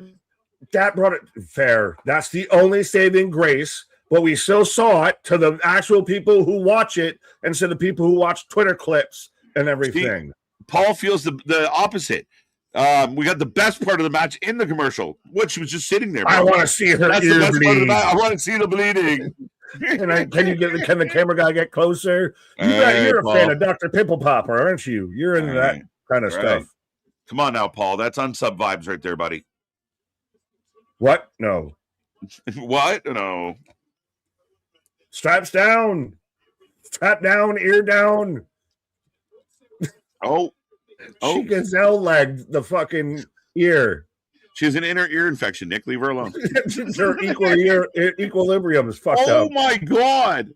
that brought it fair. That's the only saving grace. But we still saw it to the actual people who watch it instead of people who watch Twitter clips and everything. See, Paul feels the opposite. We got the best part of the match in the commercial, which was just sitting there. Bro. I want to see her ear bleed. I want to see the bleeding. Can the camera guy get closer? You're a fan of Dr. Pimple Popper, aren't you? You're into that kind of stuff. Come on now, Paul. That's unsub vibes right there, buddy. What? No. What? No. Straps down. Strap down, ear down. Oh. She gazelle legged the fucking ear. She has an inner ear infection, Nick. Leave her alone. Her equilibrium is fucked up. Oh my God.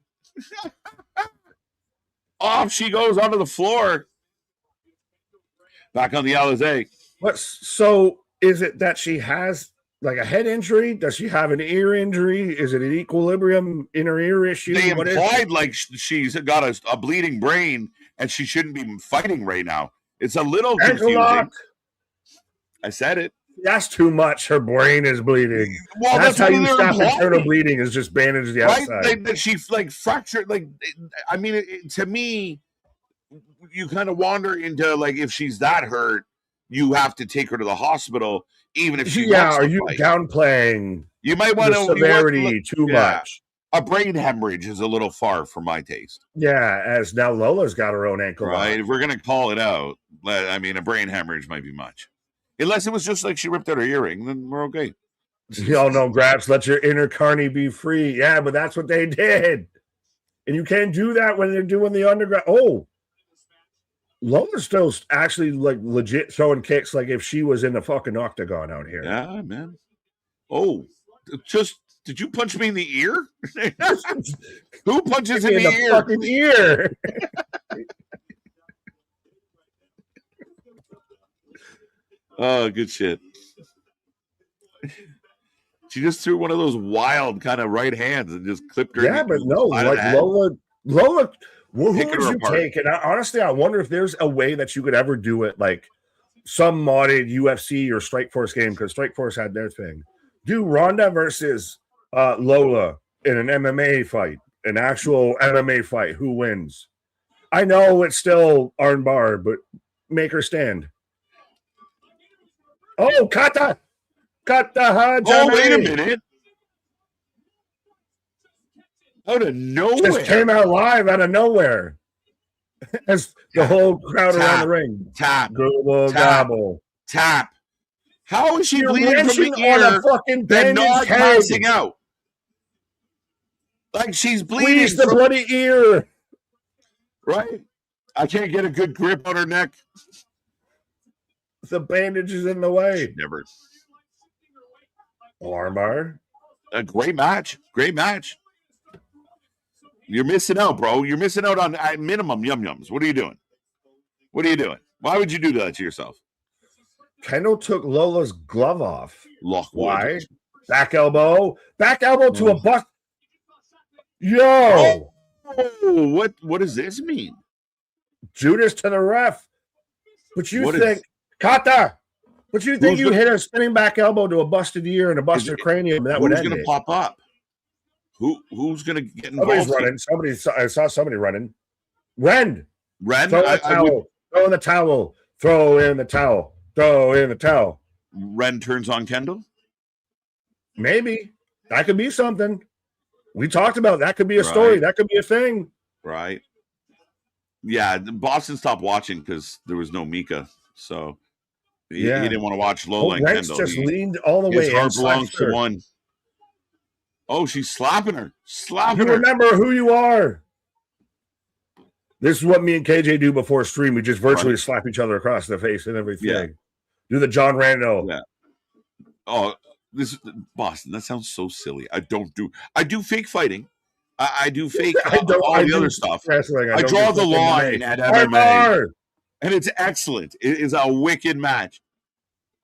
Off she goes onto the floor. Back on the Alizé. So is it that she has like a head injury? Does she have an ear injury? Is it an equilibrium inner ear issue? They implied like she's got a bleeding brain and she shouldn't be fighting right now. It's a little confusing. I said it. That's too much. Her brain is bleeding. Well, that's how you stop internal bleeding is just bandage the outside. That she like fractured. Like, I mean, to me, you kind of wander into like if she's that hurt, you have to take her to the hospital, even if she. Yeah, are you downplaying? You might want to severity too much. A brain hemorrhage is a little far for my taste. Yeah, as now Lola's got her own ankle. Right, if we're gonna call it out, I mean, a brain hemorrhage might be much. Unless it was just like she ripped out her earring, then we're okay. Y'all know, Graps, let your inner carny be free. Yeah, but that's what they did. And you can't do that when they're doing the underground. Oh, Lola's still actually like legit throwing kicks like if she was in the fucking octagon out here. Yeah, man. Oh, Just did you punch me in the ear? Who punches in In the the ear? fucking ear. Oh, good shit. She just threw one of those wild kind of right hands and just clipped her. Yeah, but no, like Lola, who Picking would her you apart. take? And honestly, I wonder if there's a way that you could ever do it, like some modded UFC or Strikeforce game, because Strikeforce had their thing. Do Ronda versus Lola in an MMA fight, an actual MMA fight. Who wins? I know it's still armbar, but make her stand. Oh, kata hajime. Oh, wait a minute. Out of nowhere. Just came out live out of nowhere. As the whole crowd around the ring. Tap. Gobble. Tap. How is she You're bleeding from the ear on a fucking and not head. passing out? Like she's bleeding. Squeeze the bloody ear. Right? I can't get a good grip on her neck. The bandage is in the way. Never. Armbar. A great match. Great match. You're missing out, bro. You're missing out on at minimum yum-yums. What are you doing? What are you doing? Why would you do that to yourself? Kendall took Lola's glove off. Why? Back elbow to a bust. Yo! Oh, what does this mean? Judas to the ref. But you think, Kata, but you think you hit a spinning back elbow to a busted ear and a busted cranium, and that would end it. Who's going to pop up? Who's going to get Somebody's involved? running. I saw somebody running. Ren. Throw in the towel. Throw in the towel. Ren turns on Kendall? Maybe. That could be something. We talked about that. Could be a story. That could be a thing. Right. Yeah, Boston stopped watching because there was no Mika. So he didn't want to watch Lola and Kendall. Just leaned all the way in. His heart belongs to one. Oh, she's slapping her. You remember who you are. This is what me and KJ do before stream. We just virtually slap each other across the face and everything. Yeah. Do the John Randall. Yeah. Oh, this is Boston. That sounds so silly. I do fake fighting. I do fake all the other stuff. I draw the line at MMA. And it's excellent. It is a wicked match.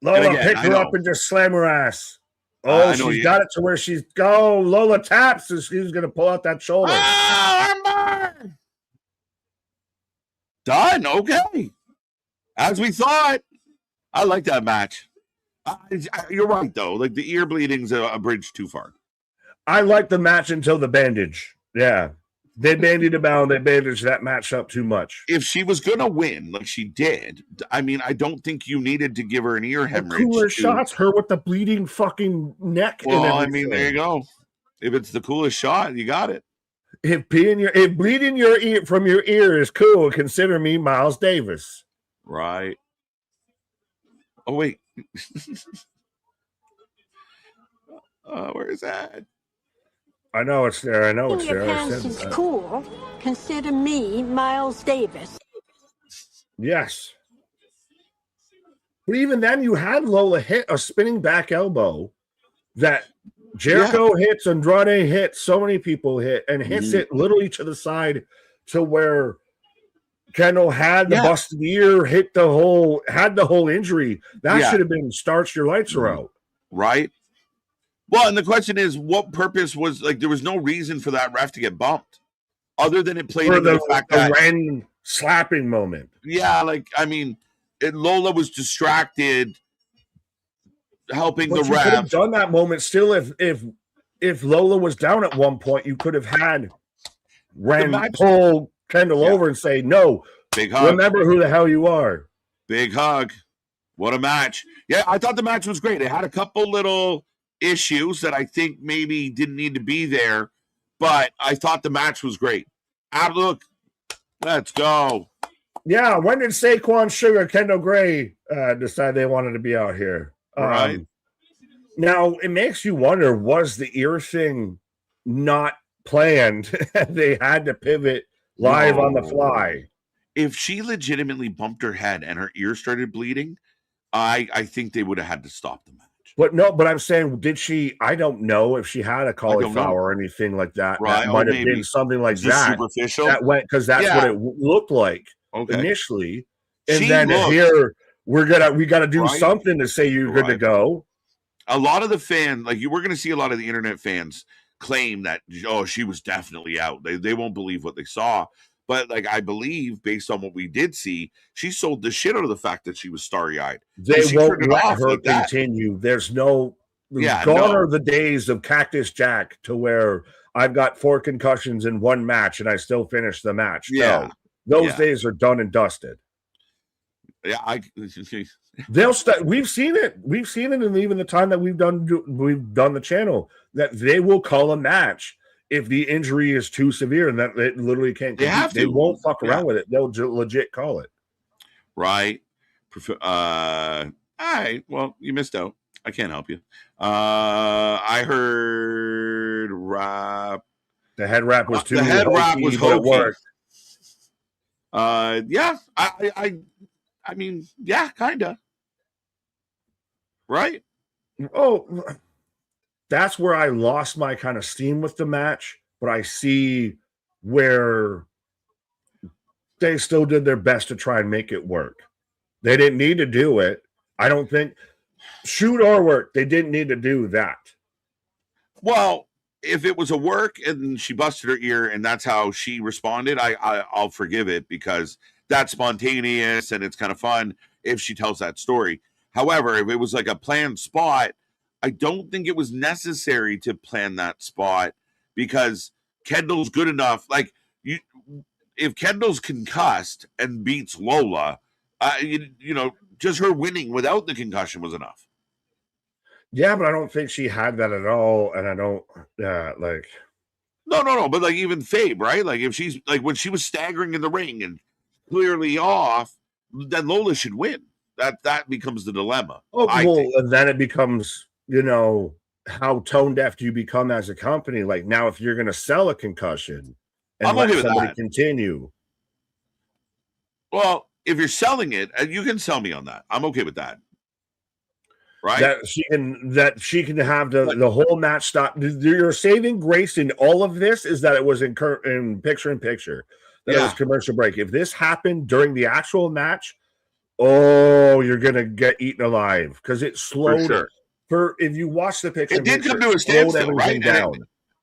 Lola, pick her up and just slam her ass. Oh, she's got it to where she's go. Lola taps, and she's going to pull out that shoulder. Armbar! Done. Okay. As we thought. I like that match. You're right, though. Like the ear bleeding's a bridge too far. I like the match until the bandage. Yeah. They bandied about, they bandaged that match up too much. If she was going to win, like she did, I mean, I don't think you needed to give her an ear hemorrhage. Cooler shots, her with the bleeding fucking neck. Well, I mean, there you go. If it's the coolest shot, you got it. If bleeding your ear from your ear is cool, consider me Miles Davis. Right. Oh, wait. Where is that? I know it's there. I know it's there. Your pants is cool. Consider me Miles Davis. Yes. But even then, you had Lola hit a spinning back elbow that Jericho hits, Andrade hits, so many people hit, and hits it literally to the side to where Kendall had the busted ear, had the whole injury. That should have been starts your lights are out. Right. Well, and the question is, what purpose was, like, there was no reason for that ref to get bumped other than it played into the fact that random slapping moment. Yeah, like, I mean, Lola was distracted helping the ref. Could have done that moment still if Lola was down at one point. You could have had Ren pull Kendall over and say, no, big hug. Remember who the hell you are. Big hug. What a match. Yeah, I thought the match was great. It had a couple little issues that I think maybe didn't need to be there, but I thought the match was great. Look, let's go. Yeah, when did Saquon Sugar, Kendall Gray decide they wanted to be out here? Right. Now, it makes you wonder, was the ear thing not planned? They had to pivot live on the fly. If she legitimately bumped her head and her ear started bleeding, I think they would have had to stop the match. But no, but I'm saying, did she? I don't know if she had a cauliflower or anything like that. Right. That might have been something like that. Superficial. That went because that's what it looked like initially. And then here we got to do something to say you're good to go. A lot of the fans, like we're going to see a lot of the internet fans claim that, oh, she was definitely out. They won't believe what they saw. But like, I believe based on what we did see, she sold the shit out of the fact that she was starry-eyed. They won't let her continue. There's gone are the days of Cactus Jack to where I've got 4 concussions in one match and I still finish the match. Yeah. No, those days are done and dusted. Yeah, they'll we've seen it, and even the time that we've done the channel, that they will call a match if the injury is too severe and that it literally can't. They won't fuck around with it. They'll legit call it. Right. All right. Well, you missed out. I can't help you. I heard rap. The head rap was too. The head rap was hokey. Yeah. I mean, yeah, kind of. Right? Oh, that's where I lost my kind of steam with the match, but I see where they still did their best to try and make it work. They didn't need to do it. I don't think shoot or work. They didn't need to do that. Well, if it was a work and she busted her ear and that's how she responded, I'll forgive it because that's spontaneous and it's kind of fun if she tells that story. However, if it was like a planned spot, I don't think it was necessary to plan that spot because Kendall's good enough. Like if Kendall's concussed and beats Lola, just her winning without the concussion was enough. Yeah, but I don't think she had that at all, and I don't like. No. But like even Fabe, right? Like if she's like when she was staggering in the ring and clearly off, then Lola should win. That becomes the dilemma. Oh, and then it becomes, how tone deaf do you become as a company? Like now, if you're going to sell a concussion and let somebody continue. Well, if you're selling it, you can sell me on that. I'm okay with that. Right? That she can have the whole match stop. Your saving grace in all of this is that it was in picture. That it was commercial break. If this happened during the actual match, you're gonna get eaten alive because it slowed. If you watch the picture, it did come to a standstill, right?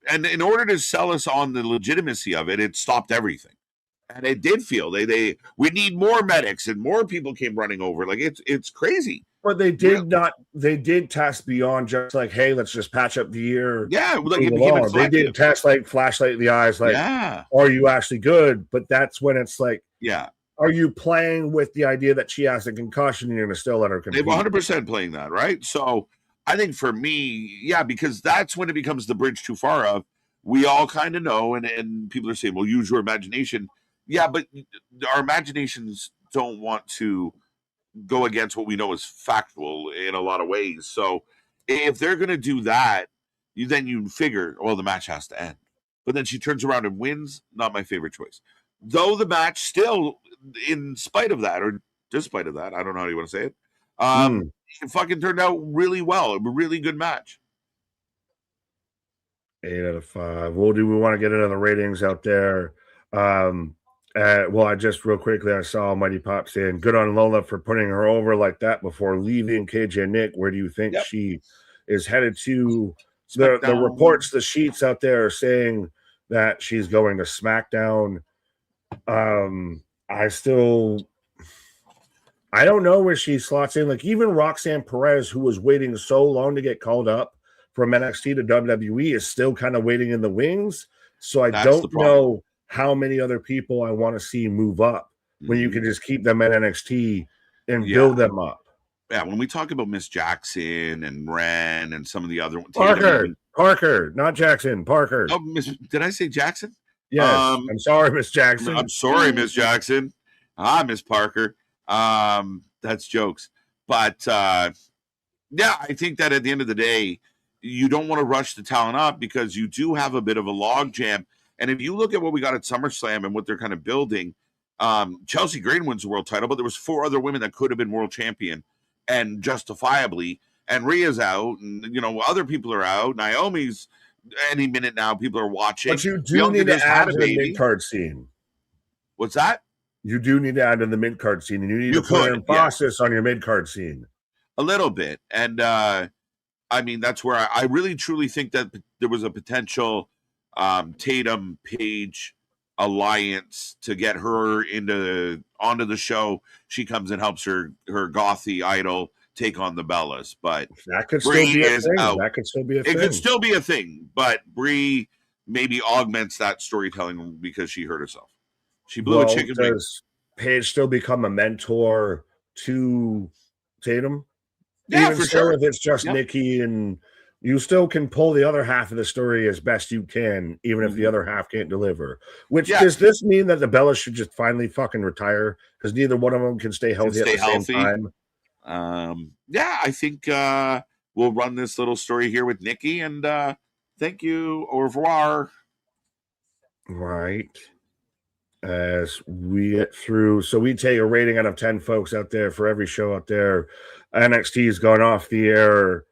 And in order to sell us on the legitimacy of it, it stopped everything. And it did feel we need more medics and more people came running over. Like it's crazy. But they did not. They did test beyond just like, hey, let's just patch up the ear. Yeah, they did test like flashlight in the eyes. Like, are you actually good? But that's when it's like, are you playing with the idea that she has a concussion and you're going to still let her compete? They've 100% playing that, right? So I think for me, because that's when it becomes the bridge too far of. We all kind of know, and people are saying, well, use your imagination. Yeah, but our imaginations don't want to go against what we know is factual in a lot of ways. So if they're going to do that, you figure, well, the match has to end. But then she turns around and wins. Not my favorite choice. Though the match still, in spite of that, or despite of that, I don't know how you want to say it, it fucking turned out really well. A really good match. 8 out of 5. Well, do we want to get into the ratings out there? I just real quickly, I saw Mighty Pop saying, good on Lola for putting her over like that before leaving. KJ Nick, where do you think she is headed to? The reports, the sheets out there are saying that she's going to SmackDown. I don't know where she slots in. Like even Roxanne Perez, who was waiting so long to get called up from NXT to WWE, is still kind of waiting in the wings. So I don't know how many other people I want to see move up when you can just keep them at NXT and build them up. Yeah, when we talk about Miss Jackson and Ren and some of the other ones. Parker, not Jackson, Parker. Oh, did I say Jackson? Yes. I'm sorry, Miss Jackson. I'm sorry, Miss Jackson. Miss Parker. That's jokes. But I think that at the end of the day, you don't want to rush the talent up because you do have a bit of a log jam. And if you look at what we got at SummerSlam and what they're kind of building, Chelsea Green wins the world title, but there was 4 other women that could have been world champion and justifiably. and Rhea's out, and other people are out. Naomi's any minute now. People are watching. But you do Bianca need to just add had a to the baby. mid-card scene. What's that? You do need to add to the mid-card scene, and you need to put an emphasis on your mid-card scene. A little bit. And I mean, that's where I really truly think that there was a potential Tatum Page alliance to get her onto the show. She comes and helps her gothy idol take on the Bellas, but that could still be a thing. That could still be a thing. It could still be a thing, but Brie maybe augments that storytelling because she hurt herself. She blew a chicken wing. Does Paige still become a mentor to Tatum? Yeah, even for still, sure. If it's just Nikki, and you still can pull the other half of the story as best you can, even if the other half can't deliver. Which does this mean that the Bellas should just finally fucking retire because neither one of them can stay healthy at the same time? Yeah, I think we'll run this little story here with Nikki, and thank you. Au revoir. Right. As we get through, so we take a rating out of 10, folks out there, for every show out there. NXT has gone off the air.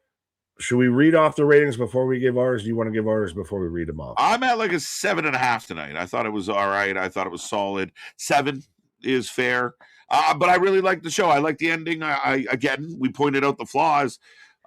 Should we read off the ratings before we give ours? Do you want to give ours before we read them off? I'm at like a 7.5 tonight. I thought it was all right. I thought it was solid. 7 is fair. But I really like the show. I like the ending. I again, we pointed out the flaws.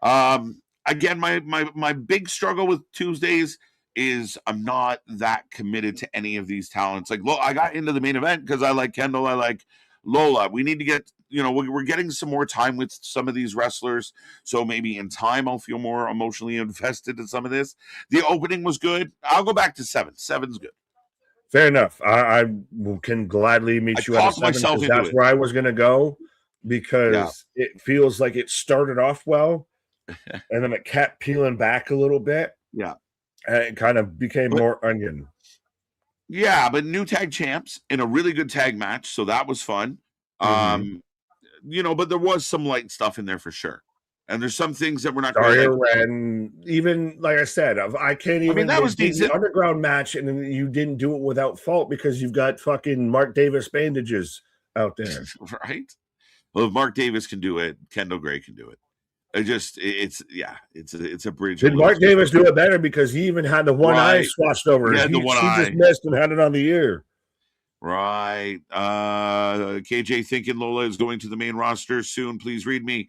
Again, my big struggle with Tuesdays is I'm not that committed to any of these talents. Like, I got into the main event because I like Kendall. I like Lola. We need to get, we're getting some more time with some of these wrestlers. So maybe in time, I'll feel more emotionally invested in some of this. The opening was good. I'll go back to 7. 7's good. Fair enough. I can gladly meet you at a 7 because that's where I was going to go, because it feels like it started off well and then it kept peeling back a little bit. Yeah. And it kind of became more onion. Yeah, but new tag champs in a really good tag match, so that was fun. But there was some light stuff in there for sure. And there's some things that we're not going to like. And even, like I said, I can't even. I mean, that was decent. The underground match, and you didn't do it without fault because you've got fucking Mark Davis bandages out there. Right? Well, if Mark Davis can do it, Kendall Gray can do it. It's a bridge. Did Mark Davis do it better because he even had the one eye swatched over? He just missed and had it on the ear. Right. KJ thinking Lola is going to the main roster soon. Please read me.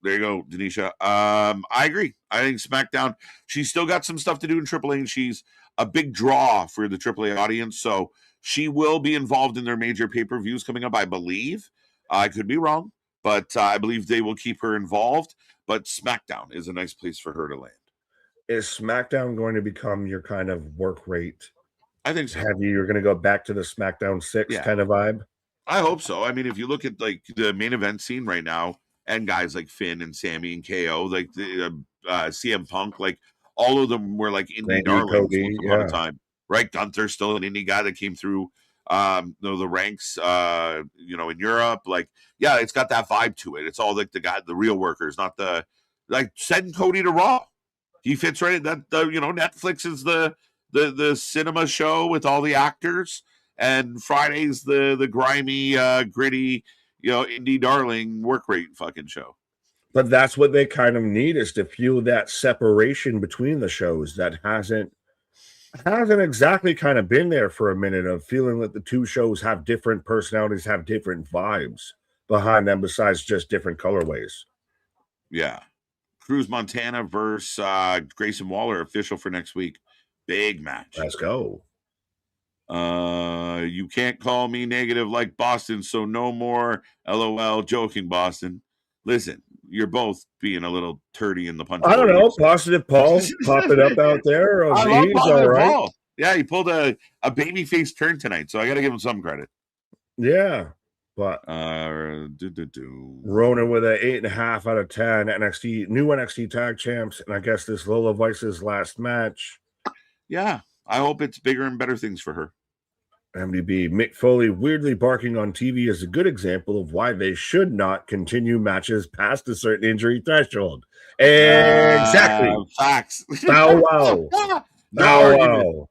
There you go, Denisha. I agree. I think SmackDown, she's still got some stuff to do in AAA, and she's a big draw for the AAA audience. So she will be involved in their major pay-per-views coming up, I believe. I could be wrong, but I believe they will keep her involved. But SmackDown is a nice place for her to land. Is SmackDown going to become your kind of work rate? I think so. You're going to go back to the SmackDown 6 kind of vibe? I hope so. I mean, if you look at like the main event scene right now, and guys like Finn and Sammy and KO, like the CM Punk, like all of them were like indie darlings once upon a time, right? Gunther's still an indie guy that came through the ranks in Europe. Like, yeah, it's got that vibe to it. It's all like the real workers, not the send Cody to Raw. He fits right in that. Netflix is the cinema show with all the actors, and Friday's the grimy, gritty, indie darling work rate fucking show. But that's what they kind of need, is to feel that separation between the shows that hasn't exactly kind of been there for a minute, of feeling that the two shows have different personalities, have different vibes behind them besides just different colorways. Yeah. Cruz Montana versus Grayson Waller, official for next week. Big match. Let's go. You can't call me negative like Boston, so no more. LOL, joking, Boston. Listen, you're both being a little turdy in the punch. I don't know. Positive Paul popping up out there. I love he's all right. Paul. Yeah, he pulled a babyface turn tonight, so I got to give him some credit. Yeah, but Ronan with an 8.5 out of 10. New NXT tag champs, and I guess this Lola Vice's last match. Yeah, I hope it's bigger and better things for her. MDB, Mick Foley weirdly barking on TV is a good example of why they should not continue matches past a certain injury threshold. Exactly. Facts. Bow wow. Bow wow.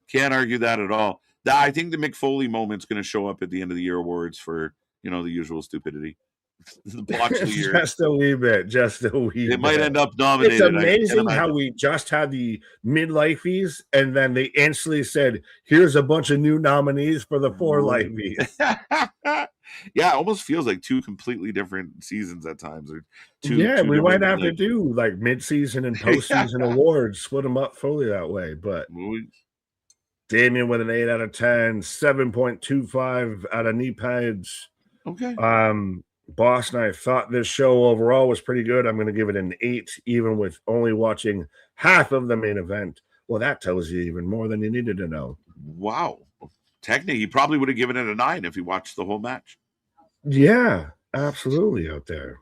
Can't argue that at all. I think the Mick Foley moment's going to show up at the end of the year awards for, the usual stupidity. the botch of the year. Just a wee bit. It might end up nominated. It's amazing how we just had the midlifeies, and then they instantly said, "Here's a bunch of new nominees for the 4 lifeies." Yeah, it almost feels like 2 completely different seasons at times. Or two we might have to like, do like mid-season and postseason awards, split them up fully that way. But Damien with an 8 out of 10, 7.25 out of knee pads. Okay. Boston, I thought this show overall was pretty good. I'm going to give it an 8, even with only watching half of the main event. Well, that tells you even more than you needed to know. Wow. Technically, he probably would have given it a 9 if he watched the whole match. Yeah, absolutely out there.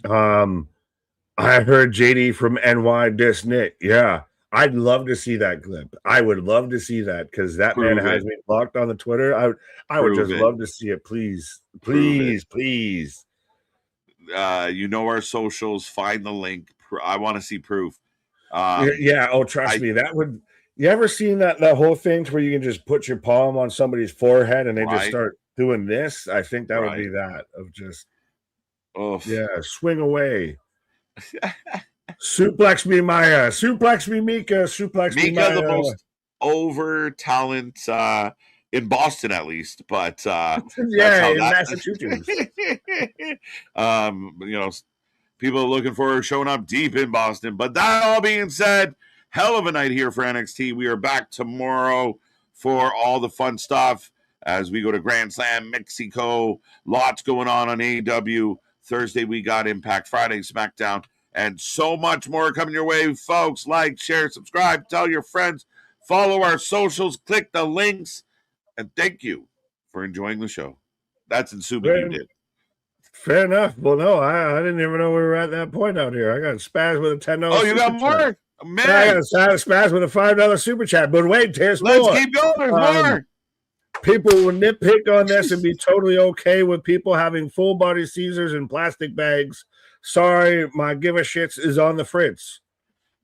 I heard JD from NY diss Nick. Yeah, I'd love to see that clip. I would love to see that because that man has me blocked on the Twitter. I would just love to see it. Please. You know our socials. Find the link. I want to see proof. Yeah. Oh, trust me. That would. You ever seen that whole thing where you can just put your palm on somebody's forehead and they just start doing this? I think that would be that of just. Oh yeah, swing away. Suplex me, Maya. Suplex me, Mika. Suplex me, Maya. The most over talent in Boston, at least. But yeah, in Massachusetts. People are looking for showing up deep in Boston. But that all being said, hell of a night here for NXT. We are back tomorrow for all the fun stuff as we go to Grand Slam Mexico. Lots going on AEW. Thursday we got Impact. Friday SmackDown. And so much more coming your way, folks. Like, share, subscribe, tell your friends, follow our socials, click the links, and thank you for enjoying the show. That's in Subi you did. Fair enough. Well, no, I didn't even know we were at that point out here. I got Spaz with a $10. Oh, you got more? Man. I got Spaz with a $5 super chat. But wait, there's more. Let's keep going. There's more. People will nitpick on this and be totally okay with people having full body Caesars in plastic bags. Sorry, my give a shits is on the fritz.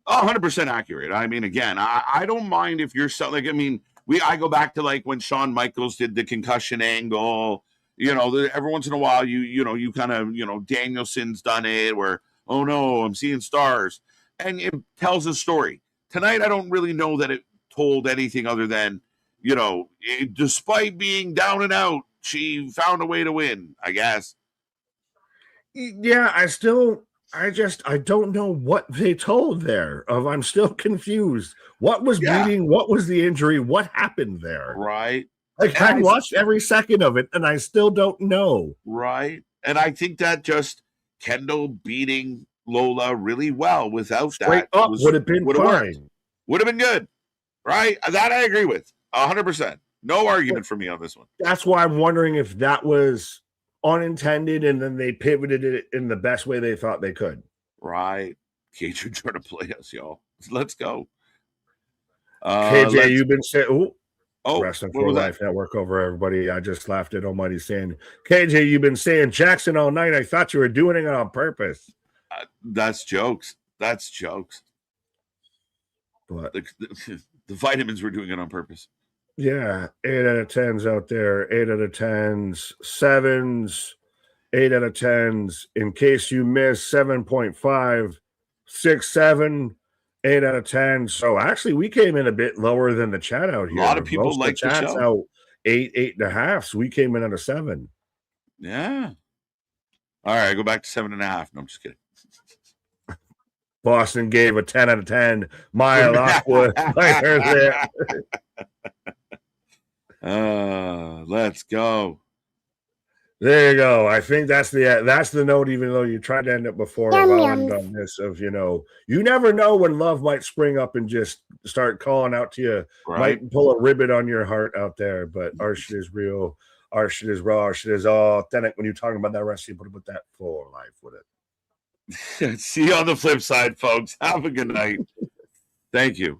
100% accurate. I mean, again, I don't mind if you're like, I mean, I go back to like when Shawn Michaels did the concussion angle. Every once in a while, you kind of, Danielson's done it where, oh no, I'm seeing stars. And it tells a story. Tonight, I don't really know that it told anything other than, despite being down and out, she found a way to win, I guess. Yeah, I don't know what they told there. I'm still confused. What was bleeding? What was the injury? What happened there? Right. Like I watched every second of it and I still don't know. Right. And I think that just Kendall beating Lola really well without straight that would have been fine. Would have been good. Right. That I agree with 100%. No argument for me on this one. That's why I'm wondering if that was unintended and then they pivoted it in the best way they thought they could. Right. KJ trying to play us, y'all. Let's go. KJ, you've been saying, Wrestling for Life that? Network over everybody. I just laughed at Almighty saying, KJ, you've been saying Jackson all night. I thought you were doing it on purpose. That's jokes. That's jokes. But the vitamins were doing it on purpose. Yeah, 8 out of 10s out there, 8 out of 10s, 7s, 8 out of 10s. In case you missed, 7.5, 6, 7, 8 out of 10. So actually, we came in a bit lower than the chat out here. A lot of people like the chat's out 8, 8.5. So we came in at a 7. Yeah. All right, go back to 7.5. No, I'm just kidding. Boston gave a 10 out of 10. Maya Lockwood. Let's go. There you go. I think that's the note, even though you tried to end it before on this of, you never know when love might spring up and just start calling out to you. Right. Might pull a ribbon on your heart out there, but our shit is real. Our shit is raw. Our shit is authentic. When you're talking about that wrestling, put that for life with it. See you on the flip side, folks. Have a good night. Thank you.